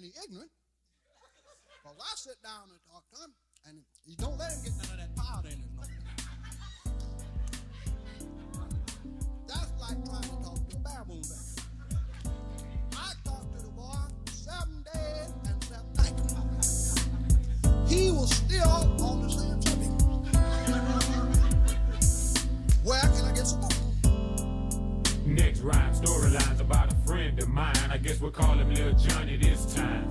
and he's ignorant. Because I sit down and talk to him, and you don't let him get none of that powder in his nose. That's like trying to talk to a baboon bear. I talked to the boy 7 days and 7 nights. He was still on the same subject. Where can I get some more? Next rhyme, storylines about a friend of mine. I guess we'll call him Lil Johnny this time.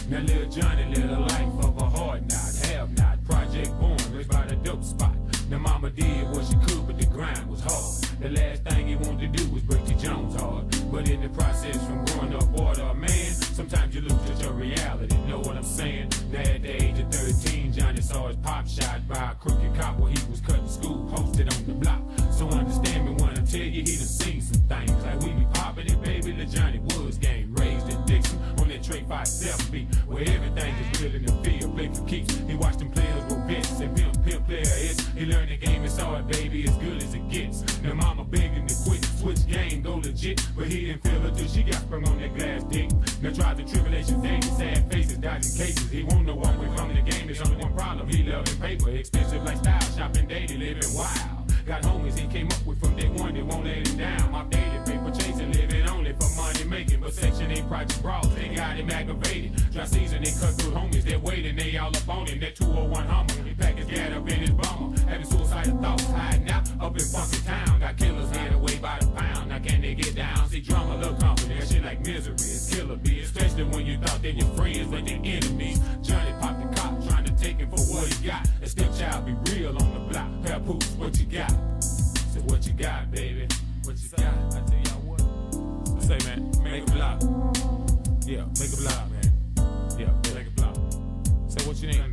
Now Lil Johnny lived a life of a hard knot, have not. Project born, raised by the dope spot. Now mama did what she could, but the grind was hard. The last thing he wanted to do was break the Jones hard. But in the process from growing up order a man, sometimes you lose just your reality, know what I'm saying? Now at the age of 13, Johnny saw his pop shot by a crooked cop while he was cutting school, posted on the block. So understand me when I tell you he done seen some things. Like we be popping it, baby, the Johnny Woods game. Raised in Dixon on that Trey 5-7 beat, where everything is real in the field, play for keeps. He watched them players go bits and pimp player hits. He learned the game and saw it, baby, as good as it gets. Now mama begging to quit, switch game, go legit. But he didn't feel it till she got sprung on that glass dick. Now trials and tribulations, dangerous, sad faces, dodging cases. He won't know walk away from the game, there's only one problem. He loving paper, expensive lifestyle, shopping daily, living wild. Got homies he came up with from day one, they won't let him down. My daily paper chasing, living only for money making. But Section 8 project brawls, they got him aggravated. Dry season, they cut through homies, they're waiting, they all up on him. That 201 Hummer, he pack his gat up in his bummer. Having suicidal thoughts, hiding out up in funky town. Got killers head away by the pound, now can they get down? See drama, look company, that shit like misery, it's killer bee. Especially when you thought they your friends, but they enemies. Johnny popped the cop, trying to take him for what he got. A stepchild be real on the block. Papoose, what you got? So what you got, baby? What you got? I tell y'all what. Say, man, make a block. Yeah, make a block, man. Yeah, make a block. Say what you need. No,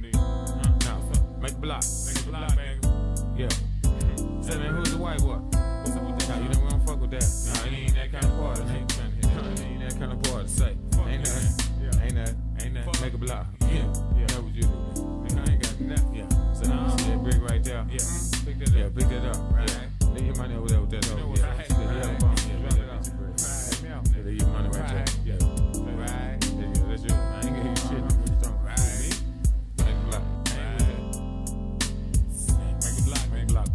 make a block. Make a block, man. Yeah. Say, man, who's the white boy? What's up with that? Nah, you know we don't fuck with that. Nah, he ain't that kind of party. He ain't that kind of party. Say, ain't that. Make a block. Yeah. That was you. I ain't got nothing. Yeah. So now see that brick right there. Yeah. Pick that up. Yeah, pick that up. Right. Leave your money over there with that hoe. Yeah. Right. Leave your money right there. Yeah. Right. Yeah, that's you. I ain't gonna hear you shit. What you talking about? Right. Make a block. Right. Make a block, man.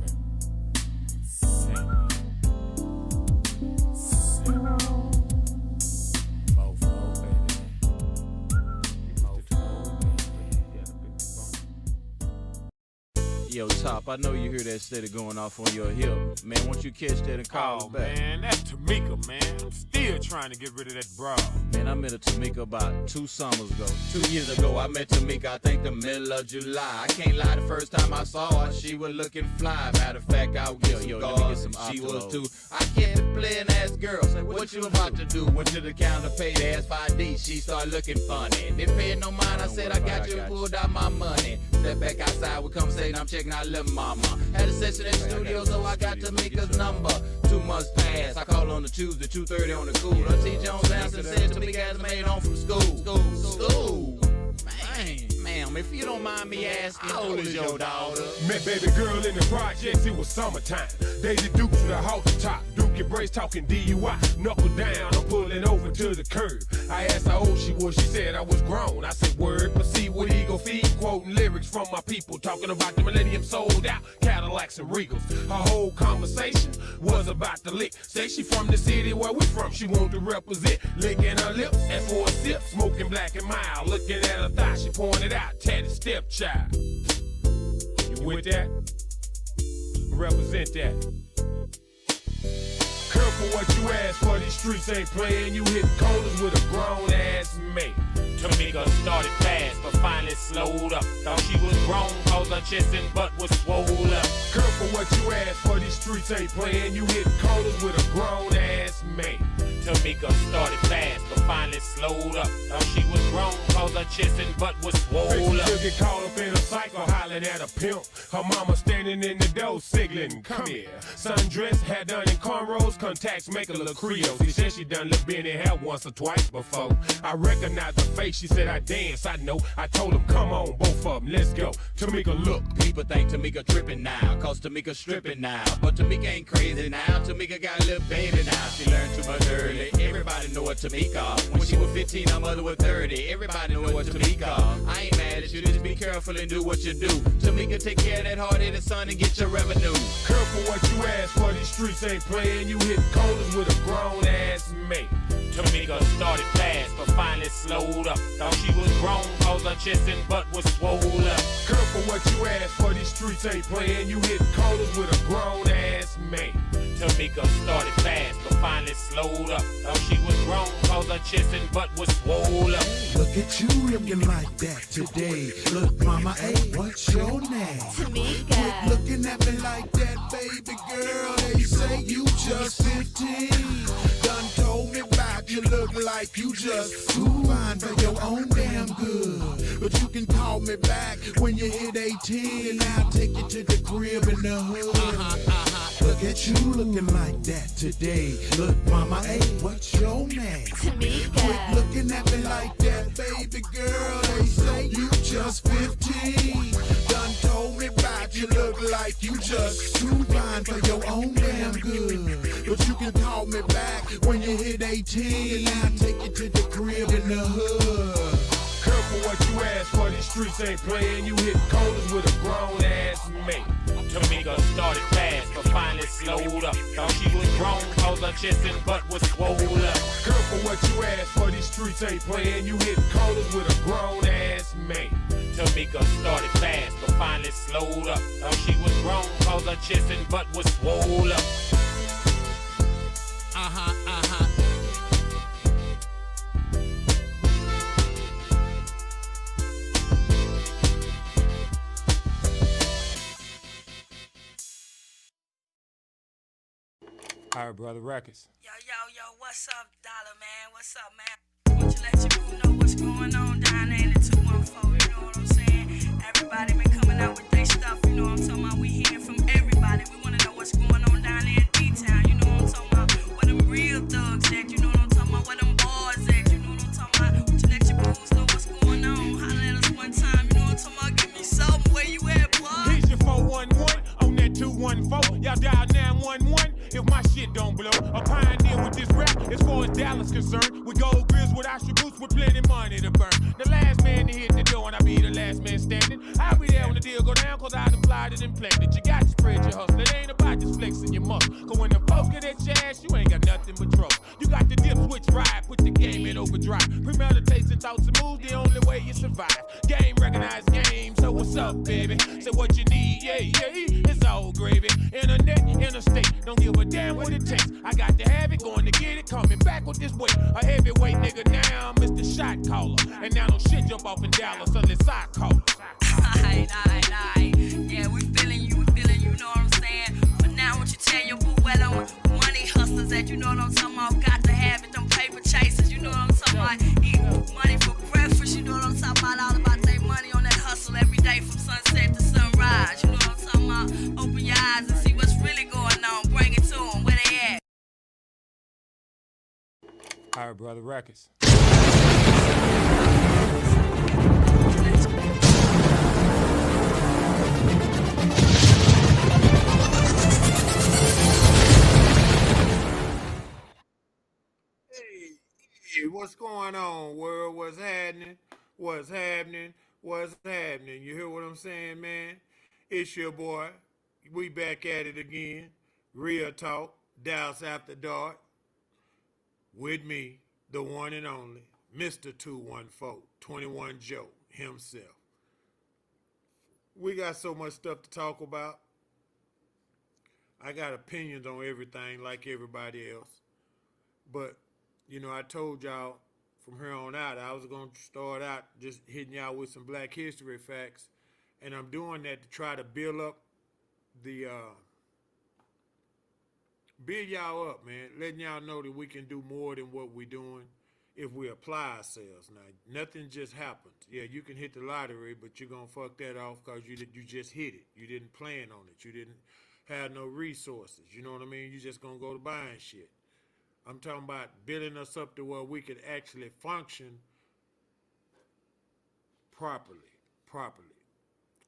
Yo, Top, I know you hear that steady going off on your hip. Man, won't you catch that and call me back? Man, that's Tamika, man. I'm still trying to get rid of that broad. Man, I met a Tamika about 2 summers ago. 2 years ago, I met Tamika, I think the middle of July. I can't lie, the first time I saw her, she was looking fly. Matter of fact, I was getting let me get some she Octolo. was too. I kept playing ass girl. Say, what you about to do? Went to the counter, paid ass 5D. She started looking funny. Didn't pay no mind, I said, I got you, pulled out my money. Step back outside, we conversating, I'm checking out little mama. Had a session in the studio, so I got Tamika's number. 2 months passed, I called on the Tuesday, 2:30 on the cool. T. Jones answered and said Tamika has made home from school. Ma'am, if you don't mind me asking, how old is your daughter? Met baby girl in the projects, it was summertime. Daisy Dukes with a halter top. Duke your brace talking DUI. Knuckle down, I'm pulling over to the curb. I asked how old she was, she said I was grown. I said word, but see what he go feed. Quoting lyrics from my people, talking about the millennium sold out Cadillacs and Regals. Her whole conversation was about the lick. Say she from the city where we from, she want to represent. Licking her lips, and for a sip, smoking black and mild. Looking at her thigh, she pointed out, tatted stepchild. You with that? Represent that. Careful what you ask for, these streets ain't playing. You hit corners with a grown ass man. Tamika started fast, but finally slowed up. Thought she was grown, cause her chest and butt was swole up. Careful what you ask for, these streets ain't playing. You hit corners with a grown ass man. Tamika started fast, but finally slowed up. Thought she was grown, cause her chest and butt was swole up. She'll get caught up in a cycle, hollering at a pimp. Her mama standing in the door, signaling, come here. Sundress, hair done in cornrows, contacts make her look Creole. She said she done look Benny hair once or twice before. I recognized her face, she said I dance, I know. I told him, come on, both of them, let's go. Tamika, look. People think Tamika tripping now, cause Tamika stripping now. But Tamika ain't crazy now, Tamika got a little baby now. She learned too much early, everybody know what Tamika When she was 15, her mother was 30. Everybody know what Tamika. I ain't mad at you, just be careful and do what you do. Tamika, take care of that hard-headed son and get your revenue. Careful what you ask for, these streets ain't playing. You hit corners with a grown-ass mate. Tamika started fast, but finally slowed up. Thought she was grown, cause her chest and butt was swole up. Careful what you ask for, these streets ain't playing. You hit corners with a grown-ass mate. Tamika started fast, but finally slowed up. Thought she was grown, cause her chest and butt was swole up. Look at you looking like that today. Look, mama, hey, what's your name? Tamika. Quit looking at me like that, baby girl. They say you just 15. Done told me about you look like you just too fine for your own damn good. But you can call me back when you hit 18 and I'll take you to the crib in the hood. Look at you looking like that today. Look, mama, hey, what's your name? Tamika. Quit looking at me like that, baby girl. They say you just 15. Done told me about you look like you just too fine for your own damn good. But you can call me back when you hit 18 and I'll take you to the crib in the hood. Careful what you ask for, these streets ain't playing. You hit corners with a grown-ass mate. Tamika started fast, but finally slowed up. Thought she was grown, cause her chest and butt was swole up. Careful what you ask for, these streets ain't playing. You hit corners with a grown-ass mate. Tamika started fast, but finally slowed up. Thought she was grown, cause her chest and butt was swole up. All right, brother, records. Yo, what's up, Dollar Man? What's up, man? Want you let your boo know what's going on down there in the 214, you know what I'm saying? Everybody been coming out with their stuff, you know what I'm talking about? We hearing from everybody. We wanna know what's going on down there in D-Town, you know what I'm talking about? Where them real thugs at, you know what I'm talking about? Where them boys at, you know what I'm talking about? Want you let your boos know what's going on? Holler at us one time, you know what I'm talking about? Give me something, where you at, boy? Here's your 411 on that 214. Y'all dial 911 if my shit don't blow. A pioneer with this rap as far as Dallas concerned. With gold grills, with attributes, with plenty money to burn. The last man to hit the door and I be the last man standing. I'll be there when the deal go down cause I done applied it and planned it. You got to spread your hustle. It ain't about just flexing your muscle. Cause when the folks get at your ass, you ain't got nothing but trouble. You got the dip switch ride, put the game in overdrive. Premeditation, thoughts and moves, the only way you survive. Game recognized game, so what's up, baby? Say what you need, yeah, it's all gravy. Internet, interstate, don't give a damn what it takes. I got to have it, going to get it, coming back with this weight. A heavyweight nigga now, Mr. Shot Caller. And now no shit jump off in Dallas unless I call it. Aight. Yeah, we feeling you, you know what I'm saying? But now, won't you tell your boo where them money hustlers at? You know what I'm talking about? Got to have it, them paper chasers, you know what I'm talking about? Eat money for breakfast, you know what I'm talking about? All about their money on that hustle every day from sunset to sunrise. You know what I'm talking about? Open your eyes and see what's really going on. Bring it to them, where they at? All right, brother, records. Hey, what's going on, world? What's happening? You hear what I'm saying, man? It's your boy. We back at it again. Real talk, Dallas After Dark. With me, the one and only, Mr. 214, 21 Joe himself. We got so much stuff to talk about. I got opinions on everything like everybody else. But, you know, I told y'all from here on out, I was going to start out just hitting y'all with some Black History facts. And I'm doing that to try to build up the, build y'all up, man. Letting y'all know that we can do more than what we're doing if we apply ourselves. Now, nothing just happens. Yeah, you can hit the lottery, but you're going to fuck that off because you just hit it. You didn't plan on it. You didn't have no resources. You know what I mean? You just going to go to buying shit. I'm talking about building us up to where we could actually function properly.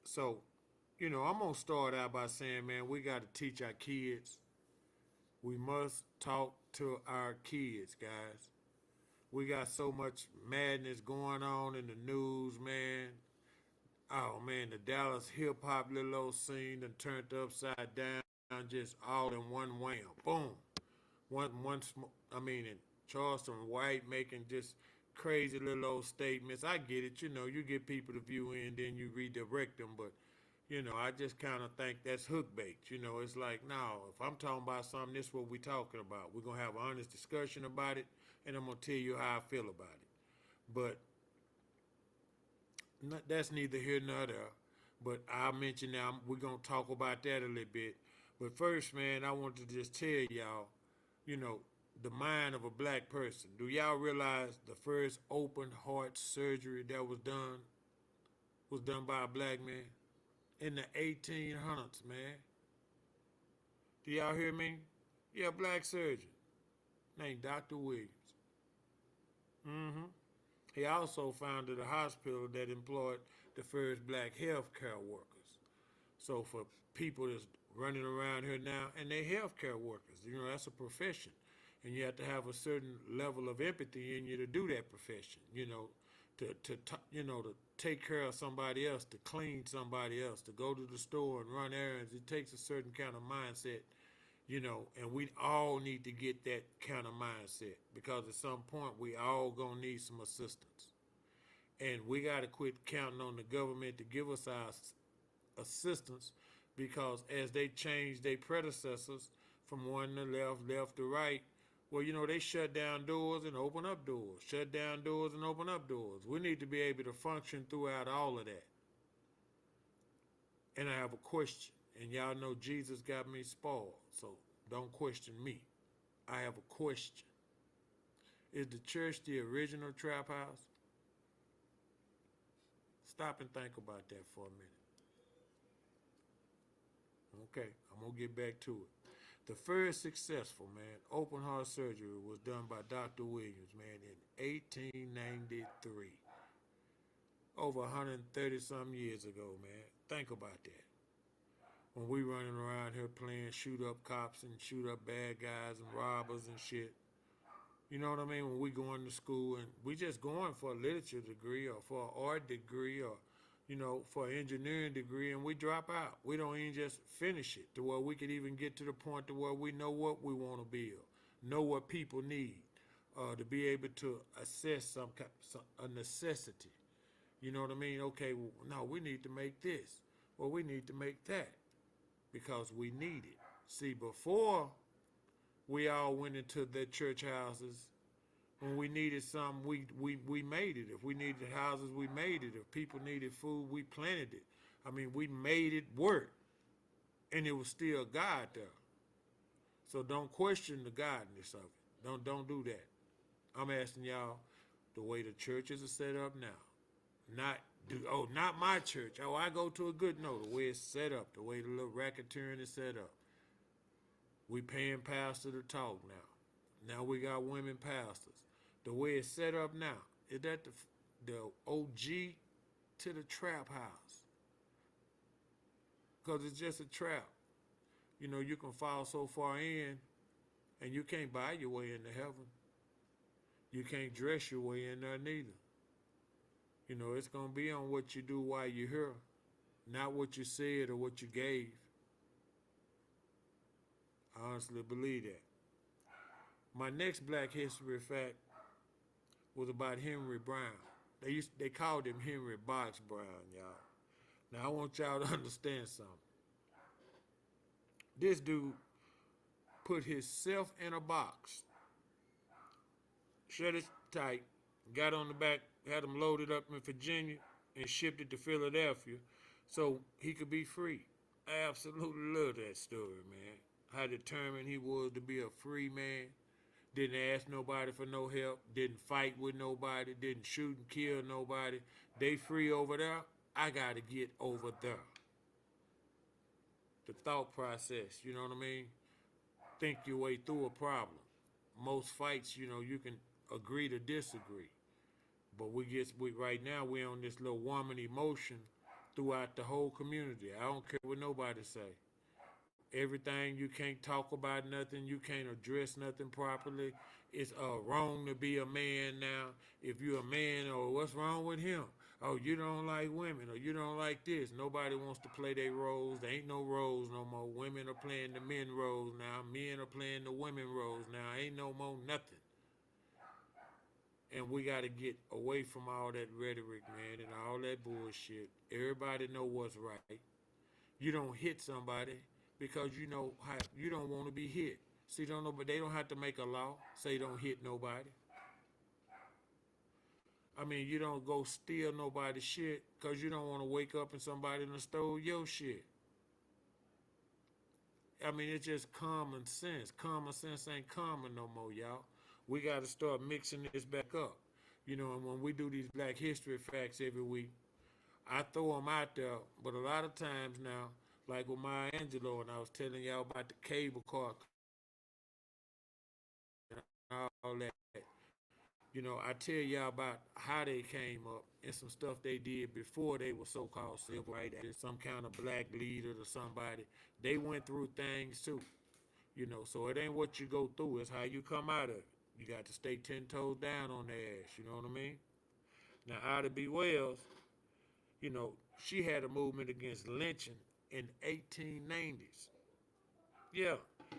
So, you know, I'm going to start out by saying, man, we got to teach our kids. We must talk to our kids, guys. We got so much madness going on in the news, man. Oh man, the Dallas hip hop little old scene done turned upside down just all in one wham. Boom. I mean, and Charleston White making just crazy little old statements. I get it, you get people to view in, then you redirect them, but I just kind of think that's hook bait. It's like, no, if I'm talking about something, this is what we talking about. We're going to have an honest discussion about it, and I'm going to tell you how I feel about it. But that's neither here nor there. But I'll mention now, we're going to talk about that a little bit. But first, man, I want to just tell y'all, the mind of a black person. Do y'all realize the first open heart surgery that was done by a black man? In the 1800s, man. Do y'all hear me? Yeah, black surgeon named Dr. Williams. He also founded a hospital that employed the first black healthcare workers. So for people that's running around here now, and they're healthcare workers, that's a profession. And you have to have a certain level of empathy in you to do that profession, to take care of somebody else, to clean somebody else, to go to the store and run errands. It takes a certain kind of mindset, and we all need to get that kind of mindset because at some point we all gonna need some assistance. And we gotta quit counting on the government to give us our assistance because as they change their predecessors from one to left to right, well, they shut down doors and open up doors, shut down doors and open up doors. We need to be able to function throughout all of that. And I have a question, and y'all know Jesus got me spoiled, so don't question me. I have a question. Is the church the original trap house? Stop and think about that for a minute. Okay, I'm going to get back to it. The first successful, man, open heart surgery was done by Dr. Williams, man, in 1893. Over 130-something years ago, man. Think about that. When we running around here playing shoot up cops and shoot up bad guys and robbers and shit. You know what I mean? When we going to school and we just going for a literature degree or for an art degree or for an engineering degree, and we drop out. We don't even just finish it to where we could even get to the point to where we know what we want to build, know what people need, to be able to assess a necessity. You know what I mean? Okay, well, no, we need to make this. Well, we need to make that because we need it. See, before we all went into the church houses, when we needed something, we made it. If we needed houses, we made it. If people needed food, we planted it. I mean, we made it work. And it was still God there. So don't question the godness of it. Don't do that. I'm asking y'all the way the churches are set up now. Not my church. Oh, I go to a good no. The way it's set up, the way the little racketeering is set up. We paying pastor to talk now. Now we got women pastors. The way it's set up now, is that the OG to the trap house? Because it's just a trap. You can fall so far in, and you can't buy your way into heaven. You can't dress your way in there neither. It's going to be on what you do while you're here, not what you said or what you gave. I honestly believe that. My next Black History fact was about Henry Brown. They called him Henry Box Brown, y'all. Now I want y'all to understand something. This dude put himself in a box, shut it tight, got on the back, had him loaded up in Virginia, and shipped it to Philadelphia so he could be free. I absolutely love that story, man. How determined he was to be a free man. Didn't ask nobody for no help. Didn't fight with nobody. Didn't shoot and kill nobody. They free over there. I got to get over there. The thought process, you know what I mean? Think your way through a problem. Most fights, you can agree to disagree. But right now we're on this little woman emotion throughout the whole community. I don't care what nobody say. Everything, you can't talk about nothing, you can't address nothing properly. It's wrong to be a man now. If you're a man, or what's wrong with him? Oh, you don't like women, or you don't like this. Nobody wants to play their roles. There ain't no roles no more. Women are playing the men roles now. Men are playing the women roles now. Ain't no more nothing. And we got to get away from all that rhetoric, man, and all that bullshit. Everybody know what's right. You don't hit somebody because you know how you don't want to be hit. See, don't know, but they don't have to make a law say don't hit nobody. I mean, you don't go steal nobody's shit because you don't want to wake up and somebody done stole your shit. I mean, it's just common sense. Common sense ain't common no more, y'all. We got to start mixing this back up. You know, and when we do these Black History facts every week, I throw them out there, but a lot of times now, like with Maya Angelou, and I was telling y'all about the cable car and all that. You know, I tell y'all about how they came up and some stuff they did before they were so-called civil rights, some kind of black leader or somebody. They went through things too. You know, so it ain't what you go through, it's how you come out of it. You got to stay 10 toes down on their ass, you know what I mean? Now, Ida B. Wells, you know, she had a movement against lynching in 1890s. Yeah,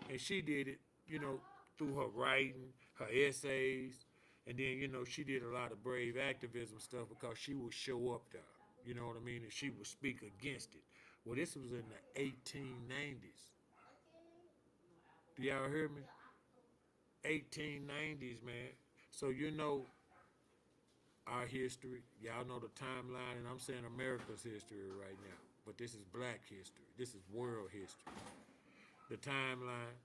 and she did it, you know, through her writing, her essays, and then, you know, she did a lot of brave activism stuff because she would show up there, you know what I mean, and she would speak against it. Well, this was in the 1890s. Do y'all hear me? 1890s, man. So you know our history. Y'all know the timeline, and I'm saying America's history right now. But this is black history. This is world history. The timeline.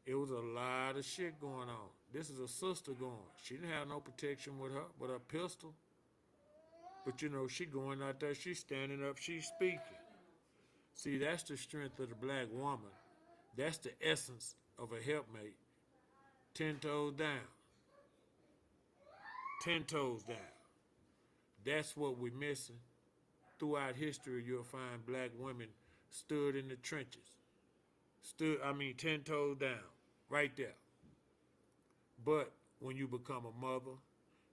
It was a lot of shit going on. This is a sister going. She didn't have no protection with her but a pistol. But you know, she going out there, she's standing up, she's speaking. See, that's the strength of the black woman. That's the essence of a helpmate. 10 toes down. 10 toes down. That's what we're missing. Throughout history, you'll find black women stood in the trenches. 10 toes down. Right there. But when you become a mother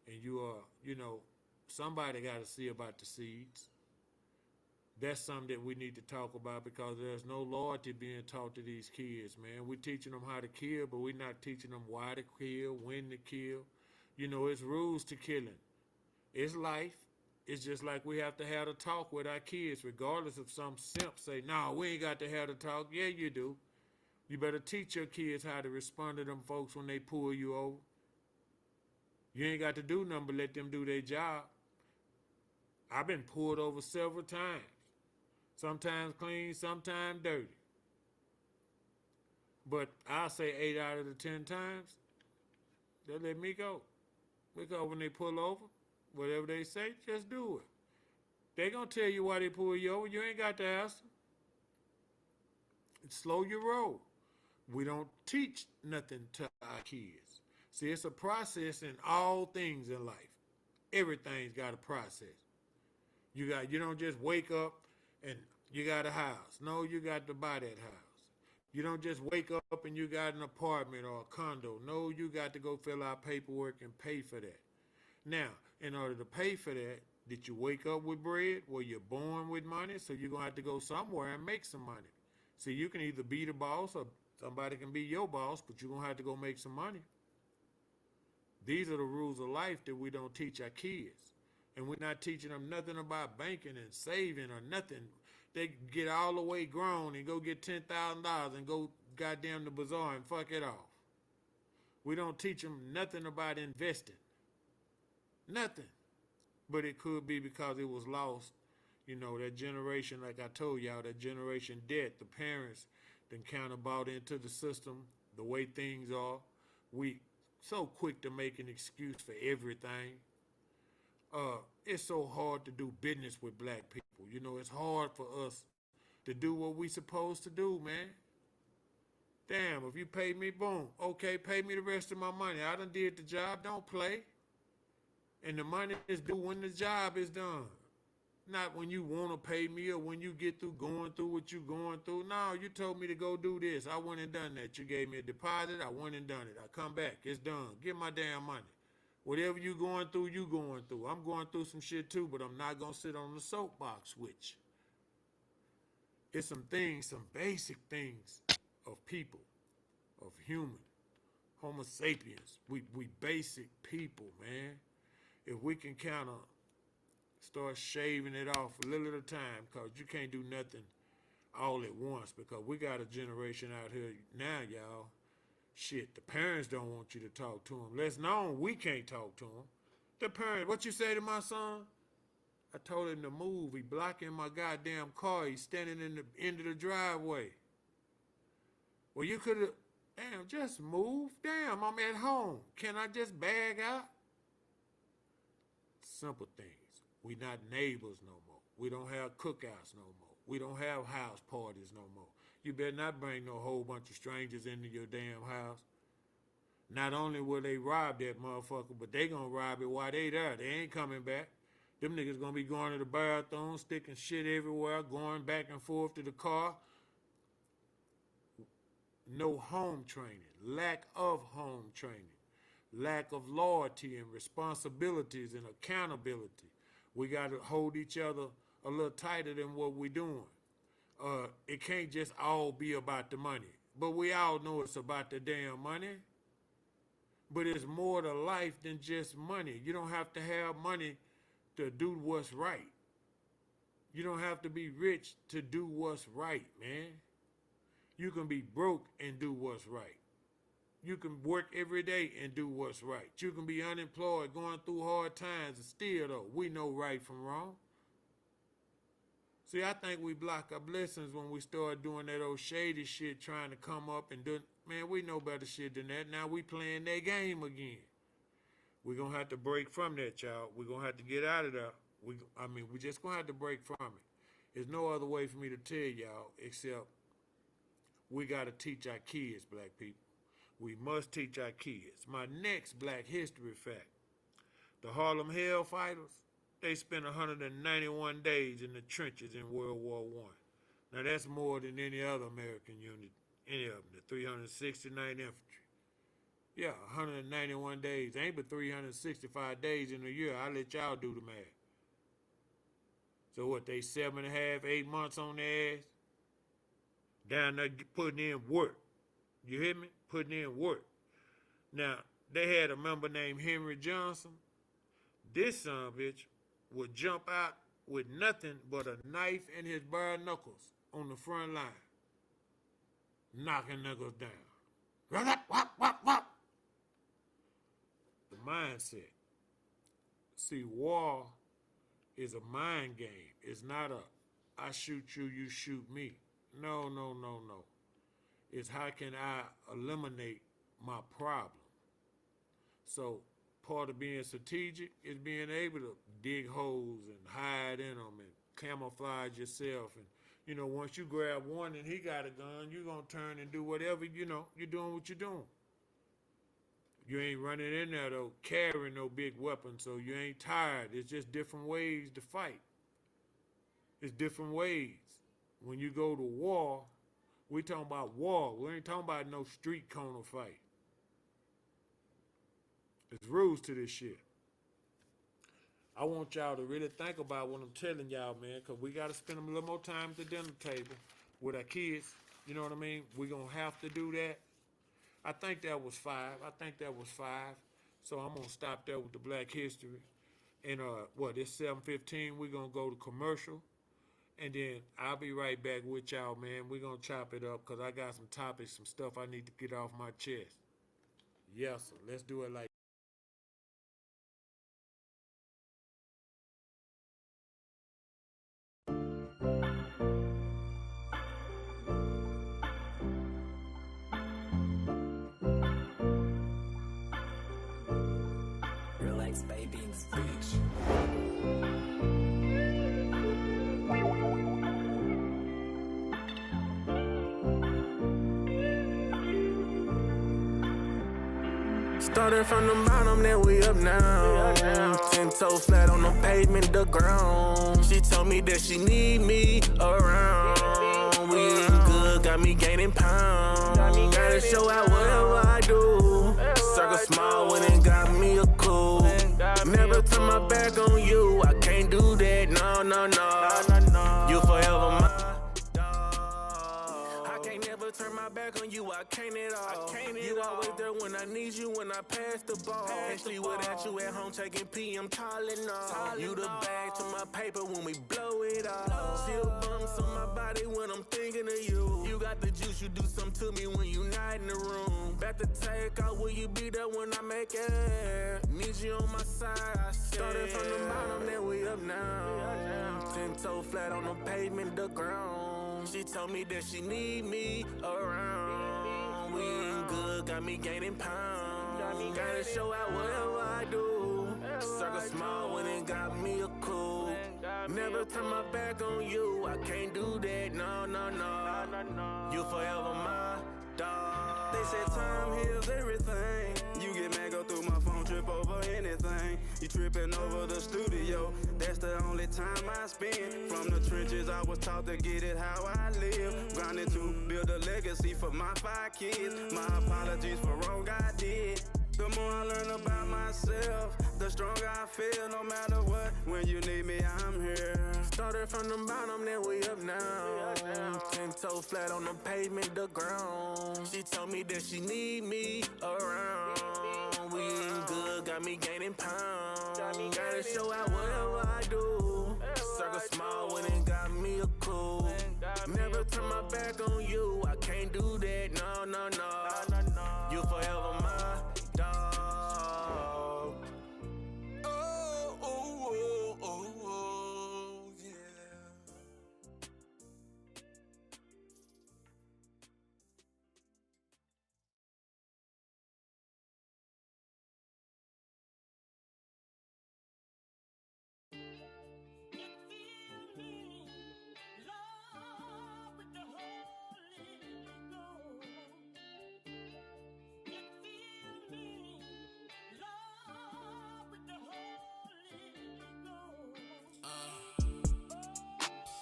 and you are, you know, somebody got to see about the seeds. That's something that we need to talk about because there's no loyalty being taught to these kids, man. We're teaching them how to kill, but we're not teaching them why to kill, when to kill. You know, it's rules to killing. It's life. It's just like we have to have the talk with our kids, regardless of some simp say, no, we ain't got to have the talk. Yeah, you do. You better teach your kids how to respond to them folks when they pull you over. You ain't got to do nothing but let them do their job. I've been pulled over several times. Sometimes clean, sometimes dirty. But I'll say 8 out of the 10 times, they'll let me go. Because when they pull over, whatever they say, just do it. They gonna tell you why they pull you over. You ain't got to ask them. Slow your roll. We don't teach nothing to our kids. See, it's a process in all things in life. Everything's got a process. You don't just wake up and you got a house. No, you got to buy that house. You don't just wake up and you got an apartment or a condo. No, you got to go fill out paperwork and pay for that. Now, in order to pay for that, did you wake up with bread? Were you born with money? So you're going to have to go somewhere and make some money. See, you can either be the boss or somebody can be your boss, but you're going to have to go make some money. These are the rules of life that we don't teach our kids. And we're not teaching them nothing about banking and saving or nothing. They get all the way grown and go get $10,000 and go goddamn the bazaar and fuck it off. We don't teach them nothing about investing. Nothing. But it could be because it was lost. You know, that generation, like I told y'all, that generation debt, the parents then kind of bought into the system, the way things are. We so quick to make an excuse for everything. It's so hard to do business with black people. You know, it's hard for us to do what we supposed to do, man. Damn, if you pay me, boom. Okay, pay me the rest of my money. I done did the job. Don't play. And the money is due when the job is done. Not when you want to pay me or when you get through going through what you going through. No, you told me to go do this. I went and done that. You gave me a deposit. I went and done it. I come back. It's done. Get my damn money. Whatever you going through, you going through. I'm going through some shit too, but I'm not going to sit on the soapbox with you. It's some things, some basic things of people, of human, Homo sapiens. We basic people, man. If we can kind of start shaving it off a little at a time, because you can't do nothing all at once, because we got a generation out here now, y'all. Shit, the parents don't want you to talk to them. Let's known we can't talk to them. The parents, what you say to my son? I told him to move. He blocking my goddamn car. He's standing in the end of the driveway. Well, you could have, damn, just move. Damn, I'm at home. Can I just bag out? Simple things. We not neighbors no more. We don't have cookouts no more. We don't have house parties no more. You better not bring no whole bunch of strangers into your damn house. Not only will they rob that motherfucker, but they gonna rob it while they there. They ain't coming back. Them niggas gonna be going to the bathroom, sticking shit everywhere, going back and forth to the car. No home training, lack of home training, lack of loyalty and responsibilities and accountability. We got to hold each other a little tighter than what we're doing. It can't just all be about the money. But we all know it's about the damn money. But it's more to life than just money. You don't have to have money to do what's right. You don't have to be rich to do what's right, man. You can be broke and do what's right. You can work every day and do what's right. You can be unemployed, going through hard times, and still, though, we know right from wrong. See, I think we block our blessings when we start doing that old shady shit, trying to come up and do. Man, we know better shit than that. Now we playing that game again. We're going to have to break from that, y'all. We're going to have to get out of that. We just going to have to break from it. There's no other way for me to tell y'all except we got to teach our kids, black people. We must teach our kids. My next black history fact. The Harlem Hellfighters, they spent 191 days in the trenches in World War I. Now that's more than any other American unit, any of them, the 369th Infantry. Yeah, 191 days. Ain't but 365 days in a year. I'll let y'all do the math. So what, they 7.5, 8 months on their ass? Down there putting in work. You hear me? Putting in work. Now, they had a member named Henry Johnson. This son of a bitch would jump out with nothing but a knife and his bare knuckles on the front line, knocking niggas down. Wop, wop, wop. The mindset. See, war is a mind game. It's not a I shoot you, you shoot me. No. It's how can I eliminate my problem? So part of being strategic is being able to dig holes and hide in them and camouflage yourself. And, once you grab one and he got a gun, you're going to turn and do whatever, you're doing what you're doing. You ain't running in there, though, carrying no big weapon, so you ain't tired. It's just different ways to fight. It's different ways. When you go to war, we talking about war. We ain't talking about no street corner fight. There's rules to this shit. I want y'all to really think about what I'm telling y'all, man, because we got to spend a little more time at the dinner table with our kids. You know what I mean? We're going to have to do that. I think that was 5. So I'm going to stop there with the Black History. And it's 7:15. We're going to go to commercial. And then I'll be right back with y'all, man. We're going to chop it up because I got some topics, some stuff I need to get off my chest. Yes, sir. Let's do it like Relax, baby. Started from the bottom, then we up now. 10 toes flat on the pavement, the ground. She told me that she need me around. We eating good, got me gaining pounds. Gotta show out whatever I do. Circle small when it got me a cool. Never turn my back on you, I can't do that, no, no, no. You forever my I can't never turn my back on you, I can't at all. You always there when I need you, when I pass the ball. Can't sleep without you at home taking PM Tylenol. You the bag to my paper when we blow it all. Still bumps on my body when I'm thinking of you. You got the juice, you do something to me when you not in the room. Back to take out, will you be there when I make it? Need you on my side, I started from the bottom, then we up now. 10 toe flat on the pavement, the ground. She told me that she need me around. We eating good, got me gaining pounds. Gotta show out whatever I do. Circle small when it got me a cool. Never turn my back on you, I can't do that, no, no, no. You forever my dog. They said time heals everything. You get mad, go through my phone, trip over anything. You tripping over the studio, that's the only time I spend. From the trenches, I was taught to get it how I live. Grinding to build a legacy for my 5 kids. My apologies for wrong I did. The more I learn about myself, the stronger I feel no matter what. When you need me, I'm here. Started from the bottom, then we up now. 10 toes flat on the pavement, the ground. She told me that she need me around. We eating good, got me gaining pounds. Gotta show out whatever I do. Circle small when it got me a cool. Never turn my back on you, I can't do that, no, no, no. You forever my dog. Oh, oh, oh, oh, oh, yeah.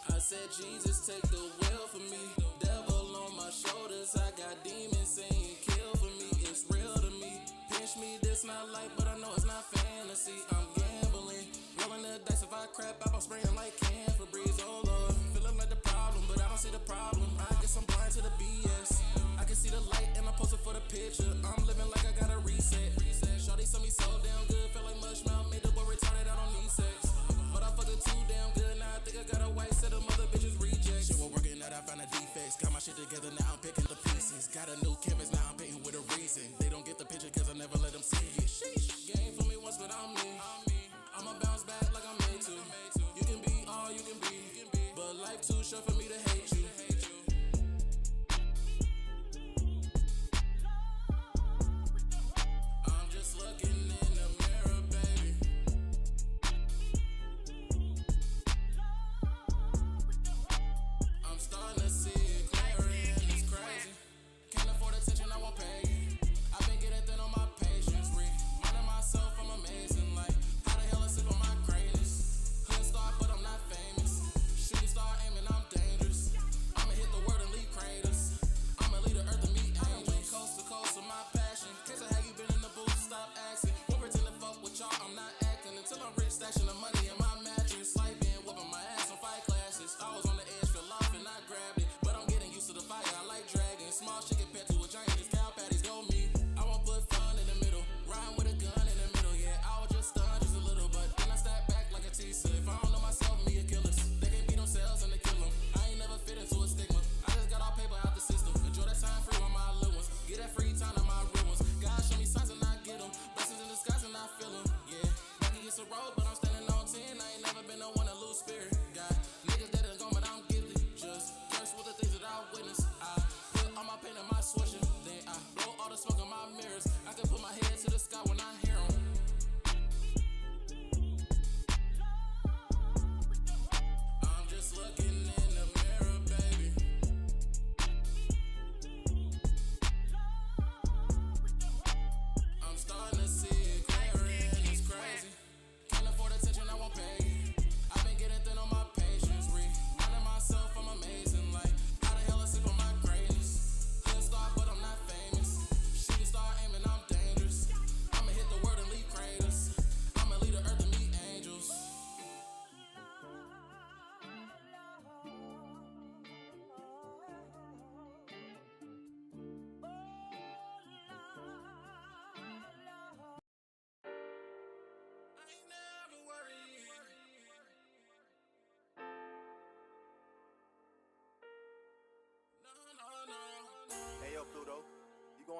I said, Jesus, take the wheel for me. Devil on my shoulders, I got demons saying kill for me. It's real to me. Pinch me, this not life, but I know it's not fantasy. I'm gambling, rolling the dice. If I crap up, I'm spraying like can Febreze. Oh Lord, feeling like the problem, but I don't see the problem. I guess I'm blind to the BS. I can see the light and I'm posted for the picture. I'm living like I got a reset. Shawty saw me so damn good, felt like mushmouth, made the boy retarded. I don't need sex, but I fuck it too damn good. Now I think I got a white set of mother bitches rejects. Shit was working out, I found a defects. Got my shit together, now I'm picking the pieces. Got a new canvas, now I'm painting with a reason. They don't get the picture cause I never let them see it. Sheesh. Game for me once, but I'm me. I'ma bounce back like I'm made to. You can be all you can be, but life too short for me to hate you. I'm just looking in the mirror, baby. I'm starting to see it clearer and it's crazy. Can't afford attention, I won't pay you. I've been getting thin on my patience. Reminding myself I'm amazing. Like, how the hell I sip on my greatness? Hood star, but I'm not famous. Shooting star aiming, I'm dangerous. I'ma hit the world and leave craters. I'ma lead the earth and meet angels. Coast to coast with my passion. Case of how you been in the booth, stop asking. Won't pretend to fuck with y'all, I'm not acting. Until I'm rich, stashing the money in my mattress. Life been whooping my ass on 5 classes. I was on the edge, fell off and I grabbed it. But I'm getting used to the fire, I like dragons. Small shit compared to a giant, just cow patties, go me. I won't put fun in the middle. Riding with a gun in the middle, yeah. I was just stunned just a little, but then I step back like a teaser. If I don't know myself, me a killers. They can beat themselves and they kill them. I ain't never fit into a stigma. I just got all paper out the system. Enjoy that time free on my little ones. Get that free time on my real ones. God show me signs and I get them. Blessings in disguise and I feel them, yeah. Back against the road, but I'm standing on 10. I ain't never been the one to lose spirit. Got niggas that are gone, but I'm gifted. Just curse with the things that I witnessed. I put all my pain in my swisher. Then I blow all the smoke in my mirrors. I can put my head to the sky when I hear them. I'm just looking in the mirror, baby. I'm starting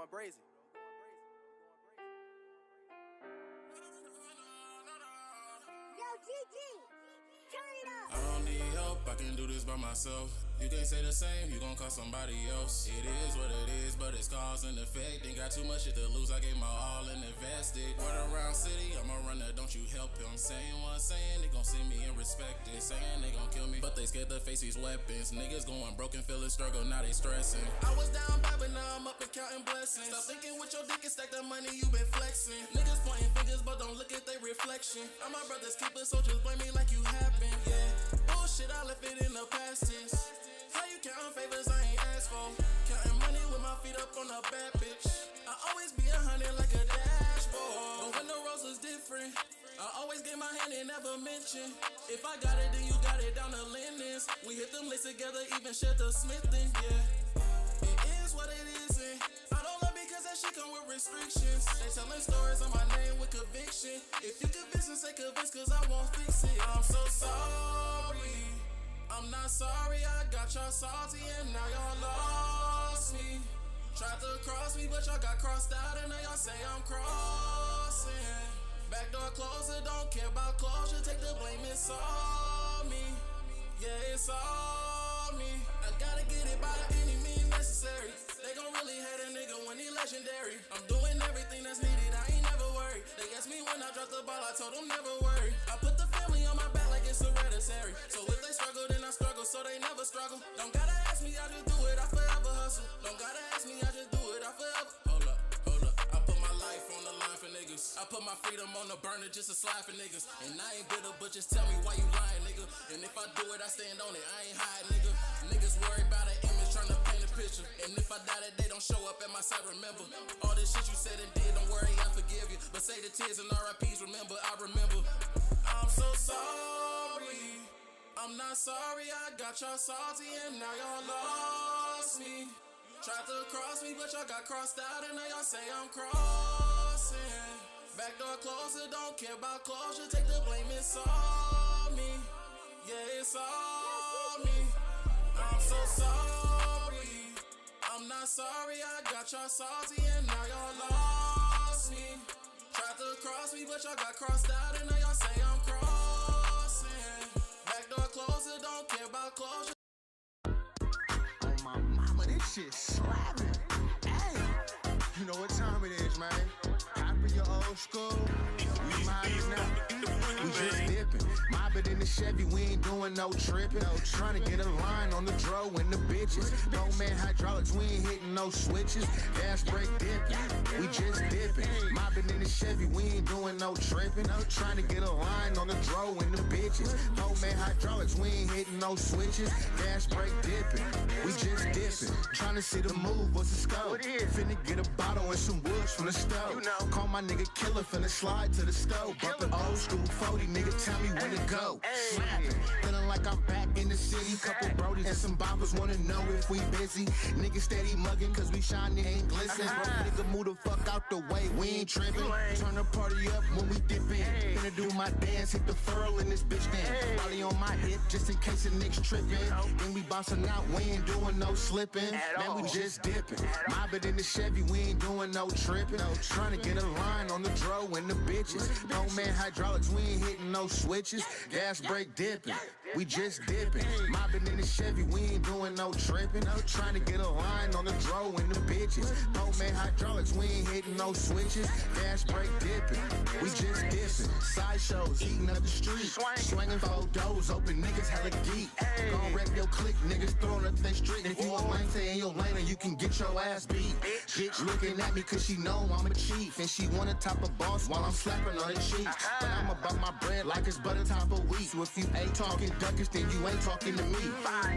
going brazy. Yo, GG, turn it up. I don't need help, I can do this by myself. You can't say the same, you gon' call somebody else. It is what it is, but it's cause and effect. Ain't got too much shit to lose, I gave my all and invested. Word around city, I'm a runner, don't you help him. Saying what I'm saying, they gon' see me and respect it. Saying they gon' kill me, but they scared to face these weapons. Niggas going broken, feeling struggle, now they stressing. I was down bad, but now I'm up and counting blessings. Stop thinking with your dick and stack the money you been flexing. Niggas pointing fingers, but don't look at their reflection. I'm my brother's keeper, so just blame me like you happen, yeah. Bullshit, I left it in the past tense. How you counting favors I ain't asked for? Counting money with my feet up on a bad bitch. I always be 100 like a dashboard. But when the roles was different, I always gave my hand and never mention. If I got it, then you got it down to Linden's. We hit them lists together, even shared the Smithing, yeah. It is what it isn't. I don't love because that shit come with restrictions. They telling stories on my name with conviction. If you convince me, say convince, cause I won't fix it. I'm so sorry. I'm not sorry, I got y'all salty and now y'all lost me. Tried to cross me, but y'all got crossed out and now y'all say I'm crossing. Backdoor closer, don't care about closure, take the blame, it's all me. Yeah, it's all me. I gotta get it by any means necessary. They gon' really hate a nigga when he legendary. I'm doing everything that's needed, I ain't never worried. They asked me when I dropped the ball, I told them never worry. I put the family on my back like it's hereditary. So if they struggle, then I struggle, so they never struggle. Don't gotta ask me, I just do it, I forever hustle. Don't gotta ask me, I just do it, I forever. Hold up. I put my life on the line for niggas. I put my freedom on the burner just to slide for niggas. And I ain't bitter, but just tell me why you lying, nigga. And if I do it, I stand on it, I ain't hiding, nigga. Niggas worry about an image, trying to paint a picture. And if I die today, don't show up at my side, remember. All this shit you said and did, don't worry, I forgive you. But say the tears and RIPs, remember, I remember. I'm so sorry. I'm not sorry, I got y'all salty and now y'all lost me. Tried to cross me, but y'all got crossed out and now y'all say I'm crossing. Backdoor closer, don't care about closure, take the blame, it's all me. Yeah, it's all me. I'm so sorry. I'm not sorry, I got y'all salty and now y'all lost me. Tried to cross me, but y'all got crossed out and now y'all say I'm crossing. Backdoor closer, don't care about closure. On my mama, this shit slapping. Hey, you know what time it is, man. Hop in your old school. We mobbing now. We just dipping. Mobbing in the Chevy, we ain't doing no tripping. Trying to get a line on the dro and the bitches. No man hydraulics, we ain't hitting no switches. Gas brake dipping. We just dipping. Mobbing in the Chevy, we ain't doing no tripping. Trying to get a line on the dro and the bitches. No man hydraulics, we ain't hitting no switches. Gas brake dipping. We just dipping. Trying to see the move, what's the scope? Finna get a bottle and some woods from the stove. Call my nigga killer, finna slide to the stove. Bump the old school 40, nigga, tell me when to go. Slapping. Feeling like I'm back in the city. Couple brodies and some boppers wanna know if we busy. Niggas steady mugging cause we shiny ain't glisten. Bro, nigga, move the fuck out the way, we ain't tripping. Turn the party up when we dip in. Finna do my dance, hit the furl in this bitch then. Rollie on my hip just in case the niggas tripping. Then we bouncing out, we ain't doing no slipping. Man, we just dipping. Mobbing in the Chevy, we ain't doing no tripping. Trying to get a line on the dro and the bitches. No man hydraulics, we ain't hitting no switches. Gas brake dipping, we just dipping. Mobbing in the Chevy, we ain't doing no tripping. Trying to get a line on the dro and the bitches. No man hydraulics, we ain't hitting no switches. Gas brake dipping, we just dipping. Sideshows, eating up the street. Swinging photos, open niggas hella geek. Gon' wreck your clique, niggas throwing up they street. If you a lane, stay in your lane or you can get your ass beat. Bitch looking at me cause she know I'm a chief. And she wanna top a boss while I'm slapping on her cheeks. But I'm about my bread like it's butter top of wheat. So if you ain't talking duckish, then you ain't talking to me.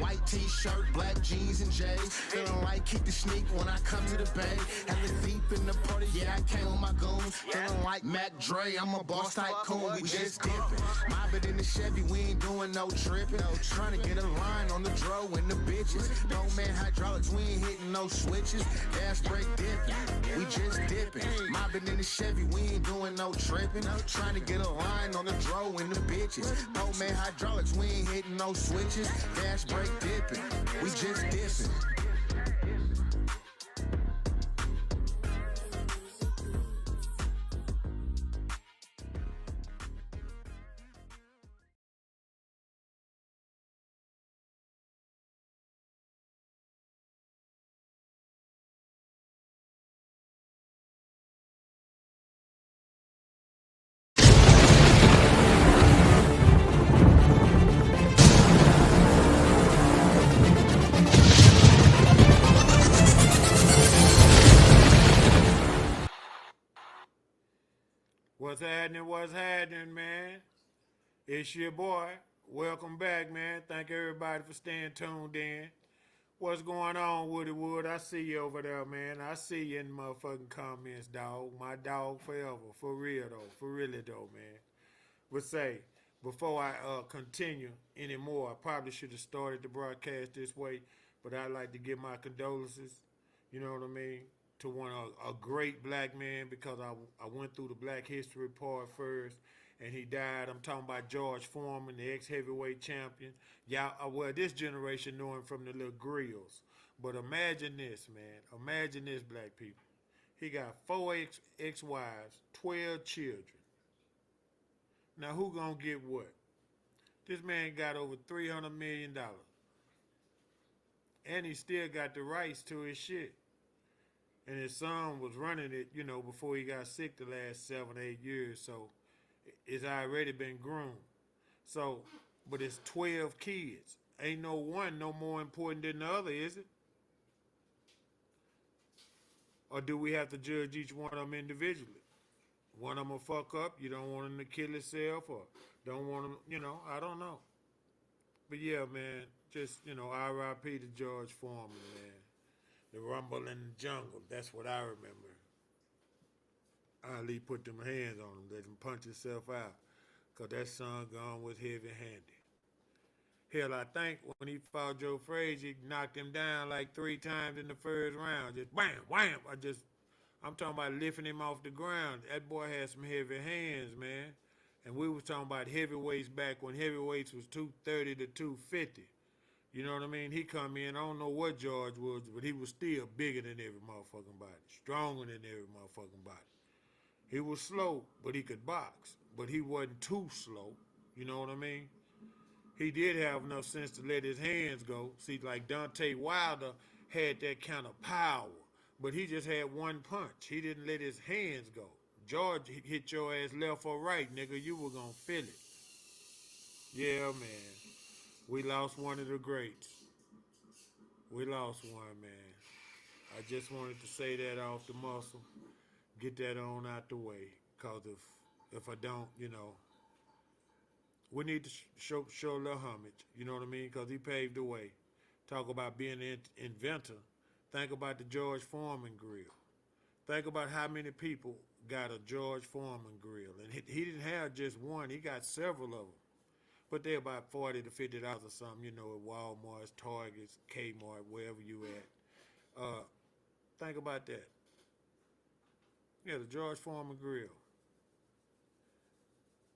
White t-shirt, black jeans and J's. Feeling like kick the sneak when I come to the bay. Hella deep in the party, yeah, I came with my goons. Feeling like Mac Dre, I'm a boss tycoon. We just dipping. Mobbing in the Chevy, we ain't doing no tripping. Trying to get a line on the dro and the bitches. No man hydraulics, we ain't hitting no switches. Gas brake dipping, we just dipping. Mobbing in the Chevy, we ain't doing no tripping. Trying to get a line on the dro and the bitches. No man hydraulics, we ain't hitting no switches. Gas brake dipping, we just dipping. What's happening? What's happening, man? It's your boy. Welcome back, man. Thank everybody for staying tuned in. What's going on, Woody Wood? I see you over there, man. I see you in the motherfucking comments, dog. My dog forever. For real, though. For really, though, man. But say, before I continue anymore, I probably should have started the broadcast this way, but I'd like to give my condolences, you know what I mean, to a great black man, because I went through the Black History part first, and he died. I'm talking about George Foreman, the ex-heavyweight champion. Y'all, well, this generation know him from the little grills. But imagine this, man. Imagine this, black people. He got 4 ex-wives, 12 children. Now, who gonna get what? This man got over $300 million. And he still got the rights to his shit. And his son was running it, you know, before he got sick the last 7, 8 years. So it's already been groomed. So, but it's 12 kids. Ain't no one no more important than the other, is it? Or do we have to judge each one of them individually? One of them will fuck up. You don't want him to kill himself, or don't want him, you know, I don't know. But yeah, man, just, you know, R.I.P. to George Foreman, man. The rumble in the jungle, that's what I remember. Ali put them hands on him, let him punch himself out, because that son gone was heavy-handed. Hell, I think when he fought Joe Frazier, he knocked him down like 3 times in the first round. Just wham, wham. I'm talking about lifting him off the ground. That boy had some heavy hands, man. And we was talking about heavyweights back when heavyweights was 230 to 250. You know what I mean? He come in, I don't know what George was, but he was still bigger than every motherfucking body. Stronger than every motherfucking body. He was slow, but he could box. But he wasn't too slow. You know what I mean? He did have enough sense to let his hands go. See, like Deontay Wilder had that kind of power, but he just had one punch. He didn't let his hands go. George hit your ass left or right, nigga. You were gonna feel it. Yeah, man. We lost one of the greats. We lost one, man. I just wanted to say that off the muscle. Get that on out the way. Because if I don't, you know, we need to show a little homage. You know what I mean? Because he paved the way. Talk about being an inventor. Think about the George Foreman grill. Think about how many people got a George Foreman grill. And he didn't have just one. He got several of them. But they're about $40 to $50 or something, you know, at Walmart's, Target's, Kmart, wherever you at. Think about that. Yeah, the George Foreman grill.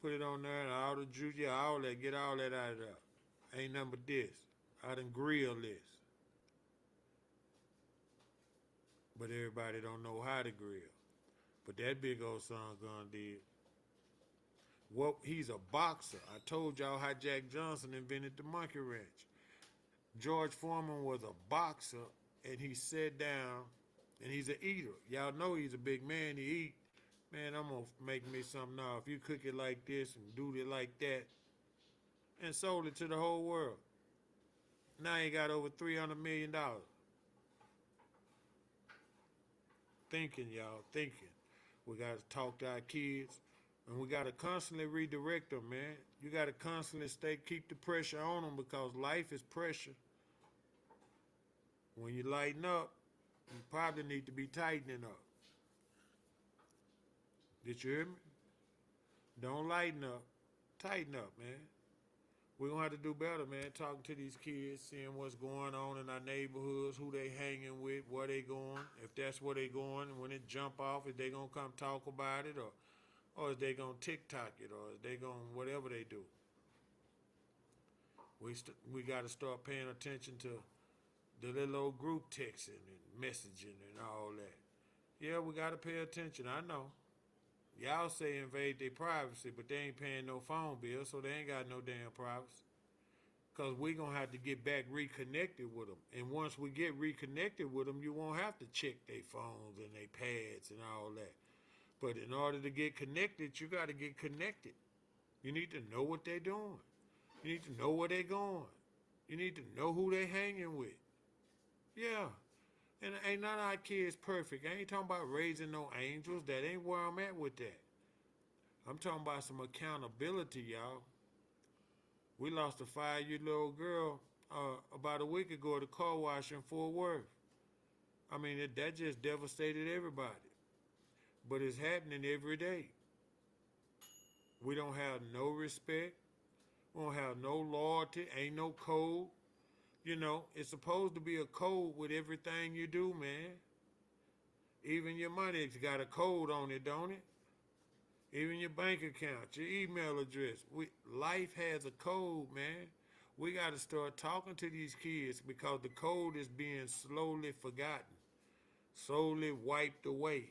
Put it on there and all the juice, yeah, all that, get all that out of there. Ain't nothing but this. I done grill this. But everybody don't know how to grill. But that big old son gun did. Well, he's a boxer. I told y'all how Jack Johnson invented the monkey wrench. George Foreman was a boxer, and he sat down, and he's an eater. Y'all know he's a big man to eat. Man, I'm going to make me something now. If you cook it like this and do it like that, and sold it to the whole world. Now he got over $300 million. Thinking, y'all, thinking. We got to talk to our kids, and we got to constantly redirect them, man. You got to constantly keep the pressure on them, because life is pressure. When you lighten up, you probably need to be tightening up. Did you hear me? Don't lighten up. Tighten up, man. We're going to have to do better, man, talking to these kids, seeing what's going on in our neighborhoods, who they hanging with, where they going, if that's where they going, and when it jump off, if they going to come talk about it, or is they going to TikTok it, or is they going to whatever they do. We got to start paying attention to the little old group texting and messaging and all that. Yeah, we got to pay attention, I know. Y'all say invade their privacy, but they ain't paying no phone bill, so they ain't got no damn privacy. Because we going to have to get back reconnected with them. And once we get reconnected with them, you won't have to check their phones and their pads and all that. But in order to get connected, you got to get connected. You need to know what they're doing. You need to know where they're going. You need to know who they're hanging with. Yeah. And ain't none of our kids perfect. I ain't talking about raising no angels. That ain't where I'm at with that. I'm talking about some accountability, y'all. We lost a 5-year-old girl about a week ago at a car wash in Fort Worth. I mean, that just devastated everybody. But it's happening every day. We don't have no respect. We don't have no loyalty. Ain't no code. You know, it's supposed to be a code with everything you do, man. Even your money's got a code on it, don't it? Even your bank account, your email address. Life has a code, man. We got to start talking to these kids because the code is being slowly forgotten, slowly wiped away.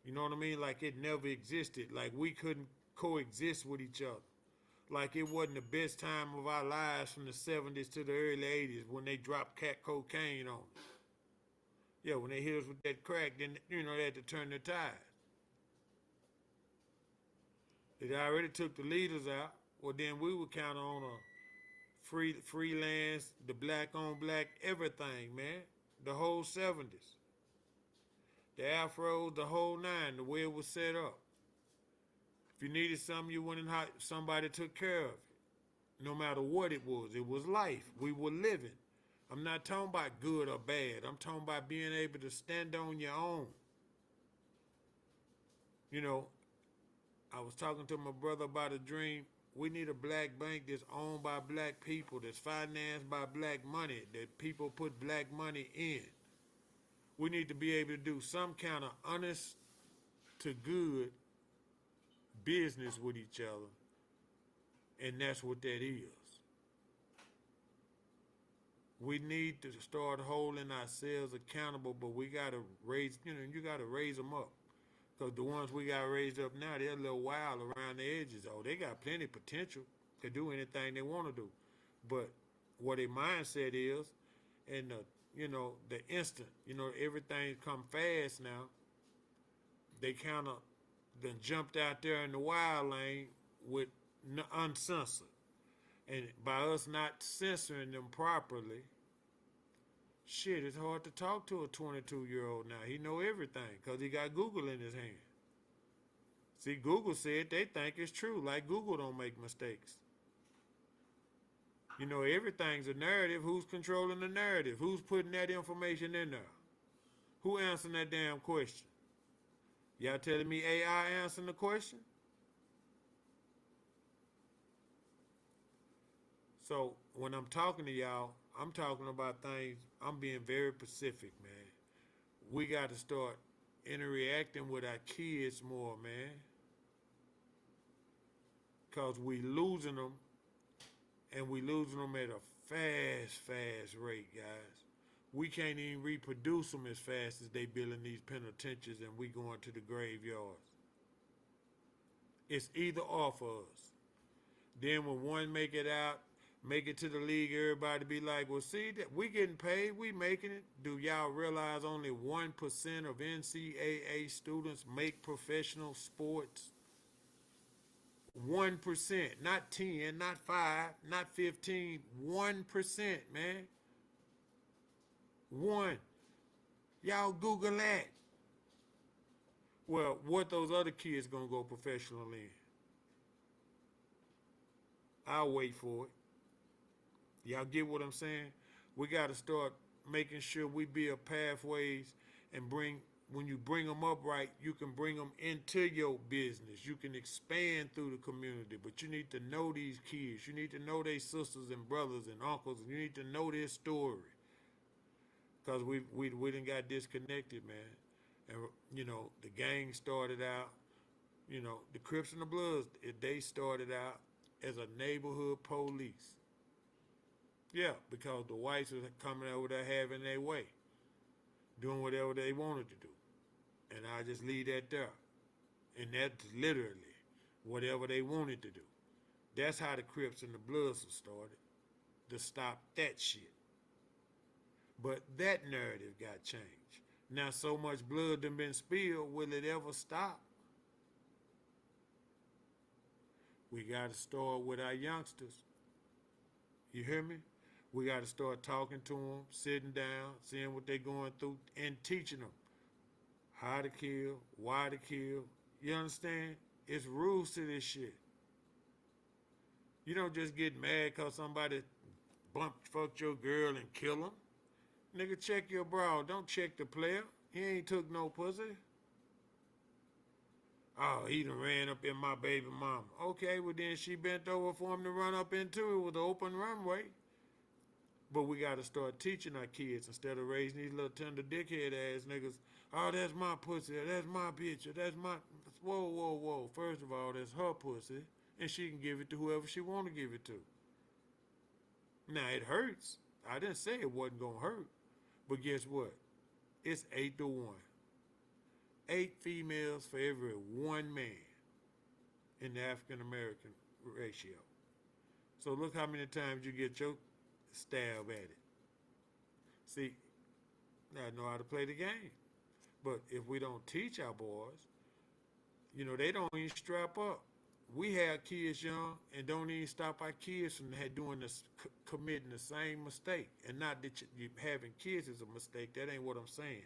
You know what I mean? Like it never existed. Like we couldn't coexist with each other. Like it wasn't the best time of our lives from the 70s to the early 80s when they dropped crack cocaine on us. Yeah, when they hit us with that crack, then, they had to turn their tide. They already took the leaders out. Well, then we were kind of on a freelance, the black on black, everything, man. The whole 70s. The afros, the whole nine, the way it was set up. If you needed something, you went and somebody took care of it. No matter what it was life. We were living. I'm not talking about good or bad. I'm talking about being able to stand on your own. You know, I was talking to my brother about a dream. We need a black bank that's owned by black people, that's financed by black money, that people put black money in. We need to be able to do some kind of honest to good business with each other. And that's what that is. We need to start holding ourselves accountable, but we got to you got to raise them up. Because the ones we got raised up now, they're a little wild around the edges. Oh, they got plenty of potential to do anything they want to do. But what their mindset is, and the instant, everything come fast now, they kind of done jumped out there in the wild lane with uncensored. And by us not censoring them properly, shit, it's hard to talk to a 22-year-old now. He know everything because he got Google in his hand. See, Google said they think it's true, like Google don't make mistakes. Everything's a narrative. Who's controlling the narrative? Who's putting that information in there? Who answering that damn question? Y'all telling me AI answering the question? So when I'm talking to y'all, I'm talking about things, I'm being very specific, man. We got to start interacting with our kids more, man. Because we losing them, and we losing them at a fast rate, guys. We can't even reproduce them as fast as they building these penitentiaries and we going to the graveyards. It's either or for us. Then when one make it out, make it to the league, everybody be like, well, see, that we getting paid, we making it. Do y'all realize only 1% of NCAA students make professional sports? 1%, not 10, not 5, not 15, 1%, man. 1. Y'all Google that. Well, what those other kids gonna go professional in? I'll wait for it. Y'all get what I'm saying? We got to start making sure we build pathways and when you bring them up right, you can bring them into your business. You can expand through the community, but you need to know these kids. You need to know their sisters and brothers and uncles, and you need to know their story. Because we done got disconnected, man. And, the gang started out, the Crips and the Bloods, they started out as a neighborhood police. Yeah, because the whites was coming over there having their way, doing whatever they wanted to do. And I just leave that there. And that's literally whatever they wanted to do. That's how the Crips and the Bloods were started, to stop that shit. But that narrative got changed. Now so much blood done been spilled, will it ever stop? We got to start with our youngsters. You hear me? We got to start talking to them, sitting down, seeing what they're going through, and teaching them how to kill, why to kill. You understand? It's rules to this shit. You don't just get mad because somebody fucked your girl and kill him. Nigga, check your bra. Don't check the player. He ain't took no pussy. Oh, he done ran up in my baby mama. Okay, well then she bent over for him to run up into it with an open runway. But we got to start teaching our kids instead of raising these little tender dickhead ass niggas. Oh, that's my pussy. That's my bitch. That's my... Whoa, whoa, whoa. First of all, that's her pussy. And she can give it to whoever she want to give it to. Now, it hurts. I didn't say it wasn't going to hurt. But guess what? It's 8-1. 8 females for every 1 man in the African American ratio. So look how many times you get your stab at it. See, I know how to play the game. But if we don't teach our boys, they don't even strap up. We have kids young and don't even stop our kids from doing this, committing the same mistake. And not that you having kids is a mistake. That ain't what I'm saying.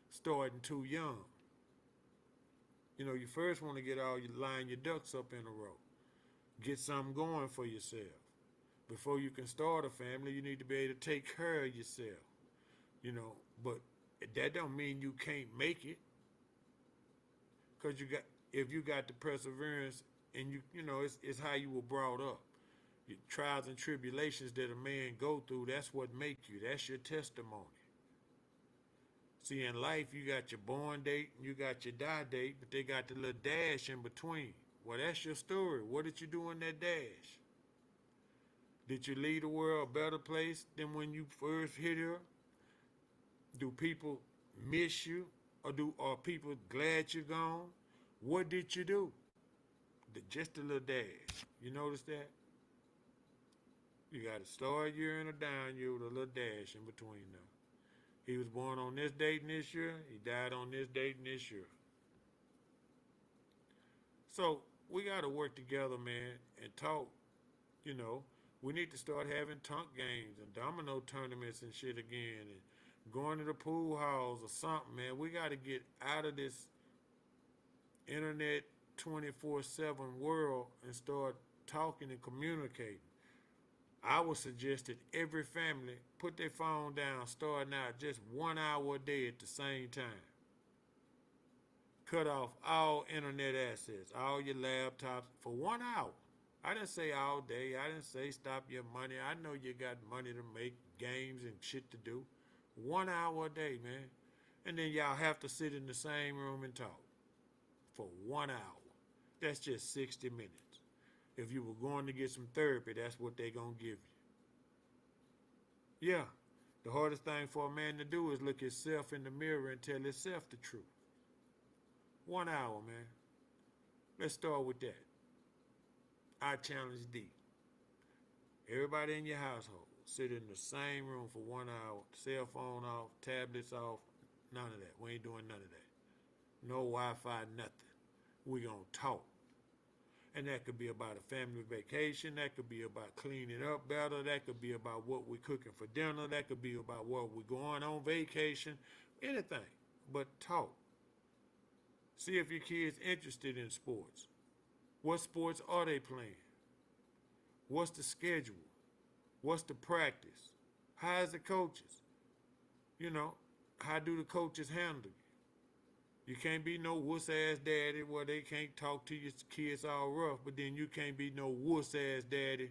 Starting too young. You first want to line your ducks up in a row. Get something going for yourself. Before you can start a family, you need to be able to take care of yourself. But that don't mean you can't make it. Because if you got the perseverance and it's how you were brought up. Your trials and tribulations that a man go through, that's what make you. That's your testimony. See, in life, you got your born date and you got your die date, but they got the little dash in between. Well, that's your story. What did you do in that dash? Did you leave the world a better place than when you first hit here? Do people miss you? Or are people glad you're gone? What did you do? Just a little dash. You notice that? You got a start year and a down year with a little dash in between them. He was born on this date in this year. He died on this date in this year. So we got to work together, man, and talk. We need to start having tunk games and domino tournaments and shit again, and going to the pool halls or something, man. We got to get out of this internet 24/7 world and start talking and communicating. I would suggest that every family put their phone down starting out just 1 hour a day at the same time. Cut off all internet access, all your laptops for 1 hour. I didn't say all day. I didn't say stop your money. I know you got money to make, games and shit to do. 1 hour a day, man. And then y'all have to sit in the same room and talk for 1 hour. That's just 60 minutes. If you were going to get some therapy, that's what they gonna give you. Yeah, the hardest thing for a man to do is look himself in the mirror and tell himself the truth. 1 hour, man. Let's start with that. I challenge D. Everybody in your household, sit in the same room for 1 hour, cell phone off, tablets off, none of that. We ain't doing none of that. No Wi-Fi, nothing. We gonna talk. And that could be about a family vacation. That could be about cleaning up better. That could be about what we're cooking for dinner. That could be about where we're going on vacation. Anything. But talk. See if your kid's interested in sports. What sports are they playing? What's the schedule? What's the practice? How's the coaches? How do the coaches handle you? You can't be no wuss-ass daddy where they can't talk to your kids all rough, but then you can't be no wuss-ass daddy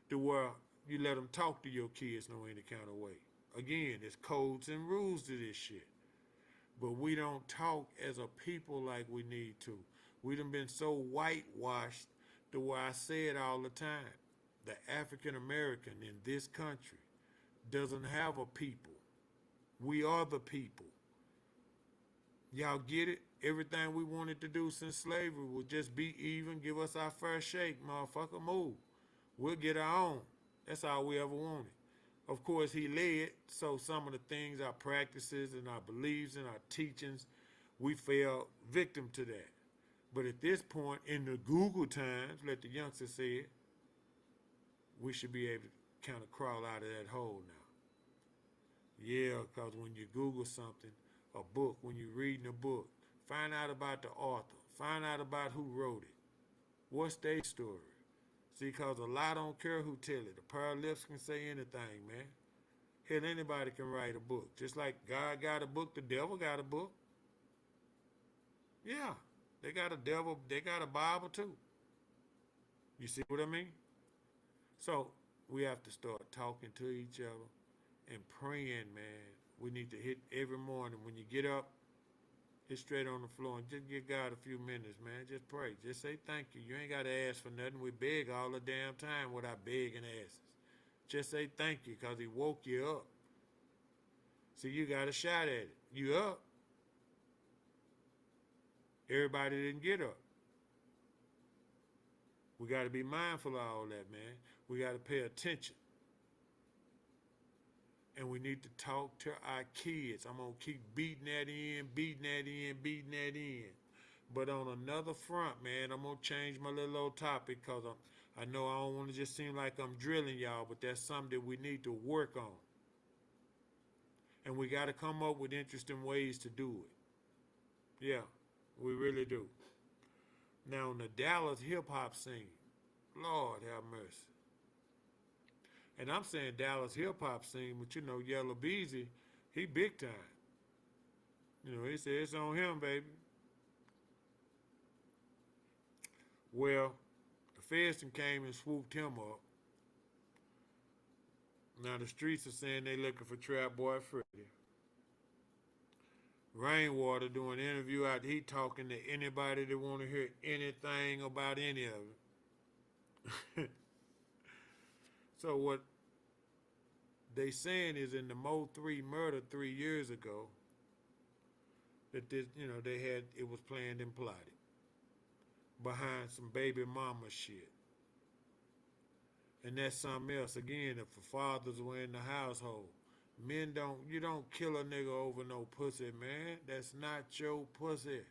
to where you let them talk to your kids no any kind of way. Again, there's codes and rules to this shit. But we don't talk as a people like we need to. We done been so whitewashed to where I say it all the time. The African American in this country doesn't have a people. We are the people. Y'all get it? Everything we wanted to do since slavery was just be even, give us our fair shake, motherfucker, move. We'll get our own. That's all we ever wanted. Of course, he led, so some of the things, our practices and our beliefs and our teachings, we fell victim to that. But at this point, in the Google times, let the youngsters say it, we should be able to kind of crawl out of that hole now. Yeah, because when you Google something, a book, when you're reading a book, find out about the author, find out about who wrote it. What's their story? See, because a lie don't care who tell it. A pair of lips can say anything, man. Hell, anybody can write a book. Just like God got a book, the devil got a book. Yeah, they got a devil, they got a Bible too. You see what I mean? So we have to start talking to each other and praying, man. We need to hit every morning when you get up, hit straight on the floor and just give God a few minutes, man. Just pray. Just say thank you. You ain't got to ask for nothing. We beg all the damn time without begging asses. Just say thank you because he woke you up. See, you got a shot at it. You up. Everybody didn't get up. We got to be mindful of all that, man. We got to pay attention. And we need to talk to our kids. I'm going to keep beating that in, beating that in, beating that in. But on another front, man, I'm going to change my little old topic because I know I don't want to just seem like I'm drilling y'all, but that's something that we need to work on. And we got to come up with interesting ways to do it. Yeah, we really do. Now, in the Dallas hip-hop scene, Lord have mercy. And I'm saying Dallas hip-hop scene, but you know, Yellow Beezy, he big time. You know, he said it's on him, baby. Well, the feds came and swooped him up. Now the streets are saying they looking for Trap Boy Freddy. Rainwater doing an interview out there, he talking to anybody that want to hear anything about any of it. So what they saying is in the Mo 3 murder 3 years ago, that this, you know, they had, it was planned and plotted behind some baby mama shit. And that's something else. Again, if the fathers were in the household, men don't, you don't kill a nigga over no pussy, man. That's not your pussy.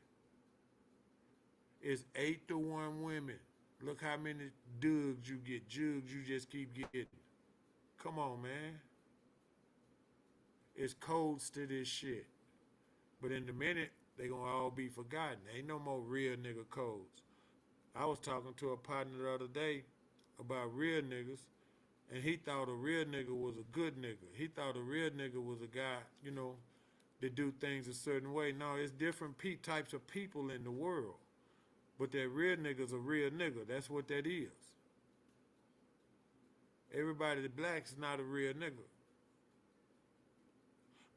It's 8-1 women. Look how many dugs you get. Jugs you just keep getting. Come on, man. It's codes to this shit. But in a minute, they gonna all be forgotten. Ain't no more real nigga codes. I was talking to a partner the other day about real niggas, and he thought a real nigga was a good nigga. He thought a real nigga was a guy, you know, that do things a certain way. No, it's different types of people in the world. But that real nigga's a real nigga. That's what that is. Everybody that black's not a real nigga.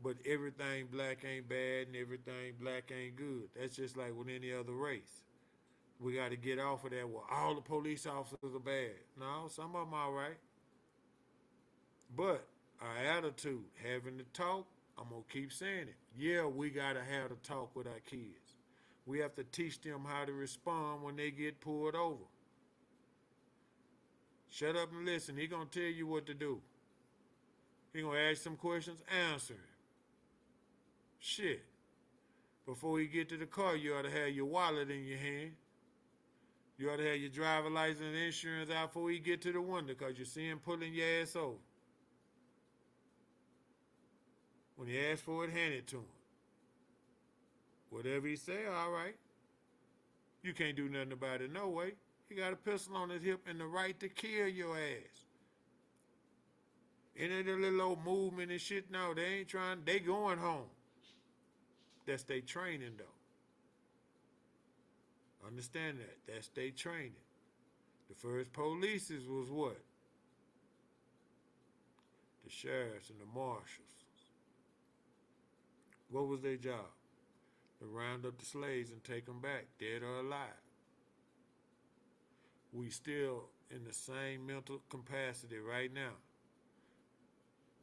But everything black ain't bad and everything black ain't good. That's just like with any other race. We got to get off of that. Well, all the police officers are bad. No, some of them all right. But our attitude, having to talk, I'm going to keep saying it. Yeah, we got to have to talk with our kids. We have to teach them how to respond when they get pulled over. Shut up and listen. He going to tell you what to do. He going to ask some questions, answer him. Shit. Before you get to the car, you ought to have your wallet in your hand. You ought to have your driver license and insurance out before you get to the window because you see him pulling your ass over. When he asks for it, hand it to him. Whatever he say, all right. You can't do nothing about it no way. He got a pistol on his hip and the right to kill your ass. Any of the little old movement and shit, no, they ain't trying, they going home. That's their training though. Understand that. That's their training. The first polices was what? The sheriffs and the marshals. What was their job? To round up the slaves and take them back, dead or alive. We still in the same mental capacity right now.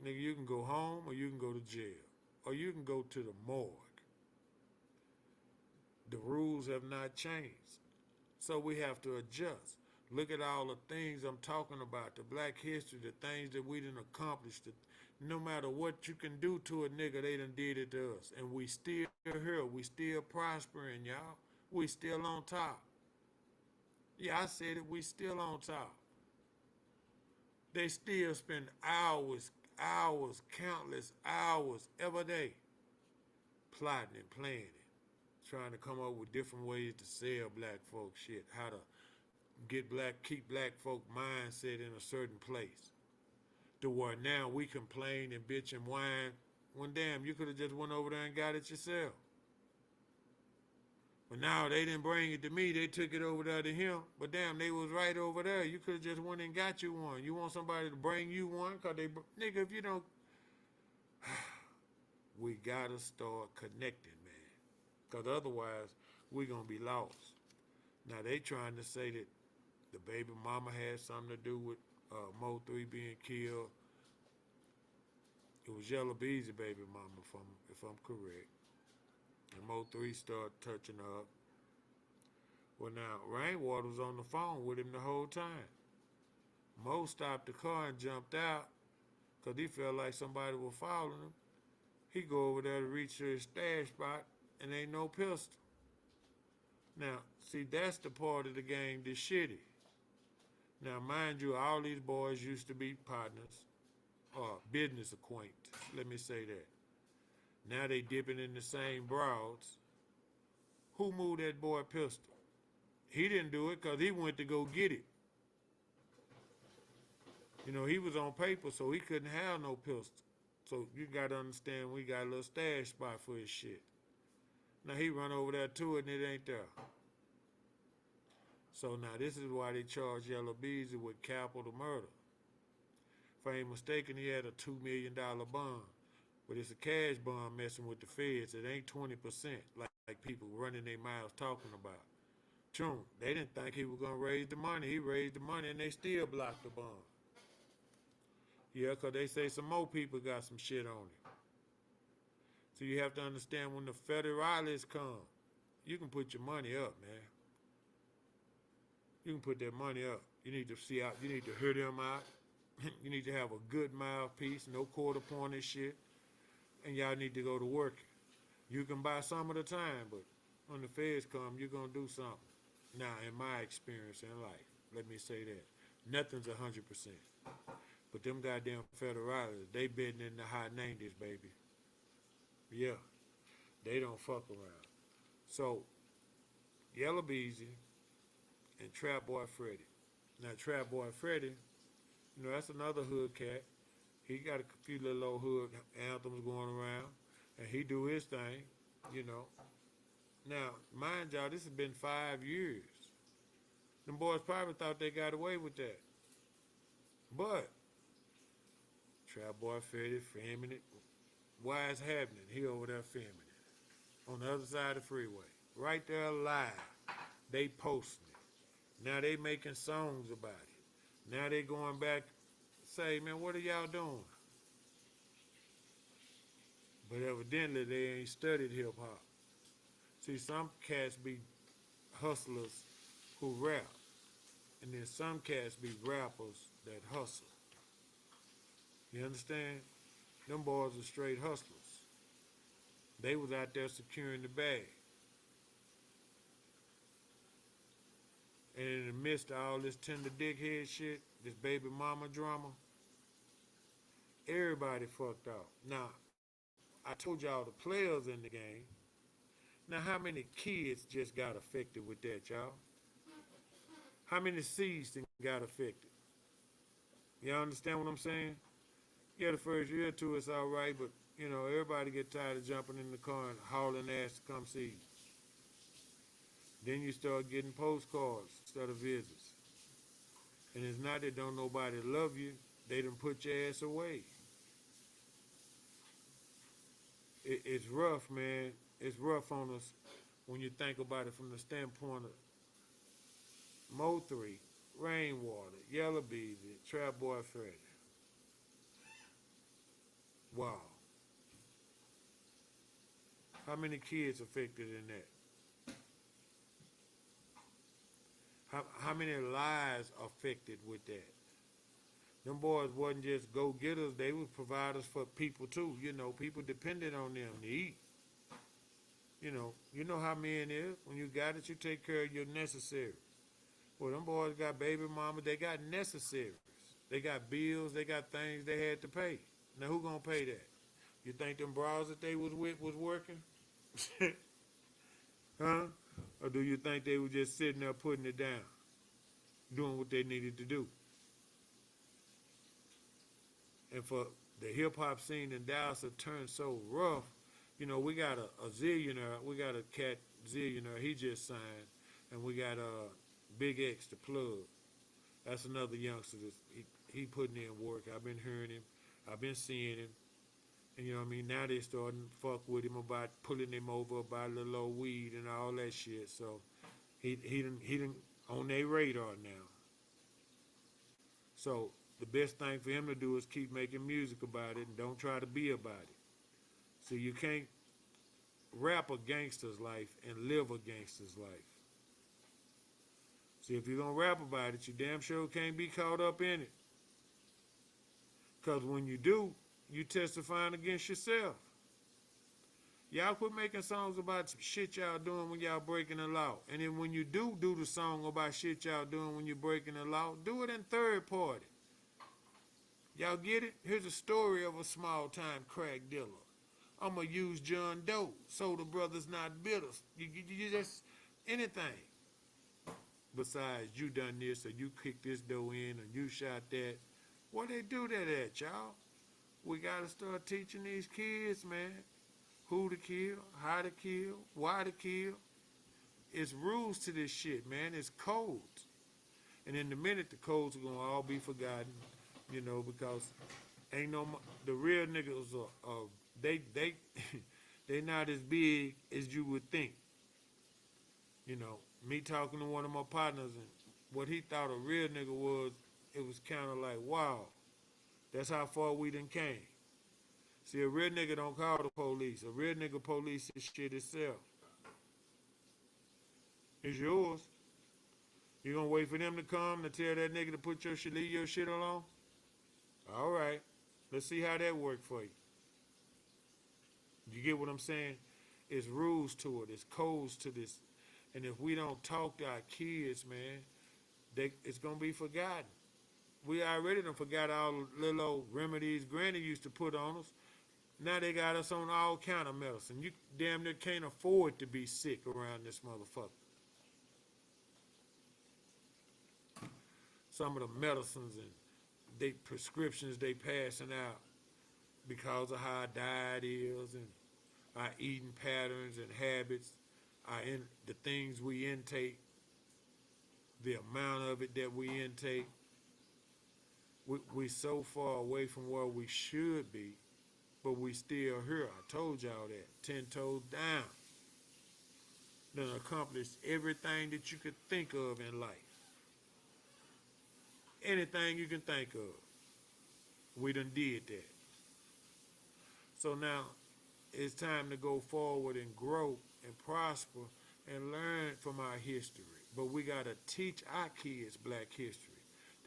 Nigga, you can go home or you can go to jail. Or you can go to the morgue. The rules have not changed. So we have to adjust. Look at all the things I'm talking about, the black history, the things that we done accomplished. No matter what you can do to a nigga, they done did it to us. And we still here. We still prospering, y'all. We still on top. Yeah, I said it, we still on top. They still spend hours, countless hours every day plotting and planning, trying to come up with different ways to sell black folks shit, how to keep black folk mindset in a certain place. To where now we complain and bitch and whine. When damn, you could have just went over there and got it yourself. But now they didn't bring it to me, they took it over there to him. But damn, they was right over there. You could have just went and got you one. You want somebody to bring you one? Cause nigga, if you don't, we gotta start connecting, man. Cause otherwise, we gonna be lost. Now they trying to say that the baby mama had something to do with Mo 3 being killed. It was Yellow Beezy baby mama, if I'm correct. And Mo 3 started touching her up. Well, now, Rainwater was on the phone with him the whole time. Mo stopped the car and jumped out because he felt like somebody was following him. He go over there to reach his stash spot and ain't no pistol. Now, see, that's the part of the game that's shitty. Now, mind you, all these boys used to be partners or business acquaintances. Let me say that. Now they dipping in the same broads. Who moved that boy pistol? He didn't do it because he went to go get it. You know, he was on paper, so he couldn't have no pistol. So you got to understand, we got a little stash spot for his shit. Now he run over there to it and it ain't there. So now this is why they charge Yellow Beezy with capital murder. If I ain't mistaken, he had a $2 million bond. But it's a cash bond messing with the feds. It ain't 20% like people running their mouths talking about. True, they didn't think he was going to raise the money. He raised the money and they still blocked the bond. Yeah, because they say some more people got some shit on it. So you have to understand when the federalists come, you can put your money up, man. You can put that money up. You need to see out, you need to hear them out. You need to have a good mouthpiece, no quarter pointed shit. And y'all need to go to work. You can buy some of the time, but when the feds come, you're going to do something. Now, in my experience in life, let me say that. Nothing's 100%. But them goddamn federalists, they bidding in the high 90s, baby. Yeah, they don't fuck around. So, Yellow Beezy and Trap Boy Freddy. Now, Trap Boy Freddy, you know, that's another hood cat. He got a few little old hood anthems going around, and he do his thing, you know. Now, mind y'all, this has been 5 years. Them boys probably thought they got away with that. But, Trap Boy Freddy filming it. Why it's happening? He over there filming it. On the other side of the freeway. Right there live. They posting it. Now they making songs about it. Now they going back, say, man, what are y'all doing? But evidently they ain't studied hip hop. See, some cats be hustlers who rap. And then some cats be rappers that hustle. You understand? Them boys are straight hustlers. They was out there securing the bag. And in the midst of all this tender dickhead shit, this baby mama drama, everybody fucked up. Now, I told y'all the players in the game. Now, how many kids just got affected with that, y'all? How many seeds got affected? Y'all understand what I'm saying? Yeah, the first year or two it's all right, but, you know, everybody get tired of jumping in the car and hauling ass to come see you. Then you start getting postcards instead of visits. And it's not that don't nobody love you, they done put your ass away. It's rough, man. It's rough on us when you think about it from the standpoint of Mo 3, Rainwater, Yellow Beezy, Trap Boy Freddy. Wow. How many kids affected in that? How many lives affected with that? Them boys wasn't just go-getters, they was providers for people too. You know, people depended on them to eat. You know how men is. When you got it, you take care of your necessaries. Well, them boys got baby mama, they got necessaries. They got bills, they got things they had to pay. Now who gonna pay that? You think them bras that they was with was working? Huh? Or do you think they were just sitting there putting it down? doing what they needed to do. And for the hip hop scene in Dallas to turn so rough, we got a zillionaire. We got a cat zillionaire. He just signed, and we got Big X the plug. That's another youngster that he putting in work. I've been hearing him. I've been seeing him. And you know what I mean? Now they starting to fuck with him about pulling him over about a little old weed and all that shit. So he done on their radar now. So the best thing for him to do is keep making music about it and don't try to be about it. So you can't rap a gangster's life and live a gangster's life. See, if you're gonna rap about it, you damn sure can't be caught up in it. Cause when you do, you testifying against yourself. Y'all quit making songs about some shit y'all doing when y'all breaking the law. And then when you do the song about shit y'all doing when you're breaking the law, do it in third party. Y'all get it? Here's a story of a small time crack dealer. I'ma use John Doe so the brother's not bitter. You just anything. Besides, you done this or you kicked this dough in or you shot that. Where they do that at, y'all? We gotta start teaching these kids, man, who to kill, how to kill, why to kill. It's rules to this shit, man. It's codes. And in a minute, the codes are gonna all be forgotten, because ain't no the real niggas are they they not as big as you would think. Me talking to one of my partners and what he thought a real nigga was, it was kind of like, wow, that's how far we done came. See, a real nigga don't call the police. A real nigga police his shit itself. It's yours. You gonna wait for them to come to tell that nigga to put your shit, leave your shit alone? All right. Let's see how that worked for you. You get what I'm saying? It's rules to it. It's codes to this. And if we don't talk to our kids, man, it's going to be forgotten. We already done forgot all the little old remedies Granny used to put on us. Now they got us on all kind of medicine. You damn near can't afford to be sick around this motherfucker. Some of the medicines and they prescriptions they passing out because of how our diet is and our eating patterns and habits, the things we intake, the amount of it that we intake. We so far away from where we should be, but we still here. I told y'all that. 10 toes down. Done accomplished everything that you could think of in life. Anything you can think of. We done did that. So now it's time to go forward and grow and prosper and learn from our history. But we got to teach our kids black history.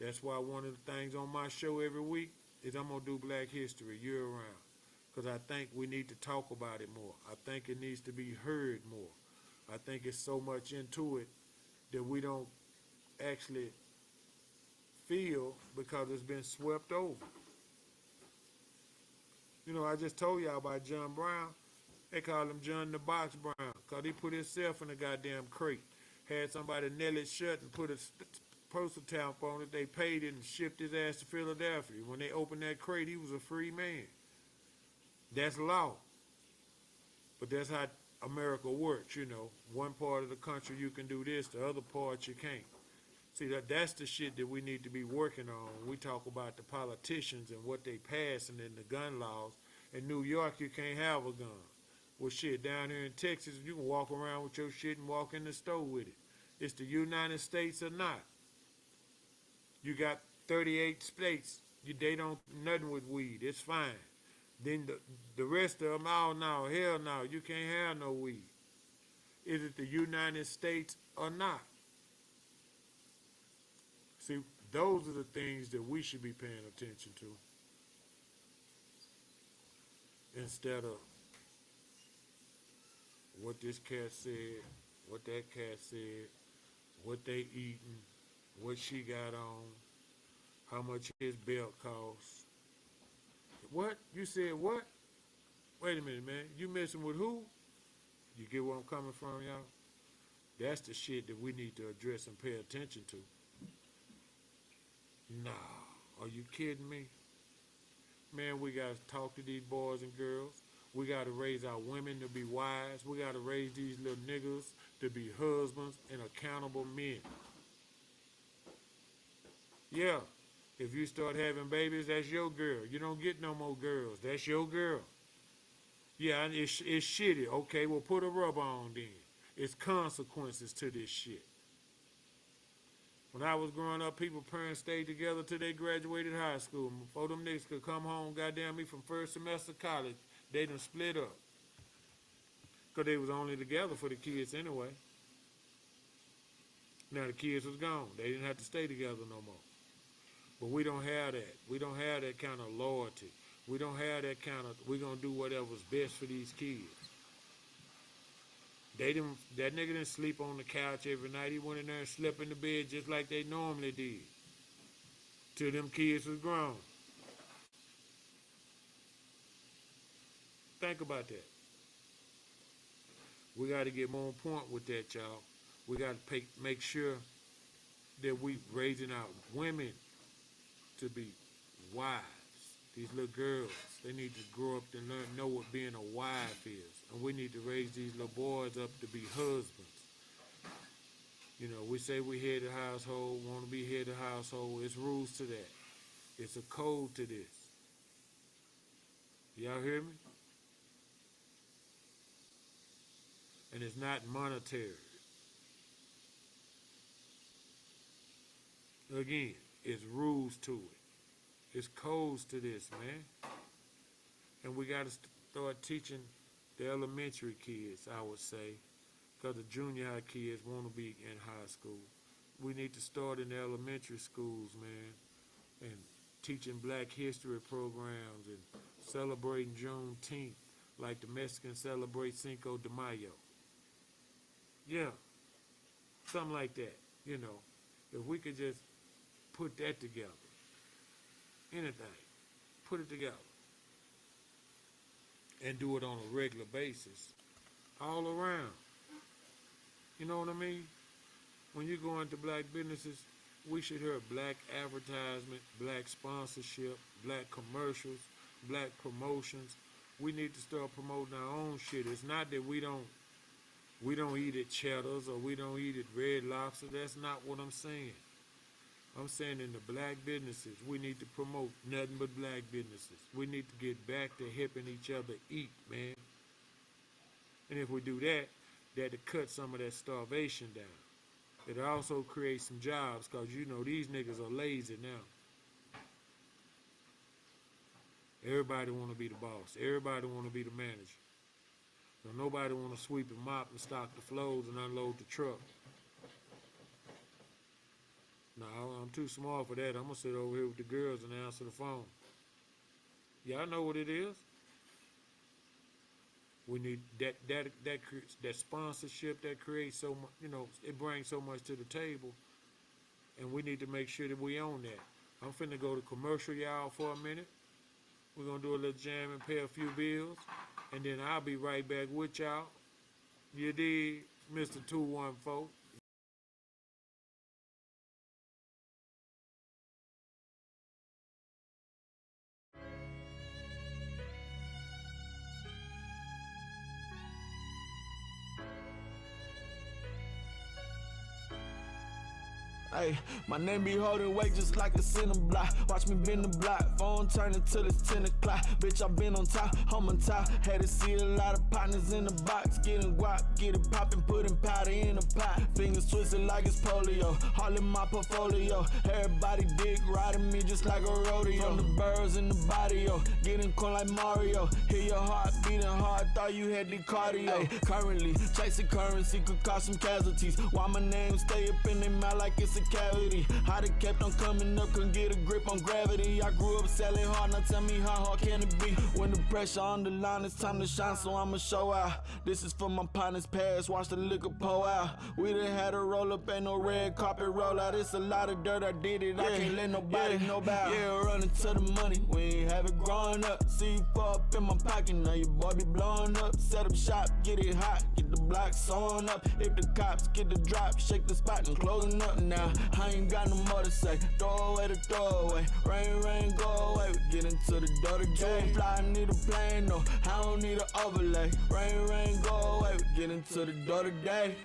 That's why one of the things on my show every week is I'm going to do black history year round. Because I think we need to talk about it more. I think it needs to be heard more. I think it's so much into it that we don't actually feel because it's been swept over. I just told y'all about John Brown. They call him John the Box Brown because he put himself in a goddamn crate. Had somebody nail it shut and put a postal stamp on it. They paid it and shipped his ass to Philadelphia. When they opened that crate, he was a free man. That's law. But that's how America works, One part of the country you can do this, the other part you can't. See, that's the shit that we need to be working on when we talk about the politicians and what they passing in the gun laws. In New York, you can't have a gun. Well, shit, down here in Texas, you can walk around with your shit and walk in the store with it. It's the United States or not. You got 38 states. They don't nothing with weed. It's fine. Then the rest of them, oh no, hell no, you can't have no weed. Is it the United States or not? See, those are the things that we should be paying attention to. Instead of what this cat said, what that cat said, what they eating, what she got on, how much his belt costs. What? You said what? Wait a minute, man. You messing with who? You get where I'm coming from, y'all? That's the shit that we need to address and pay attention to. Nah, are you kidding me? Man, we got to talk to these boys and girls. We got to raise our women to be wise. We got to raise these little niggas to be husbands and accountable men. Yeah, if you start having babies, that's your girl. You don't get no more girls. That's your girl. Yeah, it's shitty. Okay, well, put a rubber on then. It's consequences to this shit. When I was growing up, parents stayed together till they graduated high school. Before them niggas could come home, goddamn me, from first semester of college, they done split up. Because they was only together for the kids anyway. Now the kids was gone. They didn't have to stay together no more. But we don't have that. We don't have that kind of loyalty. We don't have that kind of, we're going to do whatever's best for these kids. That nigga didn't sleep on the couch every night. He went in there and slept in the bed just like they normally did. Till them kids was grown. Think about that. We got to get more on point with that, y'all. We got to make sure that we raising our women to be wives. These little girls, they need to grow up and know what being a wife is. And we need to raise these little boys up to be husbands. You know, we say we head of household, want to be head of household. It's rules to that. It's a code to this. Y'all hear me? And it's not monetary. Again, it's rules to it. It's codes to this, man. And we got to start teaching the elementary kids, I would say, because the junior high kids want to be in high school. We need to start in the elementary schools, man, and teaching black history programs and celebrating Juneteenth like the Mexicans celebrate Cinco de Mayo. Yeah, something like that, you know. If we could just put that together, anything, put it together, and do it on a regular basis, all around. You know what I mean? When you go into black businesses, we should hear black advertisement, black sponsorship, black commercials, black promotions. We need to start promoting our own shit. It's not that we don't eat at Cheddar's or we don't eat at Red Lobster. That's not what I'm saying. I'm saying in the black businesses, we need to promote nothing but black businesses. We need to get back to helping each other eat, man. And if we do that, that'll cut some of that starvation down. It'll also create some jobs, because you know these niggas are lazy now. Everybody want to be the boss. Everybody want to be the manager. So nobody want to sweep and mop and stock the floors and unload the truck. No, I'm too small for that. I'm going to sit over here with the girls and answer the phone. Y'all know what it is. We need that sponsorship that creates so much, you know, it brings so much to the table. And we need to make sure that we own that. I'm finna go to commercial, y'all, for a minute. We're going to do a little jam and pay a few bills. And then I'll be right back with y'all. You dig, Mr. 214? Hey, my name be holding weight just like a cinder block. Watch me bend the block, phone turn until it's 10 o'clock. Bitch, I been on top, I'm on top. Had to see a lot of partners in the box. Getting guap, get it poppin', putting powder in the pot. Fingers twisted like it's polio, all in my portfolio. Everybody dick riding me just like a rodeo. From the birds in the body, yo, getting cold like Mario. Hear your heart beating hard, thought you had the cardio. Ay, currently, chasing currency could cause some casualties. Why my name stay up in their mouth like it's a cavity. I done kept on coming up, couldn't get a grip on gravity. I grew up selling hard, now tell me how hard can it be? When the pressure on the line, it's time to shine, so I'ma show out. This is for my partners past, watch the liquor pour out. We done had a roll up, ain't no red carpet roll out. It's a lot of dirt, I did it, I can't let nobody know about. Yeah, running to the money, we ain't have it growing up. See you fall up in my pocket, now your boy be blowing up. Set up shop, get it hot, get the block sewn up. If the cops get the drop, shake the spot and closing up now. I ain't got no more to say. Throw away the throwaway. Rain, rain, go away. We get into the door to game. Fly, I need a plane, no. I don't need an overlay. Rain, rain, go away. We get into the door today.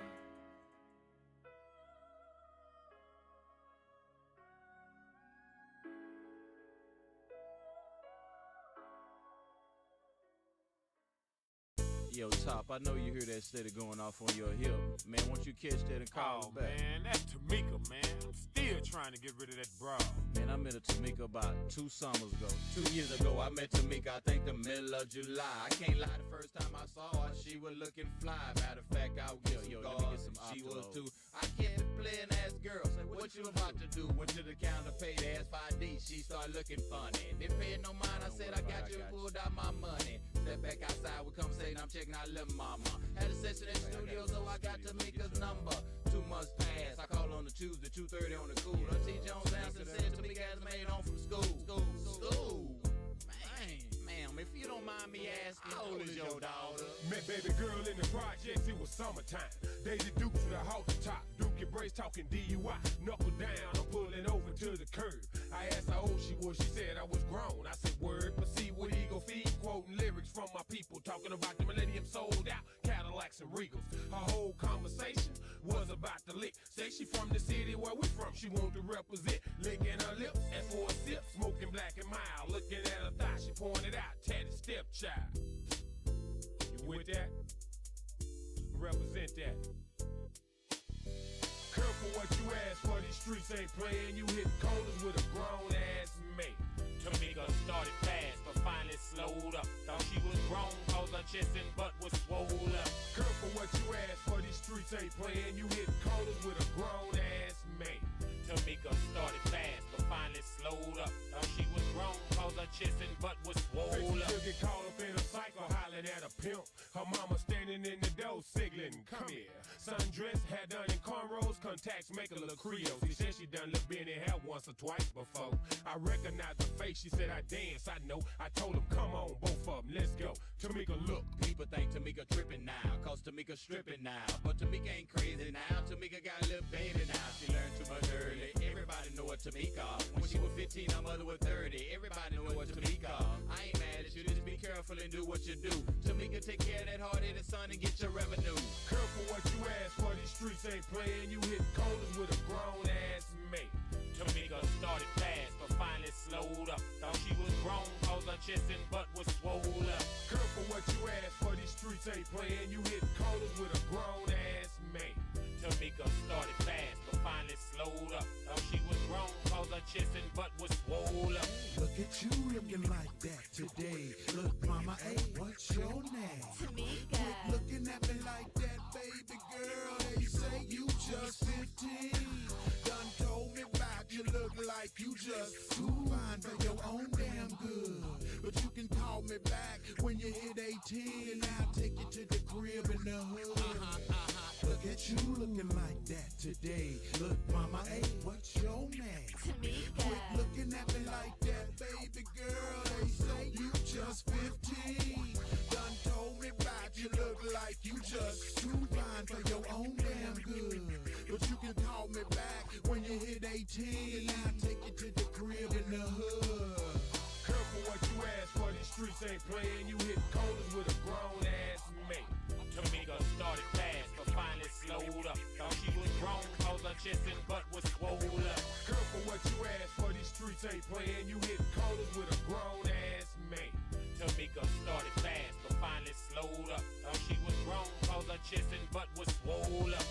Yo, Top, I know you hear that steady going off on your hip. Man, won't you catch that and call us back? Man, that's Tamika, man. I'm still trying to get rid of that broad. Man, I met a Tamika about 2 summers ago. 2 years ago, I met Tamika, I think the middle of July. I can't lie, the first time I saw her, she was looking fly. Matter of fact, I was getting let me get some she was too. I kept playing ass girl. Say, what you about to do? Went to the counter, paid the ass 5D. She started looking funny. Didn't pay no mind, I said, I got you, pulled out my money. Step back outside, we conversating, I'm checking out little mama. Had a session in the studio, so I got Tamika's number. 2 months passed, I called on the Tuesday, 2:30 on the cool. T. Jones answered, said Tamika has made home from school. Ma'am, if you don't mind me asking, how old is your daughter? Met baby girl in the projects, it was summertime. Daisy Dukes with a halter top. Duke your brace talking DUI. Knuckle down, I'm pulling over to the curb. I asked how old she was, she said I was grown. I said word, proceed with ego feed. Quoting lyrics from my people, talking about the millennium sold out Cadillacs and Regals. Her whole conversation was about the lick. Say she from the city where we from, she want to represent. Licking her lips, and for a sip, smoking black and mild. Looking at her thigh, she pointed out, tatted stepchild. You with that? Represent that. Careful what you ask for, these streets ain't playing. You hit corners with a grown ass mate. Tamika started fast, but finally slowed up. Thought she was grown, cause her chest and butt was swole up. Careful what you ask for, these streets ain't playing. You hit corners with a grown ass mate. Tamika started fast, but finally slowed up. Thought she was grown, cause her chest and butt was swole up. She'll get caught up in a cycle, hollering at a pimp. Her mama standing in the door, signaling, come here. Sundress, hat done in cornrows, contacts make her look Creole. She said she done look Benny hair once or twice before. I recognized the face, she said I dance, I know. I told him, come on, both of them, let's go. Tamika, look. People think Tamika tripping now, cause Tamika stripping now. But Tamika ain't crazy now, Tamika got a little baby now. She learned too much early. Everybody know what Tamika. When she was 15, her mother was 30. Everybody know what Tamika. I ain't mad at you, just be careful and do what you do. Tamika, take care of that hard-headed son and get your revenue. Careful what you ask for, these streets ain't playing. You hit corners with a grown ass mate. Tamika started fast, but finally slowed up. Thought she was grown, cause her chest and butt was swole up. Careful what you ask for, these streets ain't playing. You hit corners with a grown ass mate. Tamika started fast, but finally slowed up. Thought she was grown, cause her chest and butt was swole up. Look at you looking like that today. Look, mama, hey, what's your name? Tamika. Quit looking at me like that, baby girl. They say you just 15. Done told me about you look like you just too fine for your own damn good. But you can call me back when you hit 18 and I'll take you to the crib in the hood. Look at you looking like that today. Look, mama, hey, what's your name? Tamika. Quit looking at me like that, baby girl. They say you just 15. Done told me about you look like you just too fine for your own damn good. But you can call me back when you hit 18 and I'll take you to the crib in the hood. Careful what you ask for, these streets ain't playing. You hit corners with a grown ass mate. Tamika started fast, but finally slowed up. Thought she was grown, cause her chest and butt was swole up. Careful what you ask for, these streets ain't playing. You hit corners with a grown ass mate. Tamika started fast, but finally slowed up. Thought she was grown, cause her chest and butt was swole up.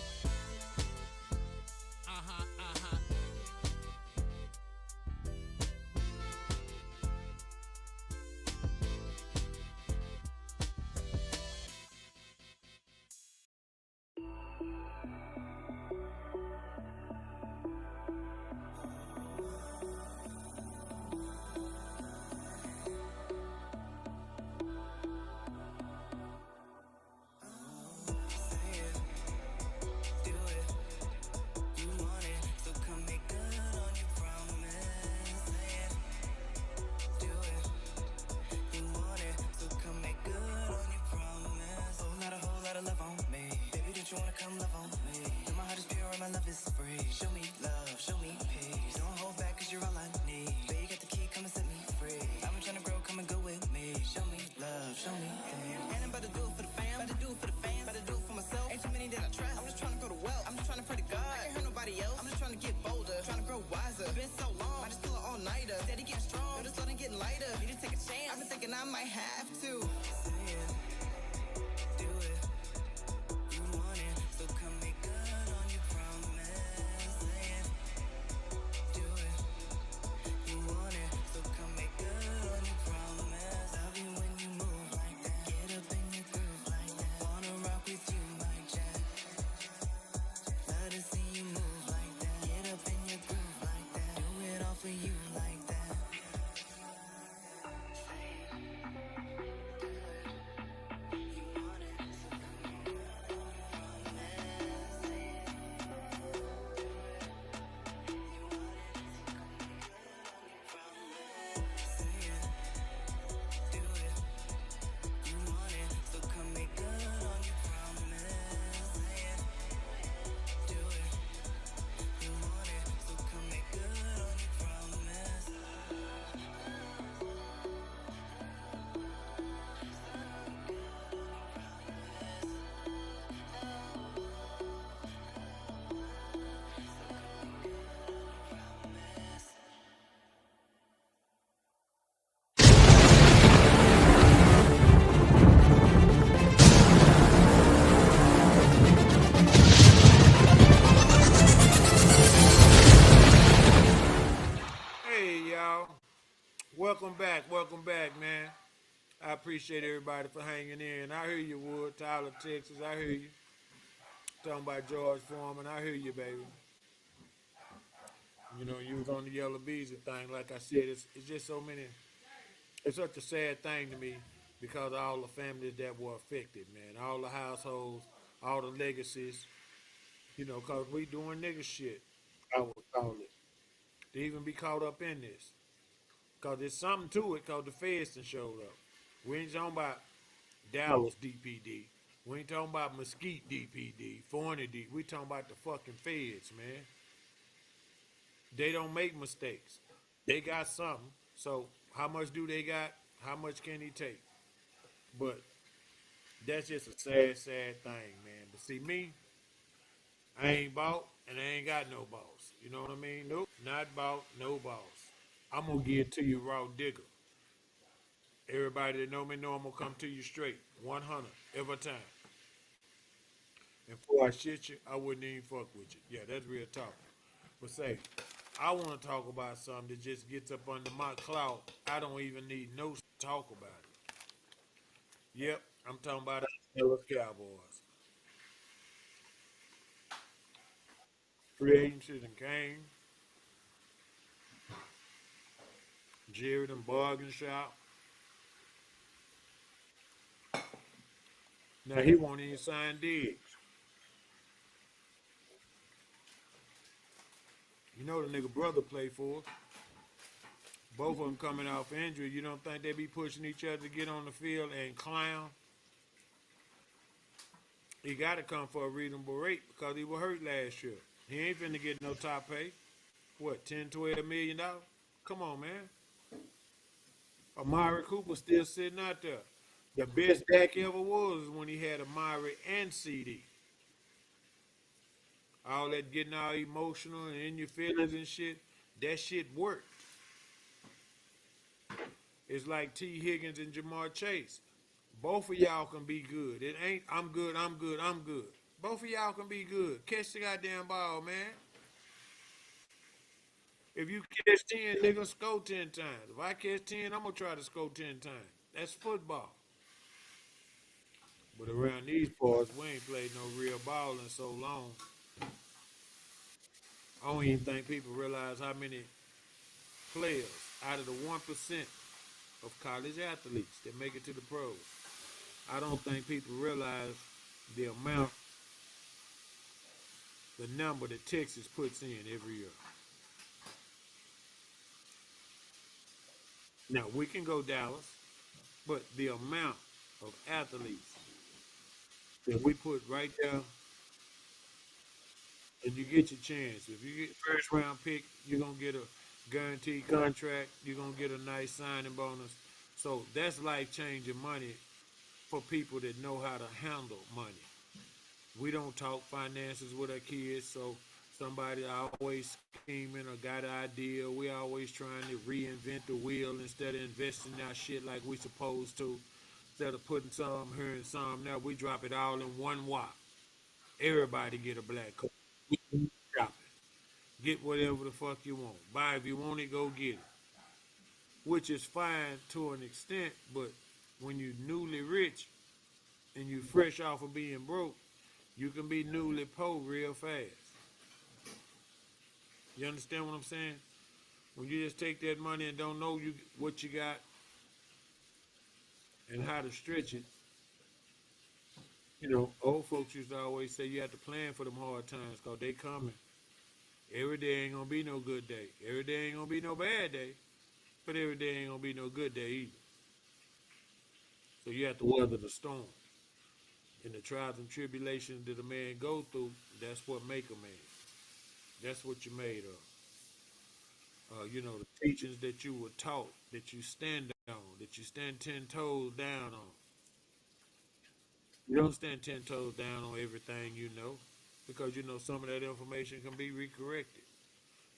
been so long. I just pull an all-nighter. Steady getting strong. Feel the sun getting lighter. Need to take a chance. I've been thinking I might have to. Say it. Do it. You want it. So come make good on your promise. Say it. Do it. You want it. So come make good on your promise. Love you when you move like that. Get up in your groove like that. Wanna rock with you, my jack. Love to see you move like that. Get up in your groove like that. Do it all for you like that. Hey, y'all. Welcome back, man. I appreciate everybody for hanging in. I hear you, Wood, Tyler, Texas. I hear you. Talking about George Foreman. I hear you, baby. You know, you was on the Yellow Beezy thing. Like I said, it's just so many. It's such a sad thing to me because of all the families that were affected, man. All the households, all the legacies. You know, because we doing nigga shit, I would call it. To even be caught up in this. Because there's something to it because the feds done showed up. We ain't talking about Dallas DPD. We ain't talking about Mesquite DPD, Forney D. We talking about the fucking feds, man. They don't make mistakes. They got something. So how much do they got? How much can he take? But that's just a sad, sad thing, man. But see me, I ain't bought and I ain't got no boss. You know what I mean? Nope, not bought, no boss. I'm gonna give it to you raw digger. Everybody that know I'm gonna come to you straight, 100 every time. And before I shit you, I wouldn't even fuck with you. Yeah, that's real talk. But say, I want to talk about something that just gets up under my clout. I don't even need no talk about it. Yep, I'm talking about the Dallas Cowboys. Free agency and came. Jared and bargain shop. Now he won't even sign Diggs. You know the nigga brother play for us. Both of them coming off injury. You don't think they be pushing each other to get on the field and clown? He got to come for a reasonable rate because he was hurt last year. He ain't finna get no top pay. What, 10, $12 million? Come on, man. Amari Cooper still sitting out there. The best Dak ever was when he had Amari and CD. All that getting all emotional and in your feelings and shit, that shit worked. It's like T. Higgins and Jamar Chase. Both of y'all can be good. It ain't I'm good, I'm good, I'm good. Both of y'all can be good. Catch the goddamn ball, man. If you catch 10, they gonna score 10 times. If I catch 10, I'm gonna try to score 10 times. That's football. But around these parts, we ain't played no real ball in so long. I don't even think people realize how many players out of the 1% of college athletes that make it to the pros. I don't think people realize the amount, the number that Texas puts in every year. Now, we can go Dallas, but the amount of athletes that we put right there, and you get your chance. If you get first round pick, you're going to get a guaranteed contract. You're going to get a nice signing bonus. So that's life changing money for people that know how to handle money. We don't talk finances with our kids, so Somebody always scheming or got an idea. We always trying to reinvent the wheel instead of investing in our shit like we supposed to. Instead of putting some here and some there, we drop it all in one wop. Everybody get a black coat. Drop it. Get whatever the fuck you want. Buy if you want it, go get it. Which is fine to an extent, but when you newly rich and you fresh off of being broke, you can be newly poor real fast. You understand what I'm saying? When you just take that money and don't know what you got and how to stretch it, old folks used to always say you have to plan for them hard times because they coming. Every day ain't gonna be no good day. Every day ain't gonna be no bad day, but every day ain't gonna be no good day either. So you have to weather the storm. And the trials and tribulations that a man go through, that's what make a man. That's what you're made of. The teachings that you were taught, that you stand on, that you stand 10 toes down on. You don't stand 10 toes down on everything you know, because some of that information can be recorrected.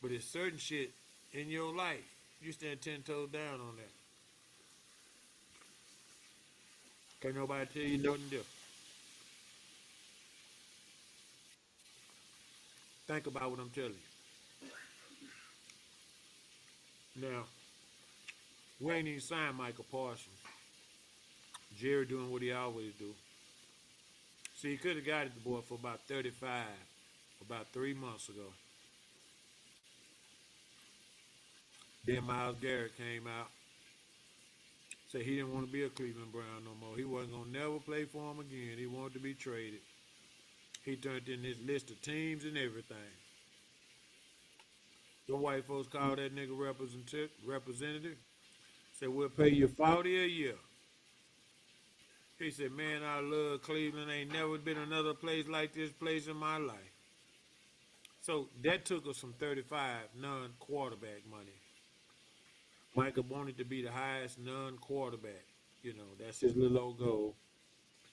But it's certain shit in your life you stand 10 toes down on that. Can't nobody tell you nothing different. Think about what I'm telling you. Now, we ain't even signed Michael Parsons. Jerry doing what he always do. See, he could have got it the boy for about 35, about 3 months ago. Then Miles Garrett came out, said he didn't want to be a Cleveland Brown no more. He wasn't gonna never play for him again. He wanted to be traded. He turned in his list of teams and everything. The white folks called that nigga representative. Said we'll pay you 40 a year. He said, man, I love Cleveland. Ain't never been another place like this place in my life. So that took us from 35 non-quarterback money. Michael wanted to be the highest non-quarterback. That's his little old goal.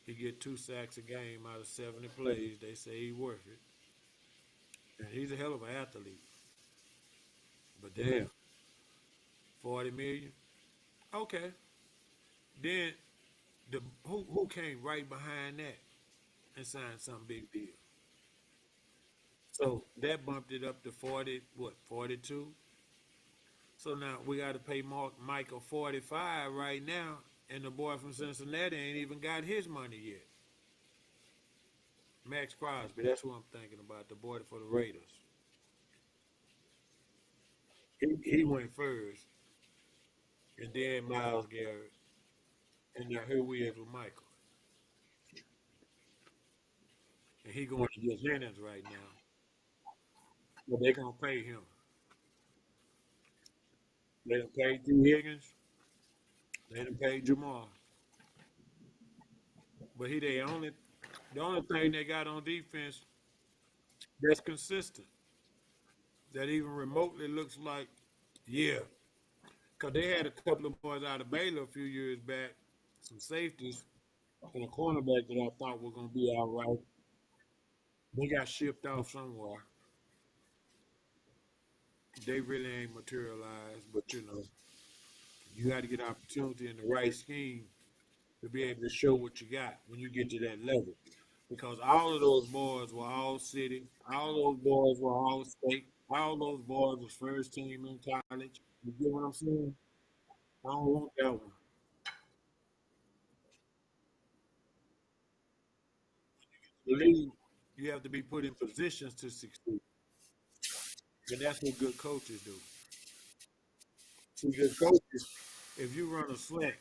He get 2 sacks a game out of 70 plays. They say he worth it. And he's a hell of an athlete. But damn, 40 million? Okay. Then who came right behind that and signed some big deal? So that bumped it up to 40, 42? So now we got to pay Michael 45 right now, and the boy from Cincinnati ain't even got his money yet. Max Crosby, that's who I'm thinking about, the boy for the Raiders. He went first, and then Miles Garrett, and now here we is with Michael. And he going to get Jennings right now. But they going to pay him. They done paid Drew Higgins. They done paid Jamal. But the only thing they got on defense that's consistent, that even remotely looks like, yeah. Because they had a couple of boys out of Baylor a few years back, some safeties, and a cornerback that I thought were going to be all right. They got shipped off somewhere. They really ain't materialized, but you got to get opportunity in the right scheme to be able to show what you got when you get to that level. Because all of those boys were all city, all those boys were all state, all those boys was first team in college. You get what I'm saying? I don't want that one. Believe you have to be put in positions to succeed. And that's what good coaches do. See, good coaches, if you run a slant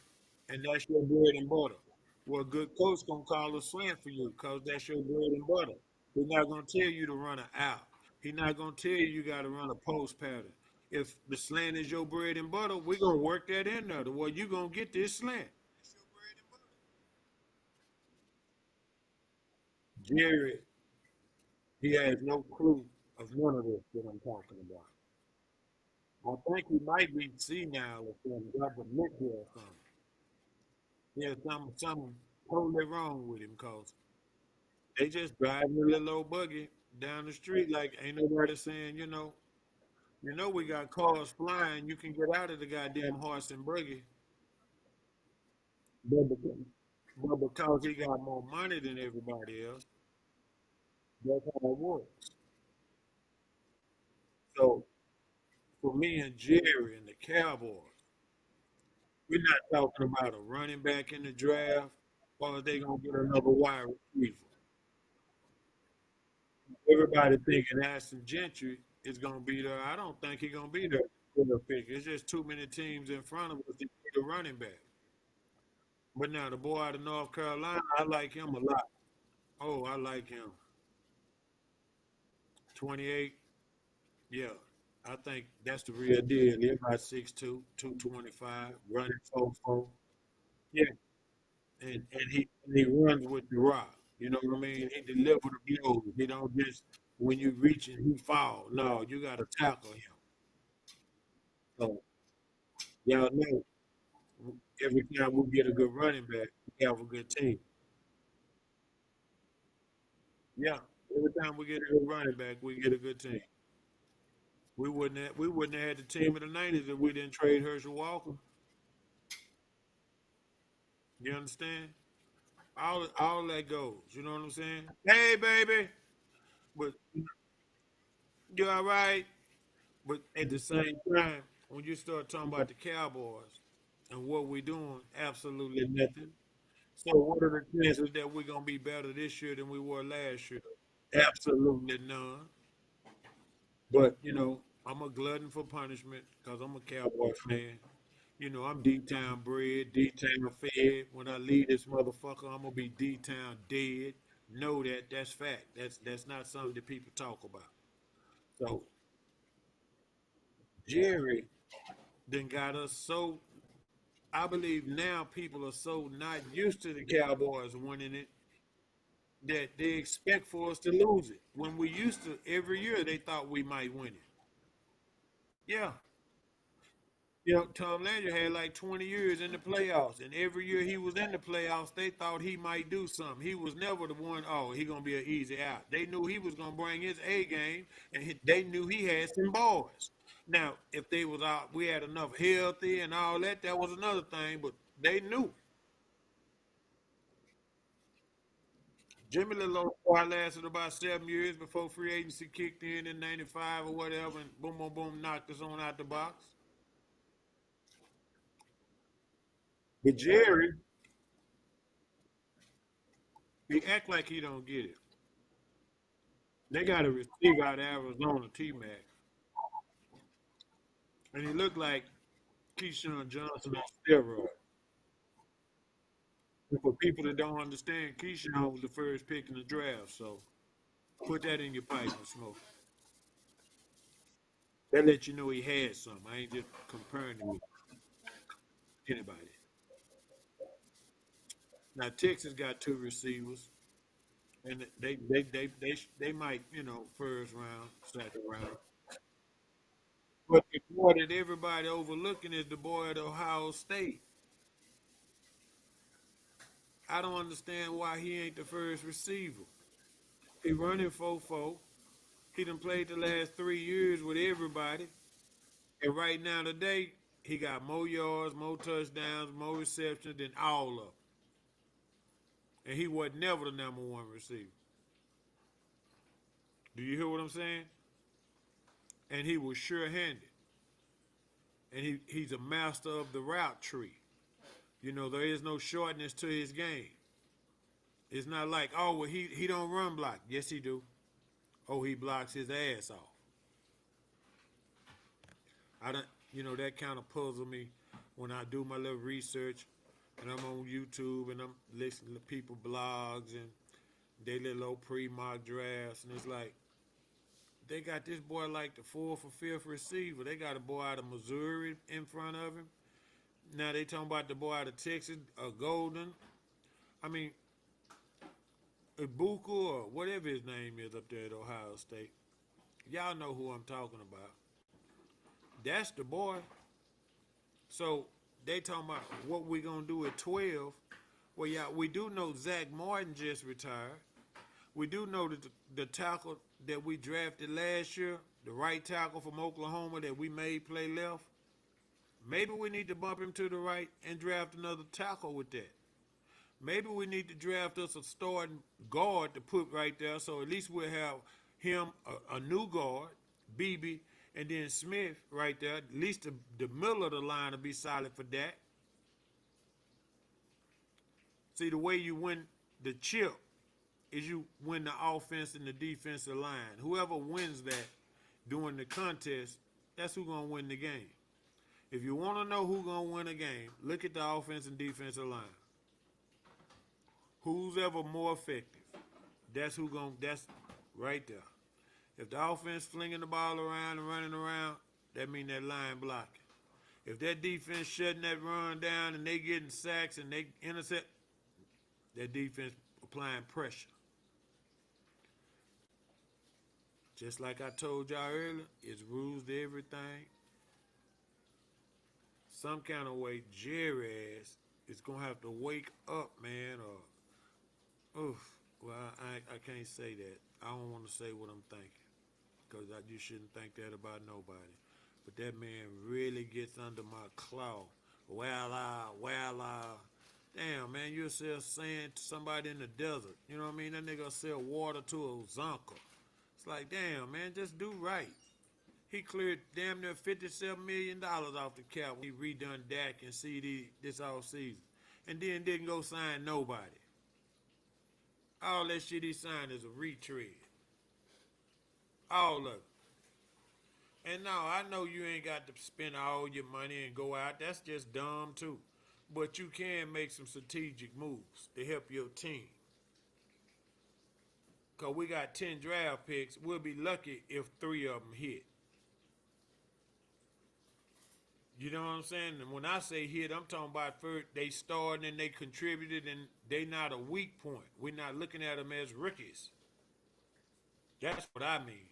and that's your bread and butter, well, a good coach gonna call a slant for you because that's your bread and butter. He's not gonna tell you to run an out. He's not gonna tell you got to run a post pattern. If the slant is your bread and butter, we're gonna work that in there. Well, you gonna get this slant. Jerry, he has no clue of none of this that I'm talking about. I think he might be senile or something, got dementia or something. Yeah, something totally wrong with him because they just driving a little old buggy down the street like ain't nobody saying, we got cars flying. You can get out of the goddamn horse and buggy, but because, but because he got more money than everybody else, that's how it works. So for me and Jerry and the Cowboys, we're not talking about a running back in the draft or they gonna get another wide receiver. Everybody thinking Ashton Gentry is gonna be there. I don't think he's gonna be there for the pick. It's just too many teams in front of us to get a running back. But now the boy out of North Carolina, I like him a lot. Oh, I like him. 28, yeah. I think that's the real deal. He's about 6'2", 225, running 4'4". Yeah, and he runs with the rock. You know what I mean? He deliver the blows. He don't just when you reach and he fall. No, you got to tackle him. So y'all know every time we get a good running back, we have a good team. Yeah, every time we get a good running back, we get a good team. We wouldn't have had the team of the '90s if we didn't trade Herschel Walker. You understand? All that goes. You know what I'm saying? Hey, baby, but you all right? But at the same time, when you start talking about the Cowboys and what we're doing, absolutely nothing. So what are the chances that we're gonna be better this year than we were last year? Absolutely none. But I'm a glutton for punishment because I'm a Cowboy fan. I'm D-Town bred, D-Town fed. When I leave this motherfucker, I'm gonna be D-Town dead. Know that. That's fact. That's not something that people talk about. So Jerry then got us so. I believe now people are so not used to the Cowboys winning it that they expect for us to lose it. When we used to every year, they thought we might win it. Yeah, Tom Landry had like 20 years in the playoffs, and every year he was in the playoffs, they thought he might do something. He was never the one, oh, he going to be an easy out. They knew he was going to bring his A game, and they knew he had some boys. Now, if they was out, we had enough healthy and all that, that was another thing, but they knew. Jimmy Little lasted about 7 years before free agency kicked in '95 or whatever, and boom, boom, boom, knocked us on out the box. But Jerry, he act like he don't get it. They got a receiver out of Arizona, T-Mac, and he looked like Keyshawn Johnson on steroids. And for people that don't understand, Keyshawn was the first pick in the draft, so put that in your pipe and smoke. That let you know he had some. I ain't just comparing him with anybody. Now Texas got two receivers, and they might first round, second round. But the boy that everybody overlooking is the boy at Ohio State. I don't understand why he ain't the first receiver. He running 4-4. He done played the last 3 years with everybody. And right now today, he got more yards, more touchdowns, more receptions than all of them. And he was never the number one receiver. Do you hear what I'm saying? And he was sure-handed. And he's a master of the route tree. There is no shortness to his game. It's not like, oh, well, he don't run block. Yes, he do. Oh, he blocks his ass off. I don't, that kind of puzzles me when I do my little research and I'm on YouTube and I'm listening to people blogs and they little pre-mock drafts, and it's like they got this boy like the fourth or fifth receiver. They got a boy out of Missouri in front of him. Now they talking about the boy out of Texas, Golden. I mean, Ibuku or whatever his name is up there at Ohio State. Y'all know who I'm talking about. That's the boy. So they talking about what we gonna do at 12. Well, yeah, we do know Zach Martin just retired. We do know that the tackle that we drafted last year, the right tackle from Oklahoma that we made play left, maybe we need to bump him to the right and draft another tackle with that. Maybe we need to draft us a starting guard to put right there, so at least we'll have him, a new guard, BB, and then Smith right there. At least the middle of the line will be solid for that. See, the way you win the chip is you win the offense and the defensive line. Whoever wins that during the contest, that's who's going to win the game. If you want to know who's going to win a game, look at the offense and defensive line. Who's ever more effective? That's right there. If the offense flinging the ball around and running around, that means that line blocking. If that defense shutting that run down and they getting sacks and they intercept, that defense applying pressure. Just like I told y'all earlier, it's rules to everything. Some kind of way Jerry ass is going to have to wake up, man, or, well, I can't say that. I don't want to say what I'm thinking, because you shouldn't think that about nobody. But that man really gets under my claw. Damn, man, you'll sell sand to somebody in the desert. You know what I mean? That nigga sell water to a zonker. It's like, damn, man, just do right. He cleared damn near $57 million off the cap when he redone Dak and CD this offseason. And then didn't go sign nobody. All that shit he signed is a retread. All of it. And now, I know you ain't got to spend all your money and go out. That's just dumb, too. But you can make some strategic moves to help your team. Because we got 10 draft picks. We'll be lucky if 3 of them hit. You know what I'm saying? And when I say hit, I'm talking about first they started and they contributed and they not a weak point. We're not looking at them as rookies. That's what I mean.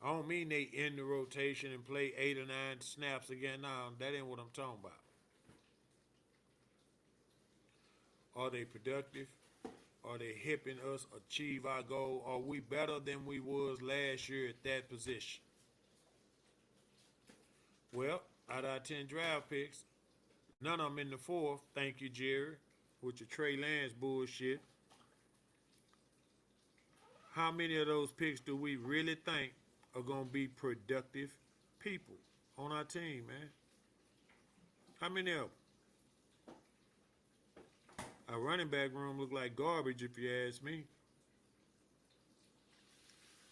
I don't mean they end the rotation and play 8 or 9 snaps again. No, that ain't what I'm talking about. Are they productive? Are they helping us achieve our goal? Are we better than we was last year at that position? Well, out of our 10 draft picks, none of them in the 4th. Thank you, Jerry, with your Trey Lance bullshit. How many of those picks do we really think are going to be productive people on our team, man? How many of them? Our running back room look like garbage, if you ask me.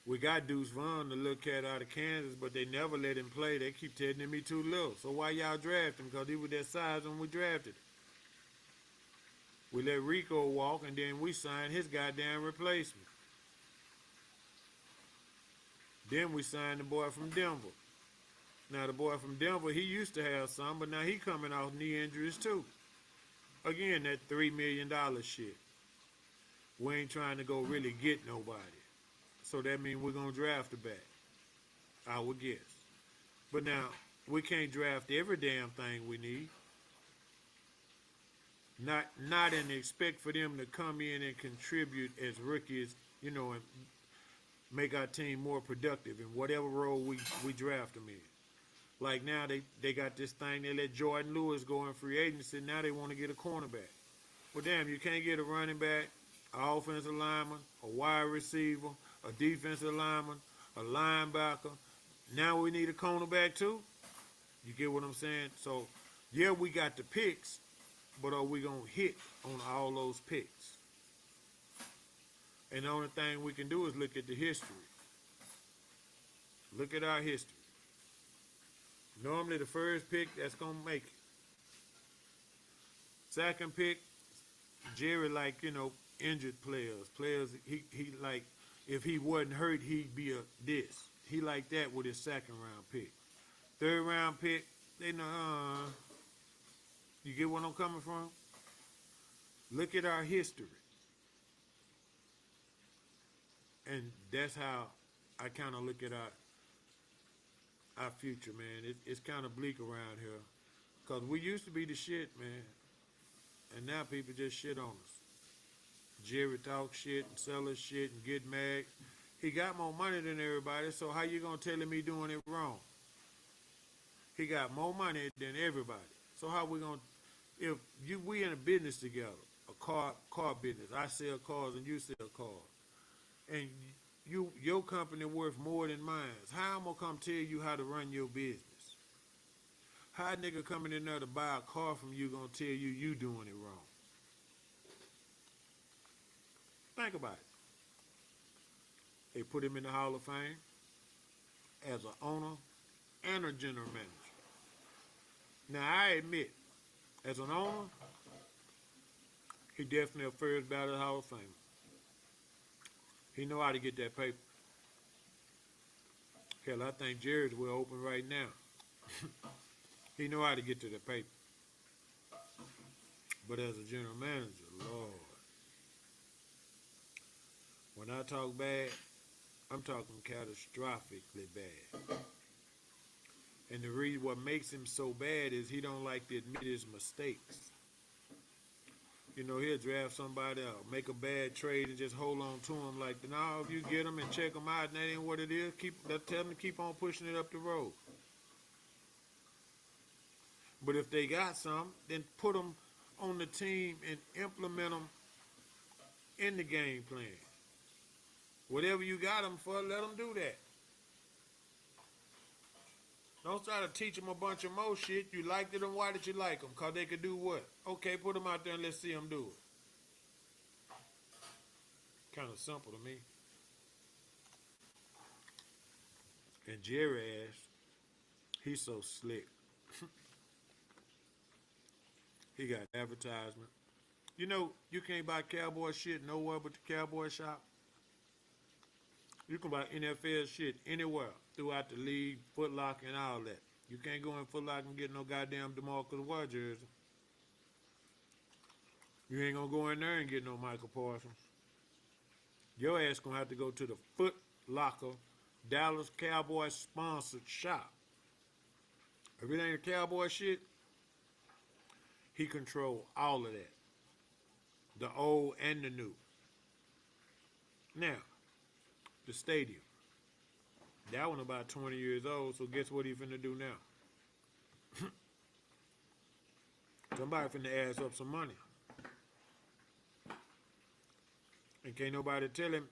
We got Deuce Vaughn, the little cat out of Kansas, but they never let him play. They keep telling him he too little. So why y'all draft him? Because he was that size when we drafted him. We let Rico walk, and then we signed his goddamn replacement. Then we signed the boy from Denver. Now, the boy from Denver, he used to have some, but now he coming off knee injuries too. Again, that $3 million shit. We ain't trying to go really get nobody. So that means we're going to draft a back. I would guess. But now, we can't draft every damn thing we need. Not and expect for them to come in and contribute as rookies, you know, and make our team more productive in whatever role we draft them in. Like now, they got this thing, they let Jordan Lewis go in free agency, now they want to get a cornerback. Well, damn, you can't get a running back, an offensive lineman, a wide receiver, a defensive lineman, a linebacker. Now we need a cornerback too? You get what I'm saying? So, yeah, we got the picks, but are we going to hit on all those picks? And the only thing we can do is look at the history. Look at our history. Normally the first pick, that's going to make it. Second pick, Jerry like, you know, injured players. Players, he like, if he wasn't hurt, he'd be a this. He like that with his second round pick. Third round pick, they know, you get where I'm coming from? Look at our history. And that's how I kind of look at our future, man. It's kind of bleak around here. Because we used to be the shit, man. And now people just shit on us. Jerry talk shit and sell his shit and get mad. He got more money than everybody, so how you gonna tell him he doing it wrong? He got more money than everybody. So how we gonna if you we in a business together, a car business. I sell cars and you sell cars. And your company worth more than mine. How I'm gonna come tell you how to run your business? How a nigga coming in there to buy a car from you gonna tell you you doing it wrong? Think about it. They put him in the Hall of Fame as an owner and a general manager. Now I admit, as an owner, he definitely a first ballot Hall of Fame. He know how to get that paper. Hell, I think Jared's will open right now. He know how to get to the paper. But as a general manager, Lord, when I talk bad, I'm talking catastrophically bad. And the reason what makes him so bad is he don't like to admit his mistakes. You know, he'll draft somebody out, make a bad trade, and just hold on to him like, no, if you get them and check them out, and that ain't what it is, tell them to keep on pushing it up the road. But if they got some, then put them on the team and implement them in the game plan. Whatever you got them for, let them do that. Don't try to teach them a bunch of more shit. You liked it, and why did you like them? Because they could do what? Okay, put them out there and let's see them do it. Kind of simple to me. And Jerry ass, he's so slick. He got advertisement. You know, you can't buy cowboy shit nowhere but the cowboy shop. You can buy NFL shit anywhere throughout the league, Foot Locker and all that. You can't go in Foot Locker and get no goddamn DeMarcus Ware jersey. You ain't gonna go in there and get no Michael Parsons. Your ass gonna have to go to the Foot Locker Dallas Cowboys sponsored shop. If it ain't a cowboy shit, he control all of that. The old and the new. Now, the stadium. That one about 20 years old, so guess what he finna do now? Somebody finna ass up some money. And can't nobody tell him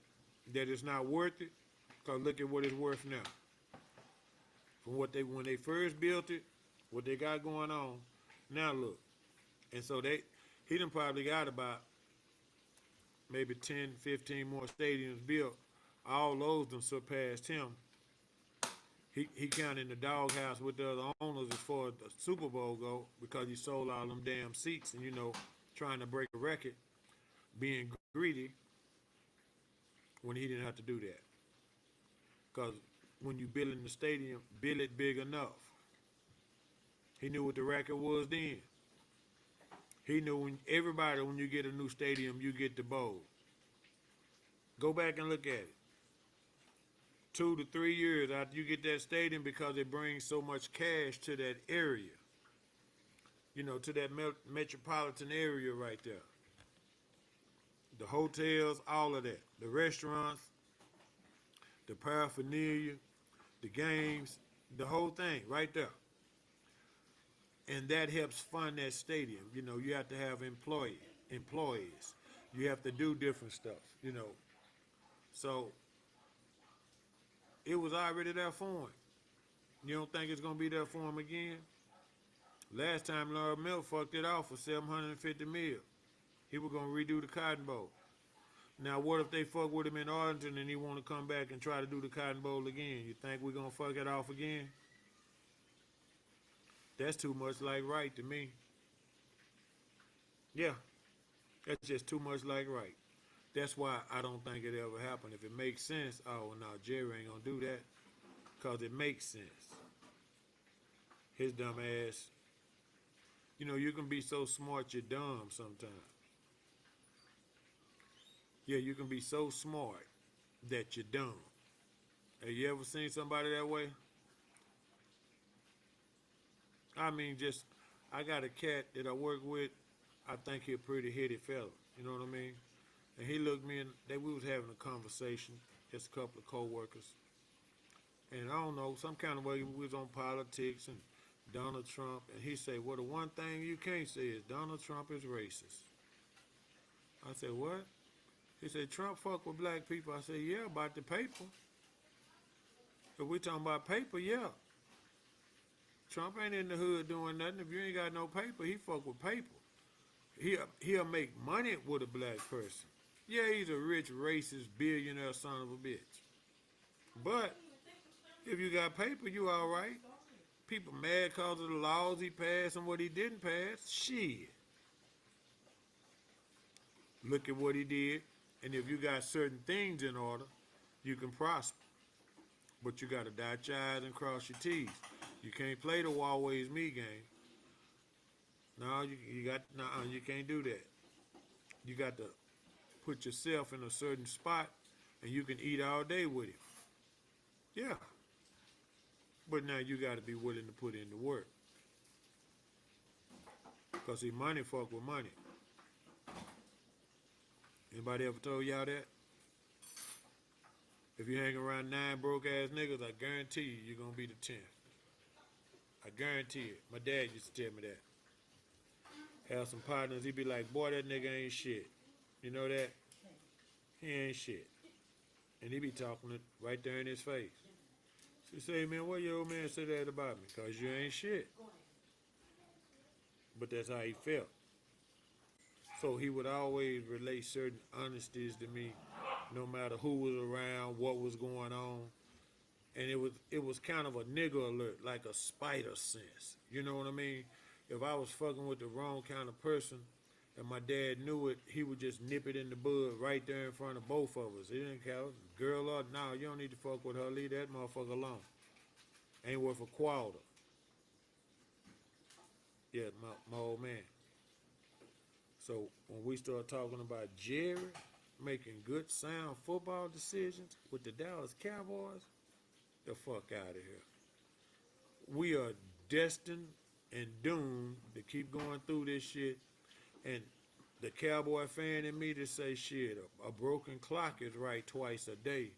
that it's not worth it, because look at what it's worth now. From when they first built it, what they got going on, now look. And so he done probably got about maybe 10, 15 more stadiums built. All those done surpassed him. He counted in the doghouse with the other owners as far as the Super Bowl go, because he sold all them damn seats and, trying to break a record, being greedy when he didn't have to do that. Because when you build in the stadium, build it big enough. He knew what the record was then. He knew when you get a new stadium, you get the bowl. Go back and look at it. 2 to 3 years after you get that stadium, because it brings so much cash to that area. To that metropolitan area right there. The hotels, all of that. The restaurants, the paraphernalia, the games, the whole thing right there. And that helps fund that stadium. You have to have employees. You have to do different stuff, So it was already there for him. You don't think it's going to be there for him again? Last time Larry Miller fucked it off for $750 million. He was going to redo the Cotton Bowl. Now, what if they fuck with him in Arlington and he want to come back and try to do the Cotton Bowl again? You think we're going to fuck it off again? That's too much like right to me. Yeah, that's just too much like right. That's why I don't think it ever happened. If it makes sense, oh, no, Jerry ain't going to do that, because it makes sense. His dumb ass. You can be so smart you're dumb sometimes. Yeah, you can be so smart that you're dumb. Have you ever seen somebody that way? I mean, I got a cat that I work with. I think he a pretty heady fella. You know what I mean? And he looked me and we was having a conversation, just a couple of co-workers. And I don't know, some kind of way we was on politics and Donald Trump. And he said, well, the one thing you can't say is Donald Trump is racist. I said, what? He said, Trump fuck with black people. I said, yeah, about the paper. If we talking about paper, yeah. Trump ain't in the hood doing nothing. If you ain't got no paper, he fuck with paper. He'll make money with a black person. Yeah, he's a rich, racist, billionaire son of a bitch. But if you got paper, you all right. People mad because of the laws he passed and what he didn't pass. Shit. Look at what he did. And if you got certain things in order, you can prosper. But you got to dot your I's and cross your T's. You can't play the always me game. No, you can't do that. You got to put yourself in a certain spot and you can eat all day with it. Yeah. But now you got to be willing to put in the work. Because see, money fuck with money. Anybody ever told y'all that? If you hang around 9 broke ass niggas, I guarantee you, you're going to be the 10th. I guarantee it. My dad used to tell me that. Have some partners, he'd be like, boy, that nigga ain't shit. You know that? He ain't shit. And he be talking it right there in his face. She say, man, why your old man say that about me? Because you ain't shit. But that's how he felt. So he would always relate certain honesties to me, no matter who was around, what was going on. And it was kind of a nigga alert, like a spider sense. You know what I mean? If I was fucking with the wrong kind of person and my dad knew it, he would just nip it in the bud right there in front of both of us. He didn't care, girl or no, you don't need to fuck with her. Leave that motherfucker alone. Ain't worth a quarter. Yeah, my old man. So when we start talking about Jerry making good sound football decisions with the Dallas Cowboys, the fuck out of here. We are destined and doomed to keep going through this shit. And the Cowboy fan in me to say, shit, a broken clock is right twice a day.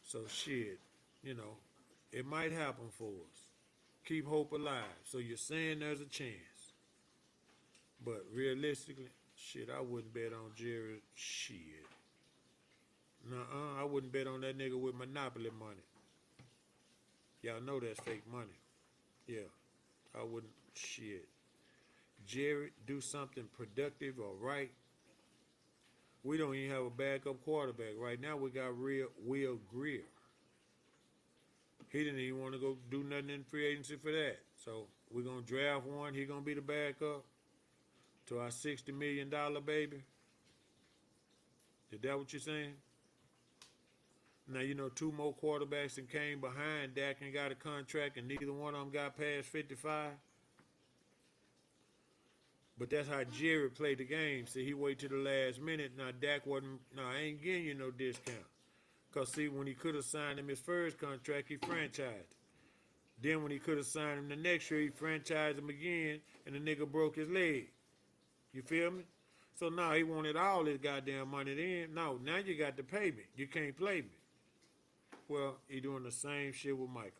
So shit, you know, it might happen for us. Keep hope alive. So you're saying there's a chance. But realistically, shit, I wouldn't bet on Jerry. Shit. Nuh-uh, I wouldn't bet on that nigga with Monopoly money. Y'all know that's fake money. Yeah, I wouldn't. Shit. Jerry, do something productive or right. We don't even have a backup quarterback. Right now we got Will Greer. He didn't even want to go do nothing in free agency for that. So we're going to draft one. He's going to be the backup to our $60 million baby. Is that what you're saying? Now, you know, 2 more quarterbacks that came behind Dak and got a contract, and neither one of them got past 55. But that's how Jerry played the game. See, he waited to the last minute. Now, Dak wasn't, no, I ain't getting you no discount. Because, see, when he could have signed him his first contract, he franchised. Then when he could have signed him the next year, he franchised him again, and the nigga broke his leg. You feel me? So now he wanted all his goddamn money then. No, now you got to pay me. You can't play me. Well, he doing the same shit with Michael.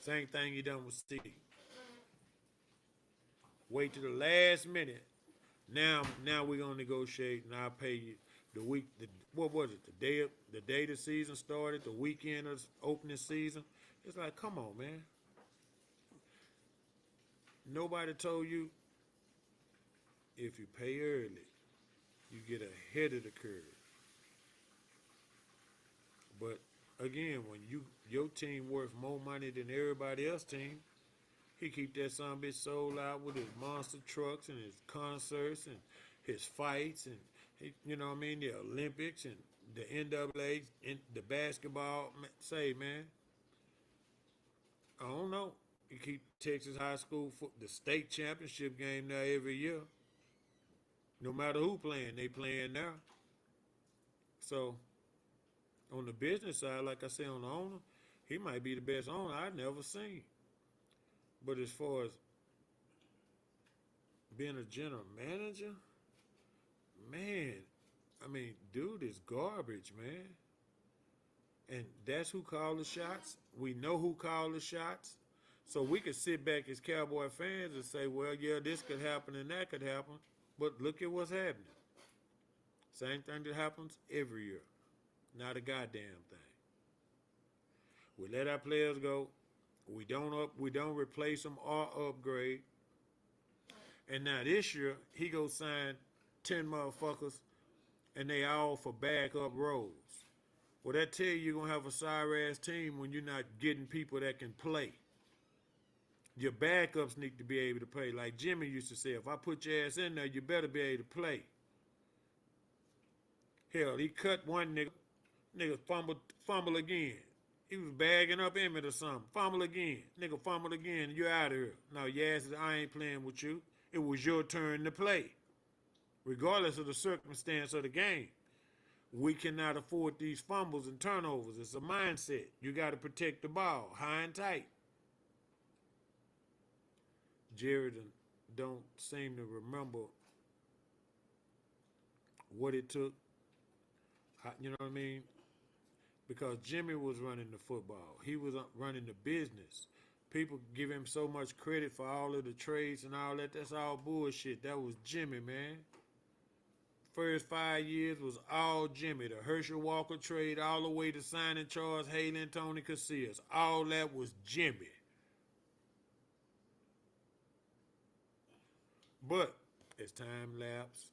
Same thing he done with Steve. Wait to the last minute. Now we're gonna negotiate, and I'll pay you the week. What was it? The day the season started, the weekend of opening season. It's like, come on, man. Nobody told you if you pay early, you get ahead of the curve. But again, when your team worth more money than everybody else's team, he keep that son of a bitch sold out with his monster trucks and his concerts and his fights and you know what I mean, the Olympics and the NAA and the basketball. Say, man, I don't know. He keep Texas high school the state championship game now every year. No matter who playing, they playing now. So on the business side, like I say, on the owner, he might be the best owner I've never seen. But as far as being a general manager, man, I mean, dude is garbage, man. And that's who called the shots. We know who called the shots. So we could sit back as Cowboy fans and say, well, yeah, this could happen and that could happen. But look at what's happening. Same thing that happens every year. Not a goddamn thing. We let our players go. We don't replace them or upgrade. And now this year, he go sign 10 motherfuckers and they all for backup roles. Well, that tell you you're going to have a sorry ass team when you're not getting people that can play. Your backups need to be able to play. Like Jimmy used to say, if I put your ass in there, you better be able to play. Hell, he cut one nigga fumble again. He was bagging up Emmett or something. Fumble again. Nigga fumble again. You're out of here. No, your ass, I ain't playing with you. It was your turn to play. Regardless of the circumstance of the game. We cannot afford these fumbles and turnovers. It's a mindset. You got to protect the ball, high and tight. Jared don't seem to remember what it took. You know what I mean? Because Jimmy was running the football. He was running the business. People give him so much credit for all of the trades and all that. That's all bullshit. That was Jimmy, man. First 5 years was all Jimmy. The Herschel Walker trade all the way to signing Charles Haley and Tony Casillas. All that was Jimmy. But as time lapsed,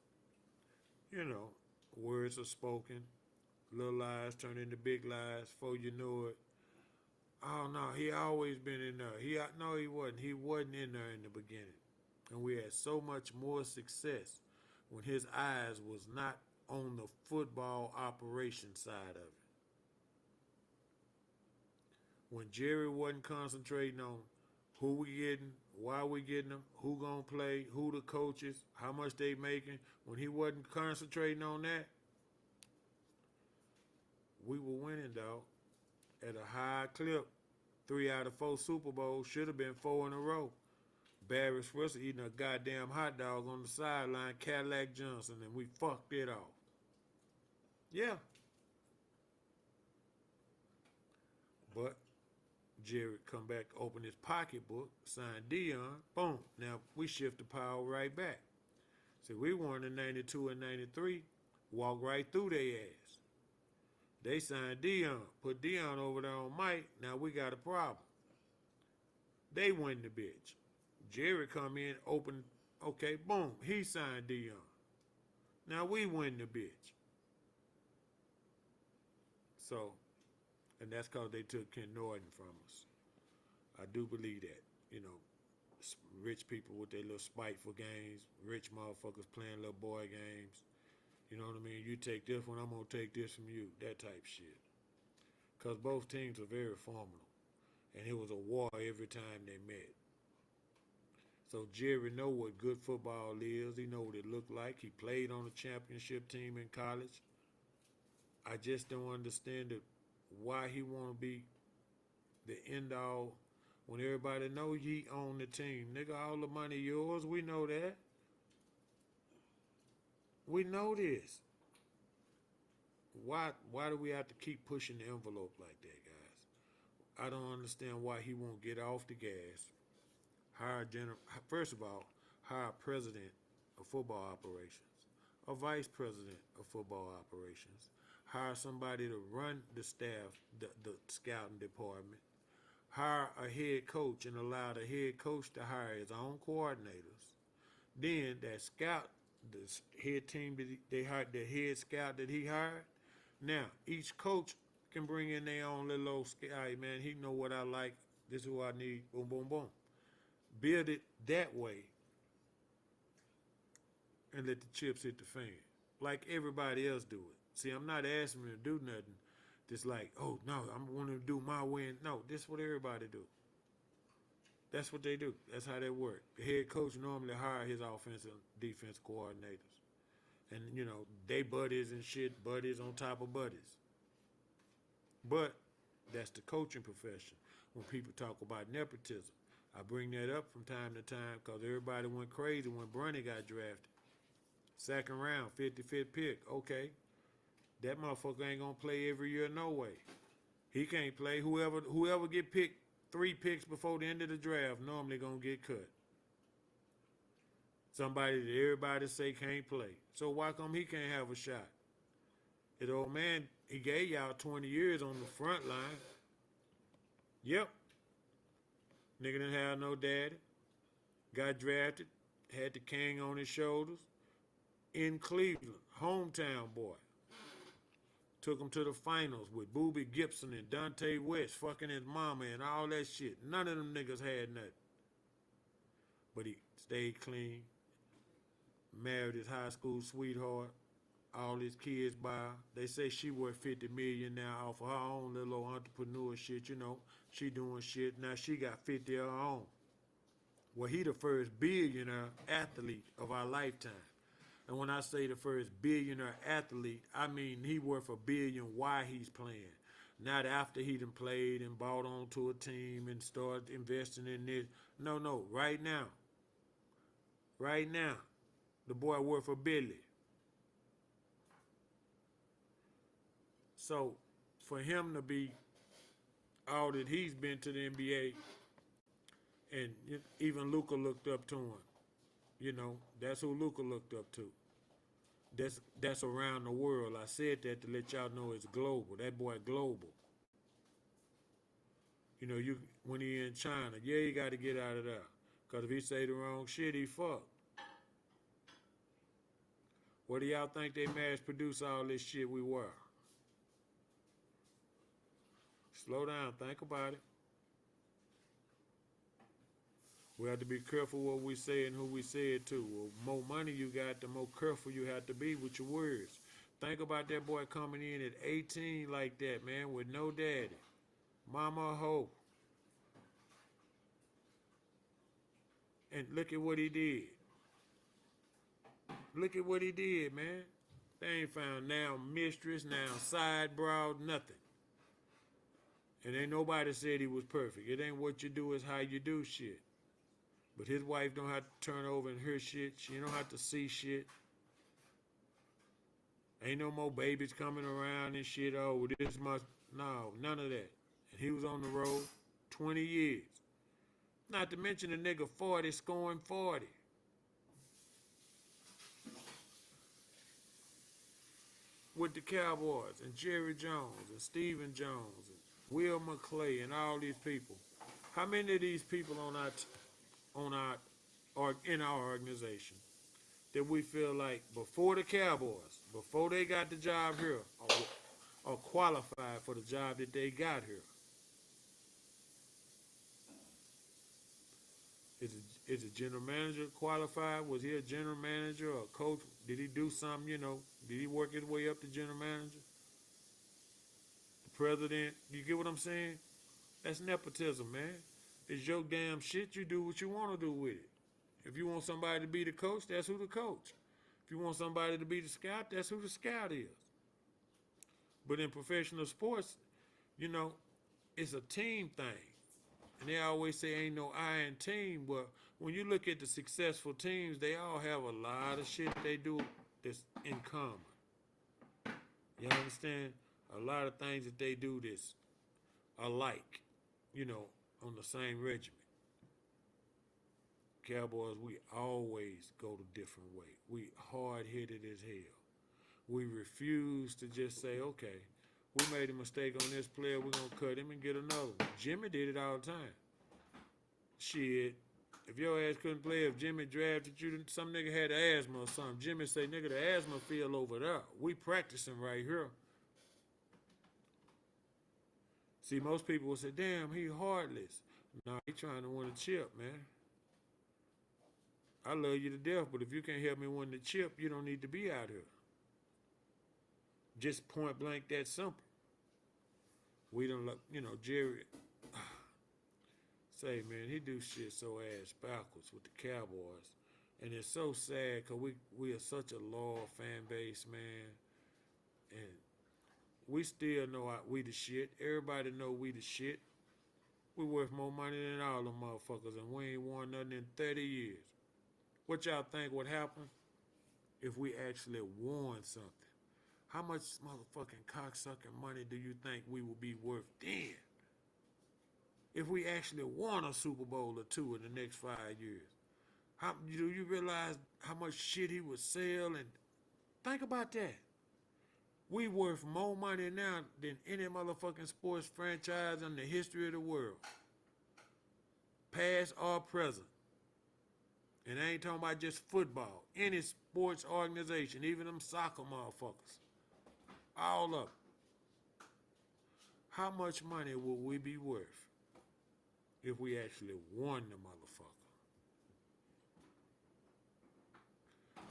you know, words are spoken. Little lies turn into big lies before you know it. Oh, no, he always been in there. No, he wasn't. He wasn't in there in the beginning. And we had so much more success when his eyes was not on the football operation side of it. When Jerry wasn't concentrating on who we getting, why we getting them, who gonna play, who the coaches, how much they making, when he wasn't concentrating on that, we were winning, dog, at a high clip. 3 out of 4 Super Bowls, should have been 4 in a row. Barry Switzer eating a goddamn hot dog on the sideline, Cadillac Johnson, and we fucked it off. Yeah. But Jerry come back, open his pocketbook, sign Dion, boom. Now we shift the power right back. See, we won in 92 and 93, walk right through their ass. They signed Dion, put Dion over there on Mike, now we got a problem. They win the bitch. Jerry come in, open, okay, boom, he signed Dion. Now we win the bitch. So, and that's because they took Ken Norton from us. I do believe that, you know, rich people with their little spiteful games, rich motherfuckers playing little boy games. You know what I mean? You take this one, I'm going to take this from you, that type shit. Because both teams are very formidable. And it was a war every time they met. So Jerry know what good football is. He know what it looked like. He played on a championship team in college. I just don't understand why he want to be the end all when everybody know he own the team. Nigga, all the money yours. We know that. We know this. Why do we have to keep pushing the envelope like that, guys? I don't understand why he won't get off the gas. First of all, hire a president of football operations, a vice president of football operations, hire somebody to run the staff, the scouting department, hire a head coach and allow the head coach to hire his own coordinators. Then that scout, the head team that they hired, the head scout that he hired, now each coach can bring in their own little old scout. Hey, man, he know what I like. This is who I need. Boom, boom, boom. Build it that way and let the chips hit the fan like everybody else do it. See, I'm not asking them to do nothing that's like, oh, no, I'm going to do my way. No, this is what everybody do. That's what they do. That's how they work. The head coach normally hire his offensive defense coordinators. And, you know, they buddies and shit, buddies on top of buddies. But that's the coaching profession. When people talk about nepotism, I bring that up from time to time because everybody went crazy when Bronny got drafted. Second round, 55th pick. Okay. That motherfucker ain't gonna play every year no way. He can't play. Whoever get picked 3 picks before the end of the draft normally gonna get cut. Somebody that everybody say can't play. So why come he can't have a shot? The old man, he gave y'all 20 years on the front line. Yep. Nigga didn't have no daddy. Got drafted. Had the king on his shoulders. In Cleveland. Hometown boy. Took him to the finals with Boobie Gibson and Dante West fucking his mama and all that shit. None of them niggas had nothing. But he stayed clean. Married his high school sweetheart. All his kids by her. They say she worth $50 million now off of her own little old entrepreneur shit, you know. She doing shit. Now she got 50 of her own. Well, he the first billionaire athlete of our lifetime. And when I say the first billionaire athlete, I mean he worth $1 billion while he's playing. Not after he done played and bought onto a team and started investing in this. No, right now. Right now. The boy worth $1 billion. So, for him to be all that he's been to the NBA, and even Luka looked up to him, you know, that's who Luka looked up to. That's around the world. I said that to let y'all know it's global. That boy global. You know, when he in China, yeah, you got to get out of there. Because if he say the wrong shit, he fucked. What do y'all think they mass produce all this shit we were? Slow down, think about it. We have to be careful what we say and who we say it to. The more money you got, the more careful you have to be with your words. Think about that boy coming in at 18 like that, man, with no daddy. Mama a hoe. And look at what he did. Look at what he did, man. They ain't found now mistress, now side brow, nothing. And ain't nobody said he was perfect. It ain't what you do, it's how you do shit. But his wife don't have to turn over in her shit. She don't have to see shit. Ain't no more babies coming around and shit. Oh, this must... No, none of that. And he was on the road 20 years. Not to mention a nigga 40 scoring 40. With the Cowboys and Jerry Jones and Stephen Jones and Will McClay and all these people. How many of these people in our organization that we feel like before the Cowboys, before they got the job here, are qualified for the job that they got here? Is a general manager qualified? Was he a general manager or a coach? Did he do something, you know? Did he work his way up to general manager? The president? You get what I'm saying? That's nepotism, man. It's your damn shit. You do what you want to do with it. If you want somebody to be the coach, that's who the coach. If you want somebody to be the scout, that's who the scout is. But in professional sports, you know, it's a team thing. And they always say ain't no I in team. But when you look at the successful teams, they all have a lot of shit they do that's in common. You understand? A lot of things that they do that's alike, you know, on the same regiment. Cowboys, we always go the different way. We hard-headed as hell. We refuse to just say, okay, we made a mistake on this player, we're going to cut him and get another one. Jimmy did it all the time. Shit, if your ass couldn't play, if Jimmy drafted you, some nigga had asthma or something, Jimmy say, nigga, the asthma field over there. We practicing right here. See, most people will say, damn, he heartless. Nah, he trying to win a chip, man. I love you to death, but if you can't help me win the chip, you don't need to be out here. Just point blank, that simple. We don't look, you know, Jerry, say, man, he do shit so ass backwards with the Cowboys. And it's so sad because we are such a loyal fan base, man. And we still know we the shit. Everybody know we the shit. We worth more money than all them motherfuckers, and we ain't won nothing in 30 years. What y'all think would happen if we actually won something? How much motherfucking cocksucking money do you think we will be worth then? If we actually won a Super Bowl or two in the next 5 years. Do you realize how much shit he would sell? And think about that. We worth more money now than any motherfucking sports franchise in the history of the world. Past or present. And I ain't talking about just football. Any sports organization, even them soccer motherfuckers. All up. How much money will we be worth if we actually won the motherfucker?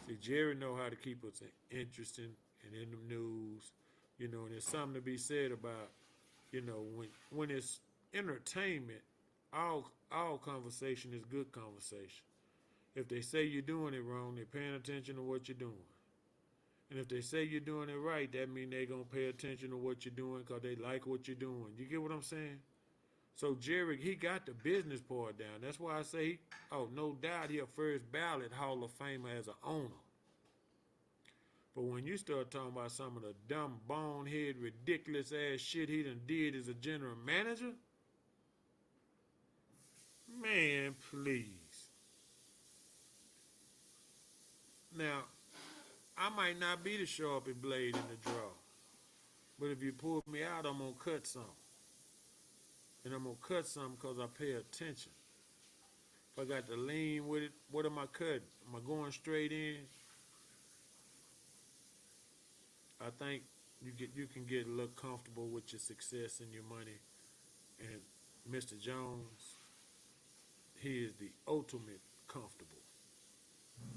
See, Jerry know how to keep us interesting and in the news, and there's something to be said about, when it's entertainment, all conversation is good conversation. If they say you're doing it wrong, they're paying attention to what you're doing. And if they say you're doing it right, that means they're going to pay attention to what you're doing because they like what you're doing. You get what I'm saying? So Jerry, he got the business part down. That's why I say, no doubt he a first ballot Hall of Famer as an owner. But when you start talking about some of the dumb, bonehead, ridiculous ass shit he done did as a general manager, man, please. Now, I might not be the sharpest blade in the draw, but if you pull me out, I'm going to cut some. And I'm going to cut some because I pay attention. If I got to lean with it, what am I cutting? Am I going straight in? I think you can get a little comfortable with your success and your money. And Mr. Jones, he is the ultimate comfortable.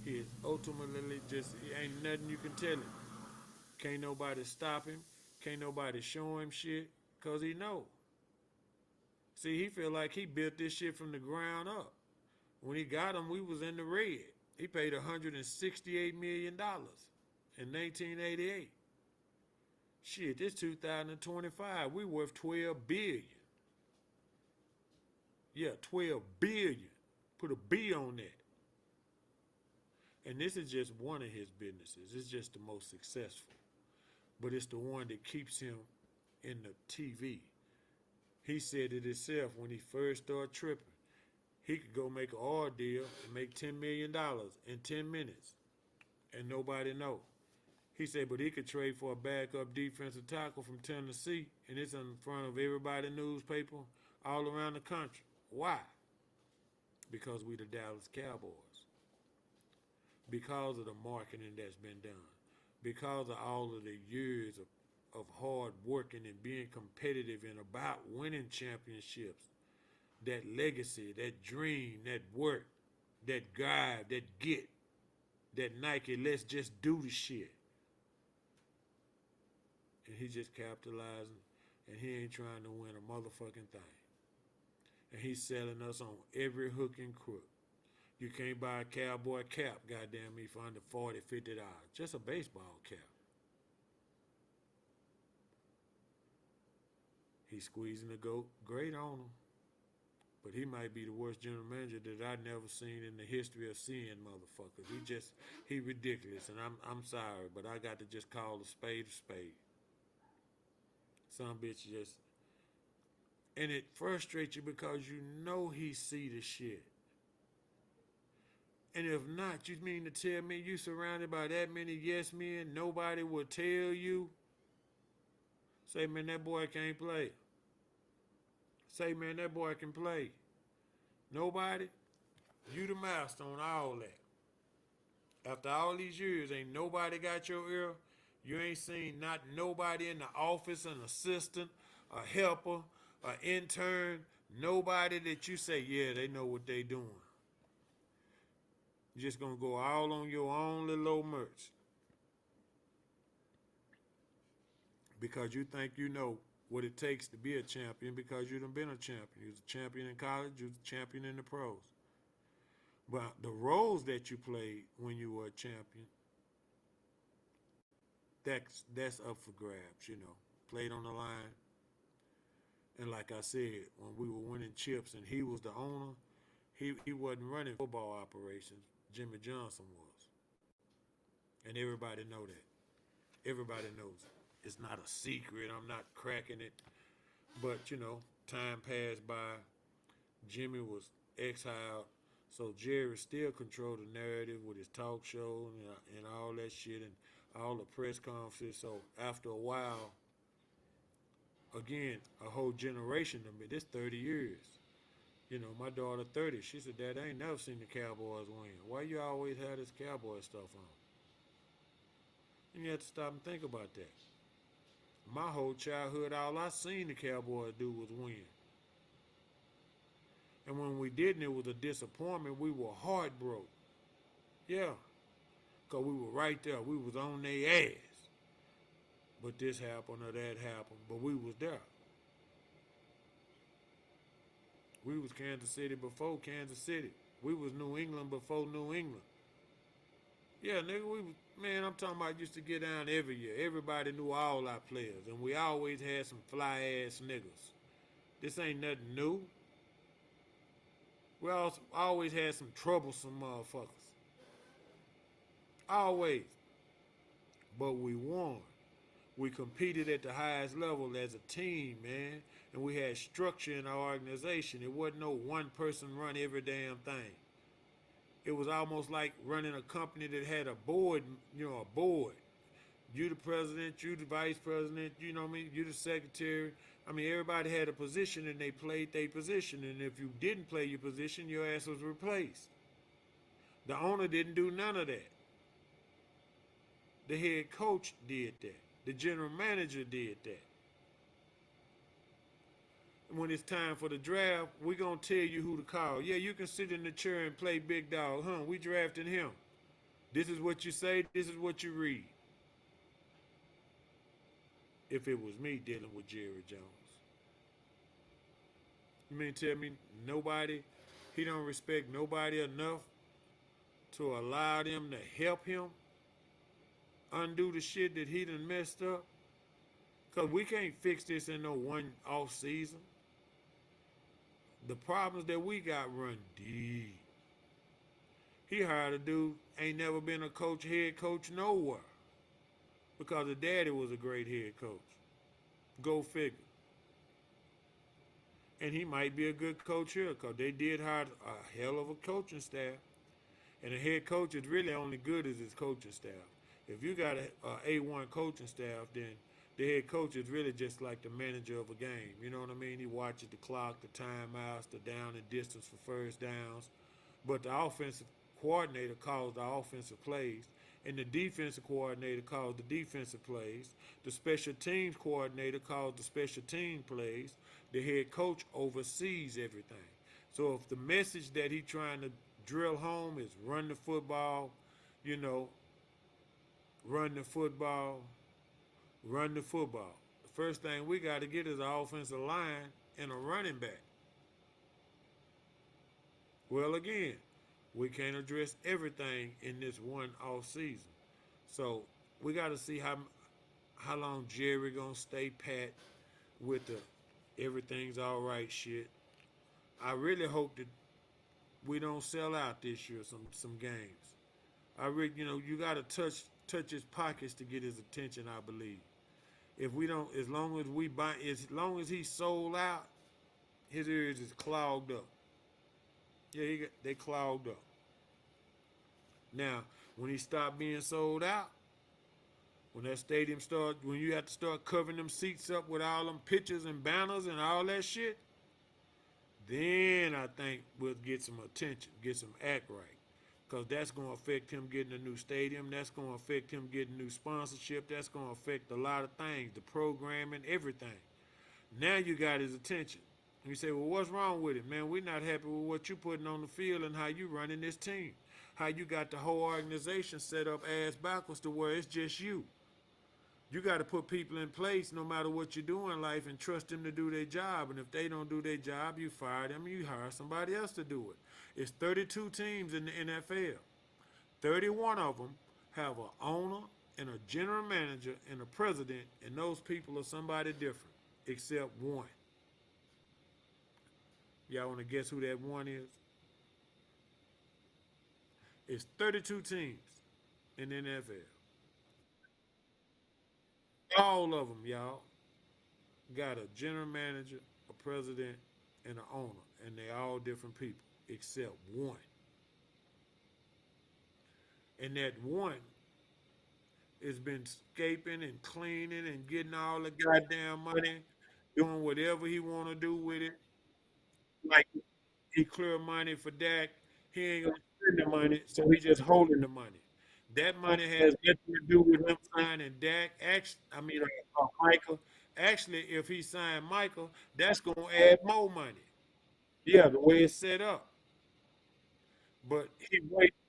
He is ultimately ain't nothing you can tell him. Can't nobody stop him. Can't nobody show him shit, because he know. See, he feel like he built this shit from the ground up. When he got him, we was in the red. He paid $168 million in 1988. Shit, this 2025, we worth $12 billion. Yeah, $12 billion. Put a B on that. And this is just one of his businesses. It's just the most successful. But it's the one that keeps him in the TV. He said it himself when he first started tripping. He could go make an oil deal and make $10 million in 10 minutes. And nobody know. He said, but he could trade for a backup defensive tackle from Tennessee, and it's in front of everybody, newspaper, all around the country. Why? Because we the Dallas Cowboys. Because of the marketing that's been done. Because of all of the years of hard working and being competitive and about winning championships. That legacy, that dream, that work, that drive, that get, that Nike, let's just do the shit. And he just capitalizing, and he ain't trying to win a motherfucking thing. And he's selling us on every hook and crook. You can't buy a cowboy cap, goddamn me, for under $40, $50. Just a baseball cap. He's squeezing the goat. Great on him. But he might be the worst general manager that I've never seen in the history of seeing motherfuckers. He ridiculous, and I'm sorry, but I got to just call a spade a spade. Some bitch just, and it frustrates you because you know he see the shit. And if not, you mean to tell me you surrounded by that many yes men, nobody will tell you? Say, man, that boy can't play. Say, man, that boy can play. Nobody? You the master on all that. After all these years, ain't nobody got your ear. You ain't seen not nobody in the office, an assistant, a helper, an intern, nobody that you say, yeah, they know what they doing. You're just going to go all on your own little old merch. Because you think you know what it takes to be a champion because you done been a champion. You was a champion in college, you was a champion in the pros. But the roles that you played when you were a champion, that's up for grabs, Played on the line. And like I said, when we were winning chips and he was the owner, he wasn't running football operations. Jimmy Johnson was. And everybody know that. Everybody knows it. It's not a secret. I'm not cracking it. But, time passed by. Jimmy was exiled. So Jerry still controlled the narrative with his talk show and all that shit and all the press conferences. So after a while, again, a whole generation of me, this 30 years. My daughter 30, she said, Dad, I ain't never seen the Cowboys win. Why you always have this Cowboy stuff on? And you have to stop and think about that. My whole childhood, all I seen the Cowboys do was win. And when we didn't, it was a disappointment. We were heartbroken. Yeah. Because we were right there. We was on their ass. But this happened or that happened. But we was there. We was Kansas City before Kansas City. We was New England before New England. Yeah, nigga, man, I'm talking about used to get down every year. Everybody knew all our players. And we always had some fly-ass niggas. This ain't nothing new. We always had some troublesome motherfuckers. Always. But we won. We competed at the highest level as a team, man. And we had structure in our organization. It wasn't no one person run every damn thing. It was almost like running a company that had a board, a board. You the president, you the vice president, you know what I mean? You the secretary. I mean, everybody had a position and they played their position. And if you didn't play your position, your ass was replaced. The owner didn't do none of that. The head coach did that. The general manager did that. When it's time for the draft, we're going to tell you who to call. Yeah, you can sit in the chair and play big dog. We drafted him. This is what you say. This is what you read. If it was me dealing with Jerry Jones. You mean tell me he don't respect nobody enough to allow them to help him undo the shit that he done messed up? Because we can't fix this in no one off season. The problems that we got run deep. He hired a dude, ain't never been a head coach nowhere. Because the daddy was a great head coach. Go figure. And he might be a good coach here because they did hire a hell of a coaching staff. And a head coach is really only good as his coaching staff. If you got a A1 coaching staff, then the head coach is really just like the manager of a game. You know what I mean? He watches the clock, the timeouts, the down and distance for first downs. But the offensive coordinator calls the offensive plays, and the defensive coordinator calls the defensive plays. The special teams coordinator calls the special team plays. The head coach oversees everything. So if the message that he's trying to drill home is run the football, run the football. The first thing we got to get is an offensive line and a running back. Well, again, we can't address everything in this one off season. So we got to see how long Jerry gonna stay pat with the everything's all right shit. I really hope that we don't sell out this year some games. You got to touch his pockets to get his attention, I believe. If we don't, as long as he's sold out, his ears is clogged up. Yeah, they clogged up. Now, when he stopped being sold out, when that stadium when you have to start covering them seats up with all them pictures and banners and all that shit, then I think we'll get some attention, get some act right. Because that's going to affect him getting a new stadium. That's going to affect him getting new sponsorship. That's going to affect a lot of things, the programming, everything. Now you got his attention. And you say, well, what's wrong with it, man? We're not happy with what you're putting on the field and how you running this team. How you got the whole organization set up ass backwards to where it's just you. You got to put people in place no matter what you do in life and trust them to do their job. And if they don't do their job, you fire them and you hire somebody else to do it. It's 32 teams in the NFL. 31 of them have an owner and a general manager and a president, and those people are somebody different, except one. Y'all want to guess who that one is? It's 32 teams in the NFL. All of them, y'all, got a general manager, a president, and an owner, and they all different people except one. And that one has been scaping and cleaning and getting all the goddamn money, doing whatever he want to do with it. Like he clear money for Dak, he ain't gonna spend the money, so he just holding the money. That money has nothing to do with him signing Dak. Actually, Michael. Actually, if he signed Michael, that's gonna add more money. Yeah, the way it's set up. But he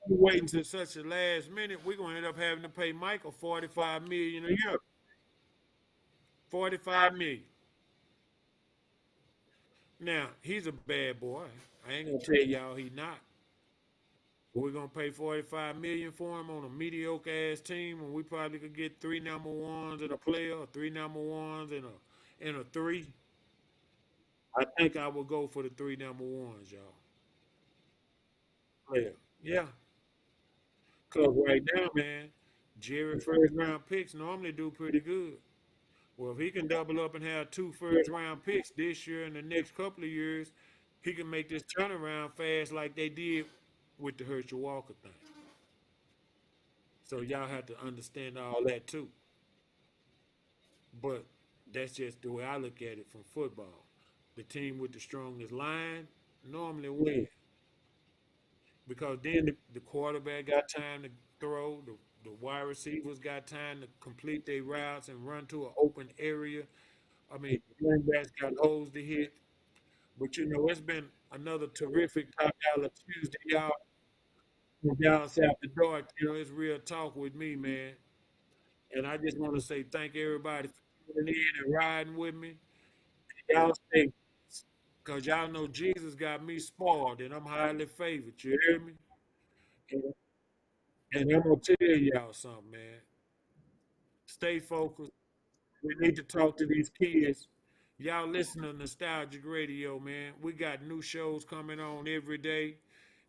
waiting to such a last minute. We're gonna end up having to pay Michael 45 million a year. 45 million. Now he's a bad boy. I ain't gonna tell y'all he not. We're gonna pay 45 million for him on a mediocre ass team, and we probably could get three number ones and a player, or three number ones and a three. I think I would go for the three number ones, y'all. Player. Yeah. Cause right now, man, Jerry first round picks normally do pretty good. Well, if he can double up and have two first round picks this year and the next couple of years, he can make this turnaround fast like they did with the Herschel Walker thing. So y'all have to understand all that too. But that's just the way I look at it from football. The team with the strongest line normally win because then the quarterback got time to throw, the wide receivers got time to complete their routes and run to an open area. I mean, running backs got holes to hit. But you know, it's been another terrific top dollar Tuesday, y'all. From down south the dark, you know, it's real talk with me, man. And I just want to say thank everybody for tuning in and riding with me. Y'all stay, because y'all know Jesus got me spoiled and I'm highly favored. You hear me? And, and I'm going to tell y'all something, man. Stay focused. We need to talk to these kids. Y'all listen to Nostalgic Radio, man. We got new shows coming on every day.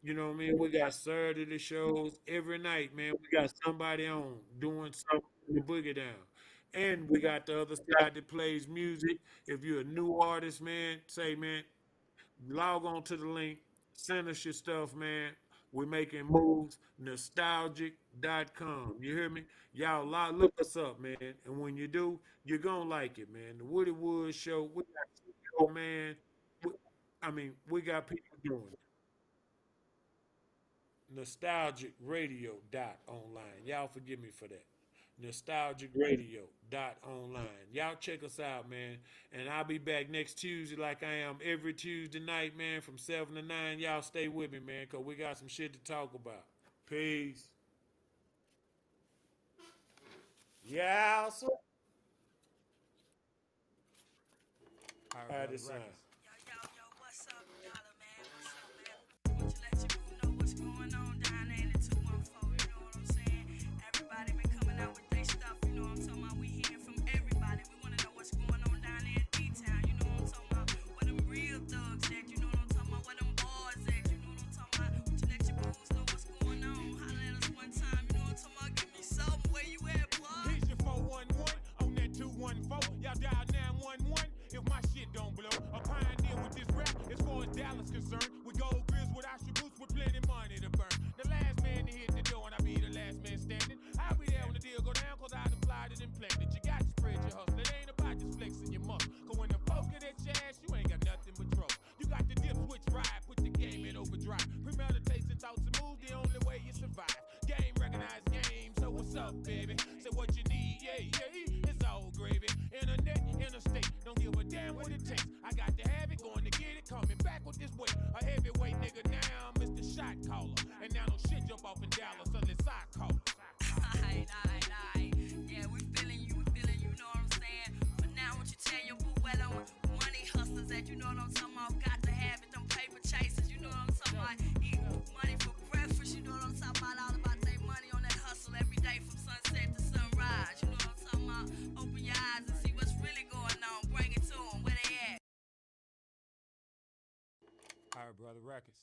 You know what I mean? We got Saturday shows every night, man. We got somebody on doing something to boogie down. And we got the other side that plays music. If you're a new artist, man, say, man, log on to the link, send us your stuff, man. We're making moves, nostalgic.com. You hear me? Y'all look us up, man. And when you do, you're going to like it, man. The Woody Wood Show, we got CEO, man. We, we got people doing it. Nostalgic Radio dot online. Y'all forgive me for that. Nostalgic Radio dot online. Y'all check us out, man. And I'll be back next Tuesday like I am every Tuesday night, man, from 7 to 9. Y'all stay with me, man, because we got some shit to talk about. Peace. Yeah, sir. All right, this sound. Yo, what's up, Dollar Man? What's up, man? Want to let you know what's going on down there in the 214, you know what I'm saying? Everybody been coming out with their stuff, you know what I'm talking about? We hearing from everybody. We want to know what's going on down there in D-Town, you know what I'm talking about? Where them real thugs at, you know what I'm talking about? Where them boys at, you know what I'm talking about? Want you let your booze know what's going on? Holler at us one time, you know what I'm talking about? Give me some, where you at, boy? Here's your 411 on that 214. Y'all dial 911 if my shit don't blow. A pioneer with this rap as far as Dallas concerned. With gold grills, with Oscar boots, with plenty money to burn. The last man to hit the door and I be the last man standing. I'll be there when the deal go down cause I done applied it and planned it. You got to spread your hustle. It ain't about just flexing your muscle. Cause when the folks get at your ass, you ain't got nothing but trouble. You got the dip switch ride, put the game in overdrive. Premeditation thoughts and moves, the only way you survive. Game recognized game, so what's up, baby? Say what you need, yeah, it's all gravy. Internet, interstate, don't give a damn what it takes. I got to have it, going to get it, coming back with this weight. A heavyweight nigga now, Mr. Shot Caller. And now no shit jump off in Dallas unless I call it. Aight. Yeah, we feeling you, know what I'm saying? But now, what you tell your boo, where them money hustlers at, you know what I'm talking about? Got to have it, them paper chasers, you know what I'm talking about? Eat money for breakfast, you know what I'm talking about? All about their money on that hustle every day from sunset to sunrise, you know what I'm talking about? Open your eyes and see what's really going on. Bring it to them, where they at? All right, brother, records.